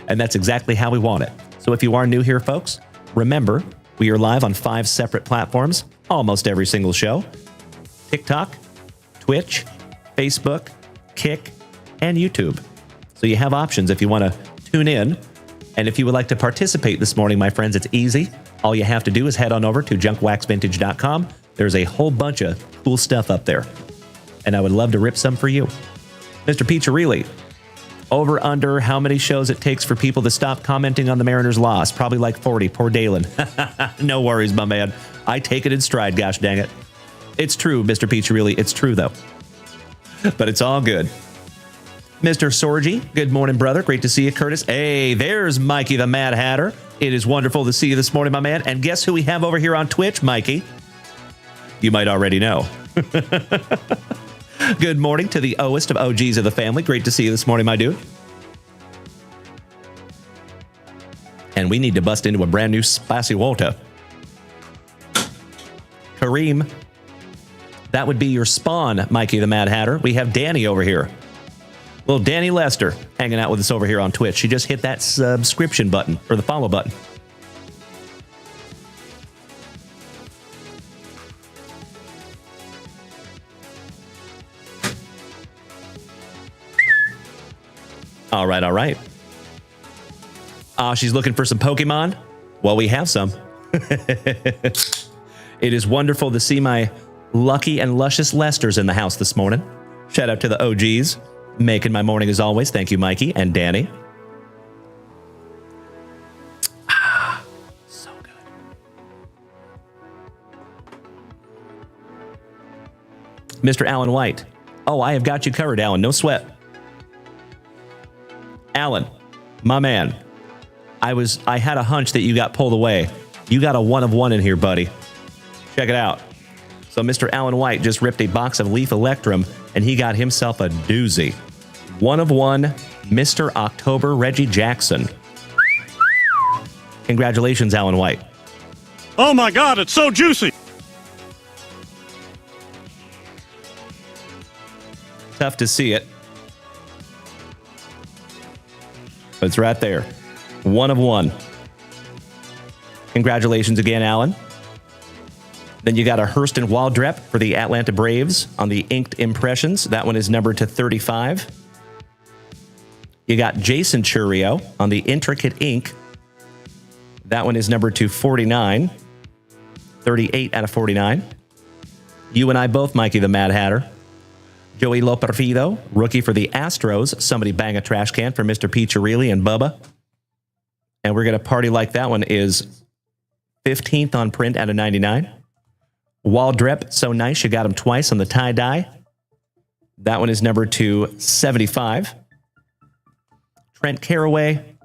[SPEAKER 1] And that's exactly how we want it. So if you are new here, folks, remember, we are live on 5 separate platforms, almost every single show. TikTok, Twitch, Facebook, Kick, and YouTube. So you have options if you want to tune in. And if you would like to participate this morning, my friends, it's easy. All you have to do is head on over to junkwaxvintage.com. There's a whole bunch of cool stuff up there. And I would love to rip some for you. Mr. Piccirilli. Over under how many shows it takes for people to stop commenting on the Mariners' loss? Probably like 40. Poor Dalen. No worries, my man. I take it in stride, gosh dang it. It's true, Mr. Piccirilli. It's true, though. But it's all good. Mr. Sorgi, good morning, brother. Great to see you, Curtis. Hey, there's Mikey the Mad Hatter. It is wonderful to see you this morning, my man. And guess who we have over here on Twitch, Mikey? You might already know. Good morning to the oest of OGs of the family. Great to see you this morning, my dude. And we need to bust into a brand new Spicy Walter. Kareem. That would be your spawn, Mikey the Mad Hatter. We have Danny over here. Little Danny Lester hanging out with us over here on Twitch. She just hit that subscription button, or the follow button. All right, all right. She's looking for some Pokemon? Well, we have some. It is wonderful to see my lucky and luscious Lesters in the house this morning. Shout out to the OGs. Making my morning as always. Thank you, Mikey and Danny. So good. Mr. Allen White. Oh, I have got you covered, Alan. No sweat. Alan, my man. I had a hunch that you got pulled away. You got a 1 of 1 in here, buddy. Check it out. So Mr. Allen White just ripped a box of Leaf Electrum, and he got himself a doozy. 1 of 1, Mr. October Reggie Jackson. Congratulations, Allen White.
[SPEAKER 4] Oh my God, it's so juicy.
[SPEAKER 1] Tough to see it. But it's right there. 1 of 1. Congratulations again, Alan. Then you got a Hurston Waldrep for the Atlanta Braves on the inked impressions. That one is numbered to 35. You got Jason Churio on the intricate ink. That one is numbered to 49. 38 out of 49. You and I both, Mikey the Mad Hatter. Joey Loperfido, rookie for the Astros. Somebody bang a trash can for Mr. Piccirilli and Bubba. And we're going to party like that one is 15th on print out of 99. Waldrep, so nice. You got him twice on the tie-dye. That one is numbered to 75. Trent Carraway.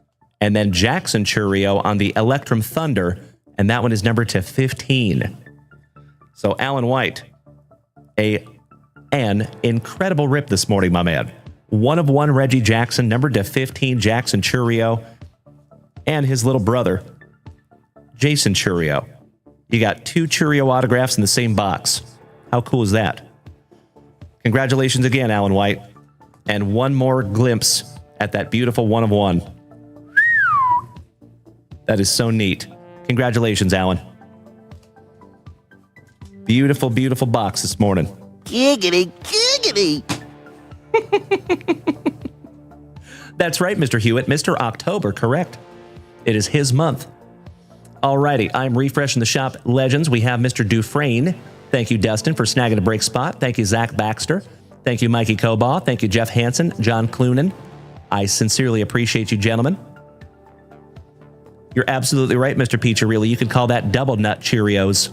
[SPEAKER 1] And then Jackson Churio on the Electrum Thunder. And that one is numbered to 15. So Alan White, an incredible rip this morning, my man. 1 of 1 Reggie Jackson, numbered to 15, Jackson Churio. And his little brother, Jason Churio. You got 2 Churio autographs in the same box. How cool is that? Congratulations again, Alan White. And one more glimpse at that beautiful 1 of 1. That is so neat. Congratulations, Alan. Beautiful, beautiful box this morning.
[SPEAKER 8] Giggity, giggity.
[SPEAKER 1] That's right, Mr. Hewitt. Mr. October, correct. It is his month. Alrighty, I'm refreshing the shop legends. We have Mr. Dufresne. Thank you, Dustin, for snagging a break spot. Thank you, Zach Baxter. Thank you, Mikey Cobaugh. Thank you, Jeff Hansen, John Clunan. I sincerely appreciate you, gentlemen. You're absolutely right, Mr. Piccirilli. You could call that double nut Cheerios.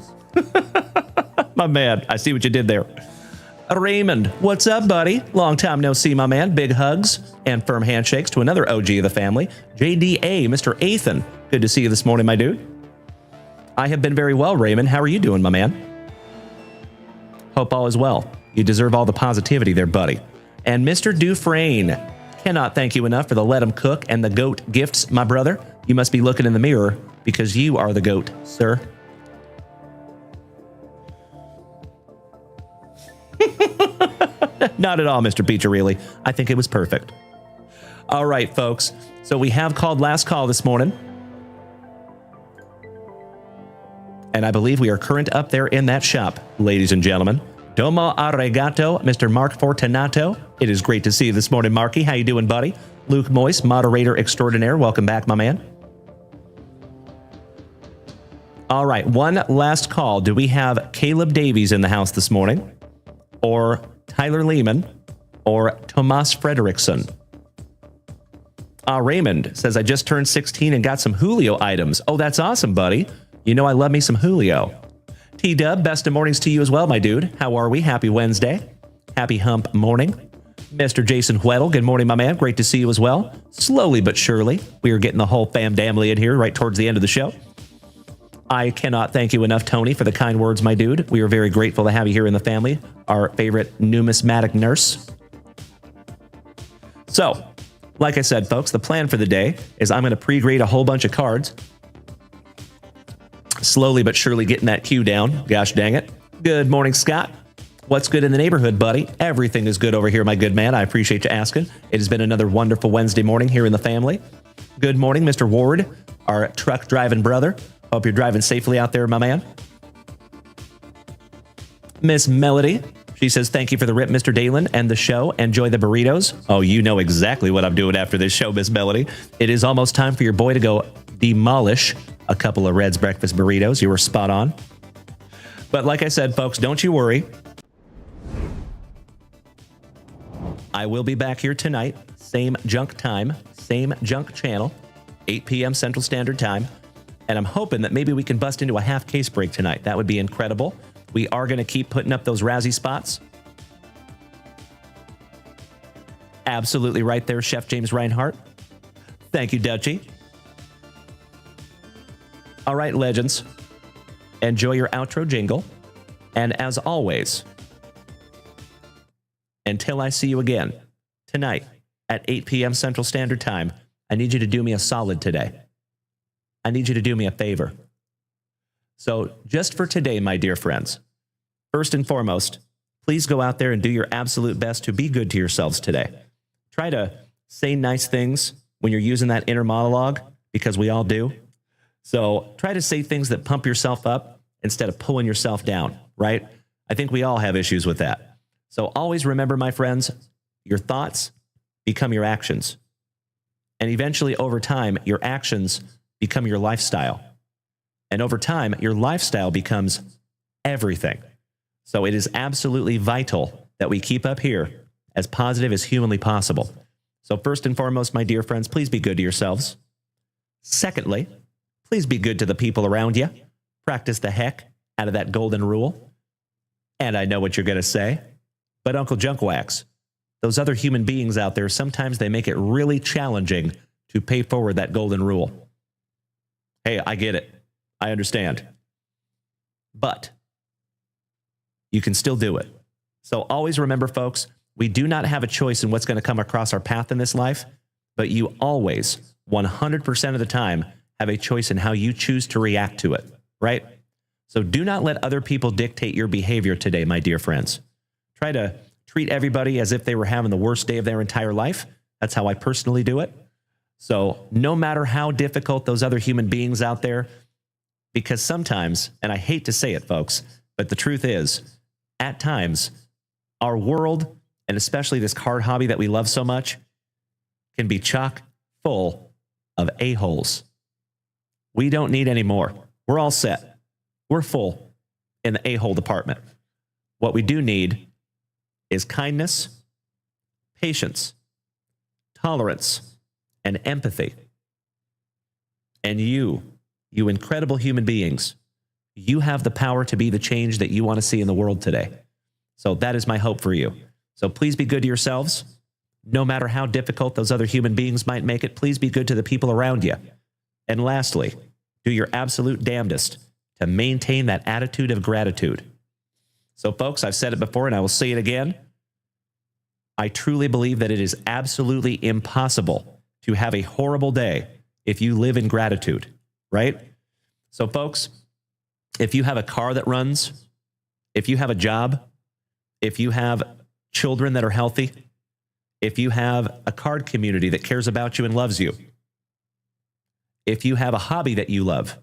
[SPEAKER 1] My man, I see what you did there. Raymond, what's up, buddy? Long time no see, my man. Big hugs and firm handshakes to another OG of the family. JDA, Mr. Athan. Good to see you this morning, my dude. I have been very well, Raymond. How are you doing, my man? Hope all is well. You deserve all the positivity there, buddy. And Mr. Dufresne, cannot thank you enough for the Let 'em Cook and the GOAT gifts, my brother. You must be looking in the mirror because you are the GOAT, sir. Not at all, Mr. Piccirilli. I think it was perfect. All right, folks. So we have called last call this morning. And I believe we are current up there in that shop, ladies and gentlemen. Domo arigato, Mr. Mark Fortunato. It is great to see you this morning, Marky. How you doing, buddy? Luke Moyce, moderator extraordinaire. Welcome back, my man. All right, one last call. Do we have Caleb Davies in the house this morning? Or Tyler Lehman? Or Tomas Frederickson? Raymond says, I just turned 16 and got some Julio items. Oh, that's awesome, buddy. You know I love me some Julio. T-Dub, best of mornings to you as well, my dude. How are we? Happy Wednesday. Happy hump morning. Mr. Jason Weddle, good morning, my man. Great to see you as well. Slowly but surely, we are getting the whole fam damly in here right towards the end of the show. I cannot thank you enough, Tony, for the kind words, my dude. We are very grateful to have you here in the family, our favorite numismatic nurse. So, like I said, folks, the plan for the day is I'm going to pre-grade a whole bunch of cards. Slowly but surely getting that queue down. Gosh dang it. Good morning, Scott. What's good in the neighborhood, buddy? Everything is good over here, my good man. I appreciate you asking. It has been another wonderful Wednesday morning here in the family. Good morning, Mr. Ward, our truck driving brother. Hope you're driving safely out there, my man. Miss Melody, she says, thank you for the rip, Mr. Dalen, and the show. Enjoy the burritos. Oh, you know exactly what I'm doing after this show, Miss Melody. It is almost time for your boy to go demolish a couple of Red's breakfast burritos. You were spot on. But like I said, folks, don't you worry. I will be back here tonight. Same junk time, same junk channel, 8 p.m. Central Standard Time. And I'm hoping that maybe we can bust into a half case break tonight. That would be incredible. We are going to keep putting up those Razzie spots. Absolutely right there, Chef James Reinhart. Thank you, Dutchie. All right, legends. Enjoy your outro jingle. And as always, until I see you again tonight at 8 p.m. Central Standard Time, I need you to do me a solid today. I need you to do me a favor. So just for today, my dear friends, first and foremost, please go out there and do your absolute best to be good to yourselves today. Try to say nice things when you're using that inner monologue, because we all do. So try to say things that pump yourself up instead of pulling yourself down, right? I think we all have issues with that. So always remember, my friends, your thoughts become your actions. And eventually, over time, your actions become your lifestyle. And over time, your lifestyle becomes everything. So it is absolutely vital that we keep up here as positive as humanly possible. So first and foremost, my dear friends, please be good to yourselves. Secondly, please be good to the people around you. Practice the heck out of that golden rule. And I know what you're going to say, but Uncle Junkwax, those other human beings out there, sometimes they make it really challenging to pay forward that golden rule. Hey, I get it. I understand. But you can still do it. So always remember, folks, we do not have a choice in what's going to come across our path in this life, but you always, 100% of the time, have a choice in how you choose to react to it, right? So do not let other people dictate your behavior today, my dear friends. Try to treat everybody as if they were having the worst day of their entire life. That's how I personally do it. So no matter how difficult those other human beings out there, because sometimes, and I hate to say it, folks, but the truth is, at times, our world, and especially this card hobby that we love so much, can be chock full of a-holes. We don't need any more. We're all set. We're full in the a-hole department. What we do need is kindness, patience, tolerance, and empathy. And you incredible human beings, you have the power to be the change that you want to see in the world today. So that is my hope for you. So please be good to yourselves. No matter how difficult those other human beings might make it, please be good to the people around you. And lastly, do your absolute damnedest to maintain that attitude of gratitude. So folks, I've said it before and I will say it again. I truly believe that it is absolutely impossible to have a horrible day if you live in gratitude, right? So folks, if you have a car that runs, if you have a job, if you have children that are healthy, if you have a card community that cares about you and loves you, if you have a hobby that you love,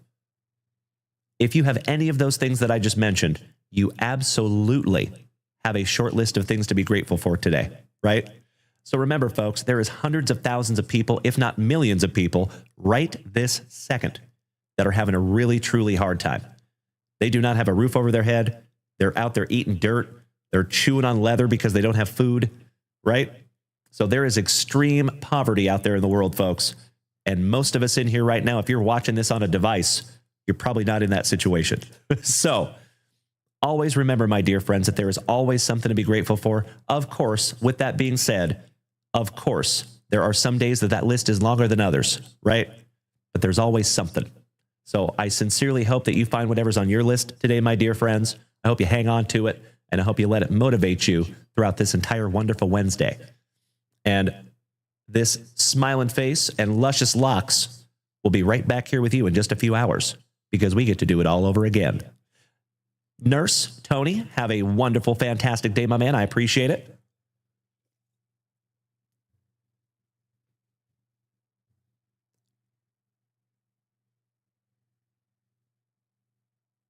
[SPEAKER 1] if you have any of those things that I just mentioned, you absolutely have a short list of things to be grateful for today, right? So remember, folks, there is hundreds of thousands of people, if not millions of people, right this second that are having a really, truly hard time. They do not have a roof over their head. They're out there eating dirt. They're chewing on leather because they don't have food, right? So there is extreme poverty out there in the world, folks. And most of us in here right now, if you're watching this on a device, you're probably not in that situation. So always remember, my dear friends, that there is always something to be grateful for. Of course, with that being said, of course, there are some days that list is longer than others, right? But there's always something. So I sincerely hope that you find whatever's on your list today, my dear friends. I hope you hang on to it, and I hope you let it motivate you throughout this entire wonderful Wednesday. And this smiling face and luscious locks will be right back here with you in just a few hours, because we get to do it all over again. Nurse Tony, have a wonderful, fantastic day, my man. I appreciate it.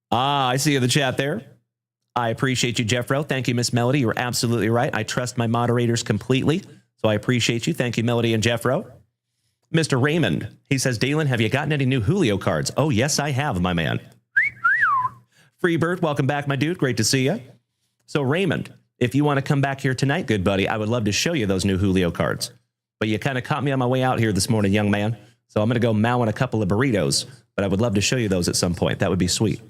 [SPEAKER 1] I see you in the chat there. I appreciate you, Jeffro. Thank you, Miss Melody. You're absolutely right. I trust my moderators completely, so I appreciate you. Thank you, Melody and Jeffro. Mr. Raymond, he says, Dalen, have you gotten any new Julio cards? Oh, yes, I have, my man. Freebird, welcome back, my dude. Great to see you. So, Raymond, if you want to come back here tonight, good buddy, I would love to show you those new Julio cards. But you kind of caught me on my way out here this morning, young man. So I'm going to go mowing a couple of burritos, but I would love to show you those at some point. That would be sweet.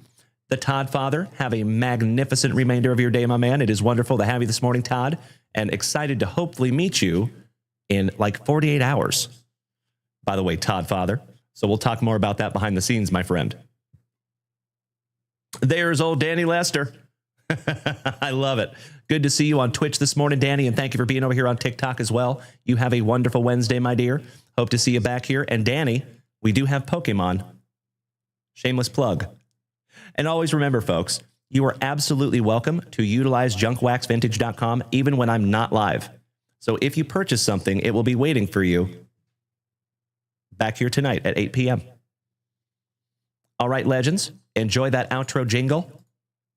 [SPEAKER 1] The Todd Father, have a magnificent remainder of your day, my man. It is wonderful to have you this morning, Todd, and excited to hopefully meet you in like 48 hours. By the way, Todd Father. So we'll talk more about that behind the scenes, my friend. There's old Danny Lester. I love it. Good to see you on Twitch this morning, Danny, and thank you for being over here on TikTok as well. You have a wonderful Wednesday, my dear. Hope to see you back here. And Danny, we do have Pokemon. Shameless plug. And always remember, folks, you are absolutely welcome to utilize junkwaxvintage.com even when I'm not live. So if you purchase something, it will be waiting for you back here tonight at 8 p.m. All right, legends, enjoy that outro jingle,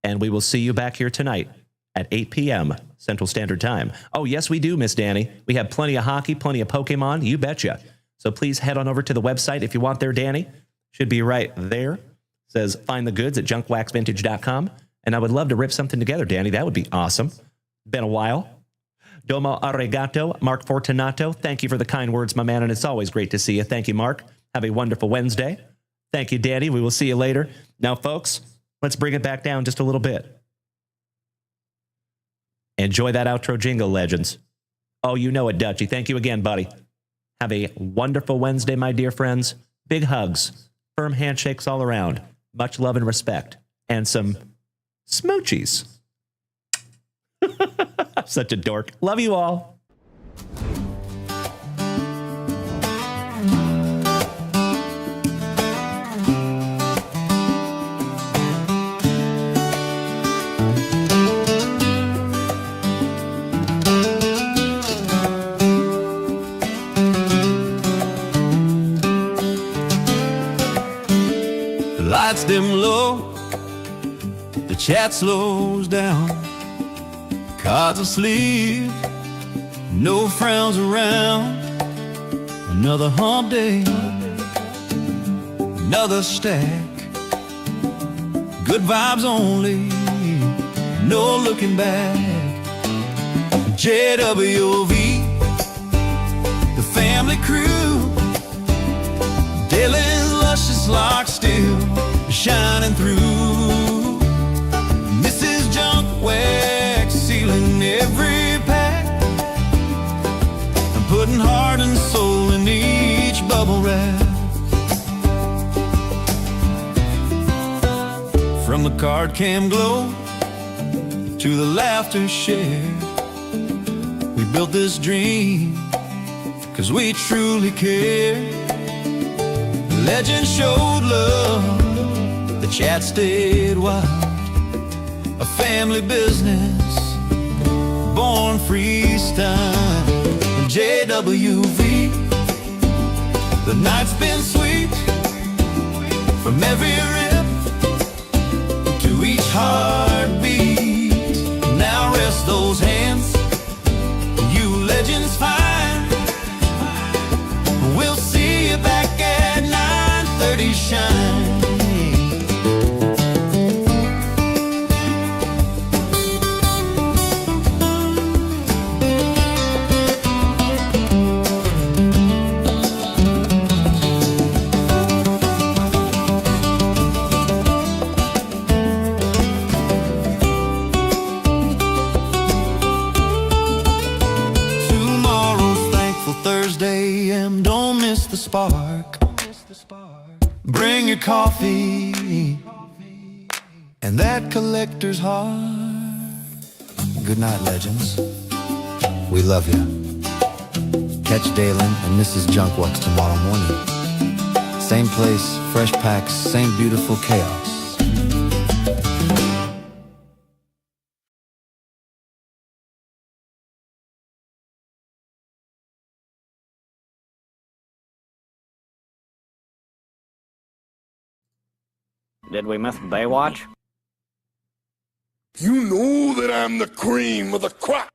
[SPEAKER 1] and we will see you back here tonight at 8 p.m. Central Standard Time. Oh, yes, we do, Miss Danny. We have plenty of hockey, plenty of Pokemon, you betcha. So please head on over to the website if you want there, Danny. Should be right there. It says find the goods at junkwaxvintage.com. And I would love to rip something together, Danny. That would be awesome. Been a while. Domo arigato, Mark Fortunato. Thank you for the kind words, my man, and it's always great to see you. Thank you, Mark. Have a wonderful Wednesday. Thank you, Danny. We will see you later. Now, folks, let's bring it back down just a little bit. Enjoy that outro jingle, legends. Oh, you know it, Dutchie. Thank you again, buddy. Have a wonderful Wednesday, my dear friends. Big hugs, firm handshakes all around, much love and respect, and some smoochies. I'm such a dork. Love you all.
[SPEAKER 6] Lights dim low, the chat slows down, cards asleep, no frowns around. Another hump day, another stack, good vibes only, no looking back. JWV, the family crew, Daily's luscious lock still shining through. Mrs. Junk Wax sealing every pack. I'm putting heart and soul in each bubble wrap. From the card cam glow to the laughter shared, we built this dream 'cause we truly care. Legend showed love, the chat stayed wild. A family business, born freestyle. JWV, the night's been sweet. From every rip to each heartbeat. Now rest those hands, you legends fine. We'll see you back at 9:30 shine. Spark. Bring your coffee and that collector's heart. Good night, legends. We love you. Catch Dalen and Mrs. Junkwax tomorrow morning. Same place, fresh packs, same beautiful chaos.
[SPEAKER 9] Did we miss Baywatch?
[SPEAKER 7] You know that I'm the cream of the crop.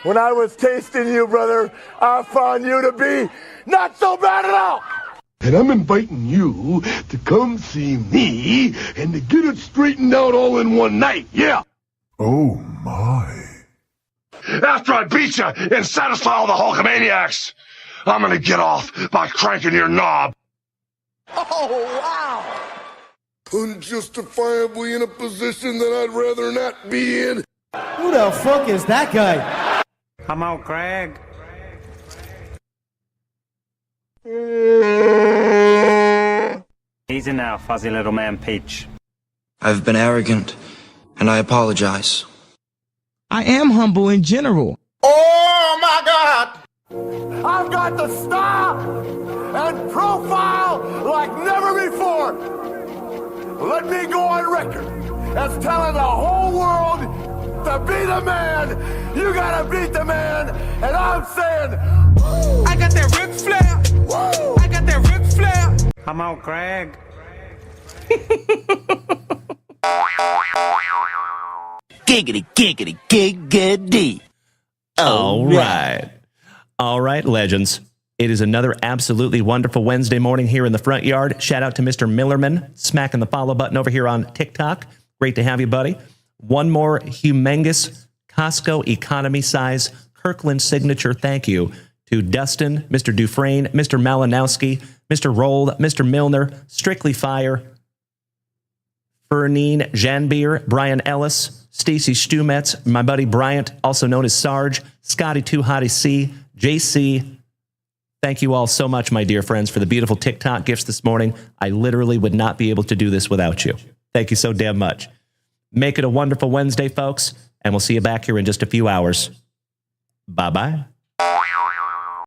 [SPEAKER 2] When I was tasting you, brother, I found you to be not so bad at all.
[SPEAKER 7] And I'm inviting you to come see me and to get it straightened out all in one night, yeah. Oh, my. After I beat you and satisfy all the Hulkamaniacs, I'm gonna get off by cranking your knob.
[SPEAKER 2] Oh, wow.
[SPEAKER 7] Unjustifiably in a position that I'd rather not be in.
[SPEAKER 10] Who the fuck is that guy?
[SPEAKER 4] Come out, Craig. Easy now, fuzzy little man Peach.
[SPEAKER 11] I've been arrogant, and I apologize.
[SPEAKER 10] I am humble in general.
[SPEAKER 2] Oh, my God. I've got the style and profile like never before. Let me go on record as telling the whole world to be the man. You gotta beat the man. And I'm saying, I got that Ric Flair. Woo! I got that Ric Flair.
[SPEAKER 4] Come out, Craig.
[SPEAKER 8] Giggity, giggity, giggity.
[SPEAKER 1] All right. All right, legends. It is another absolutely wonderful Wednesday morning here in the front yard. Shout out to Mr. Millerman, smacking the follow button over here on TikTok. Great to have you, buddy. One more humongous Costco economy size Kirkland signature thank you to Dustin, Mr. Dufresne, Mr. Malinowski, Mr. Rold, Mr. Milner, Strictly Fire, Fernine Janbeer, Brian Ellis, Stacy Stumetz, my buddy Bryant, also known as Sarge, Scotty Too Hottie C, JC. Thank you all so much, my dear friends, for the beautiful TikTok gifts this morning. I literally would not be able to do this without you. Thank you so damn much. Make it a wonderful Wednesday, folks, and we'll see you back here in just a few hours. Bye-bye.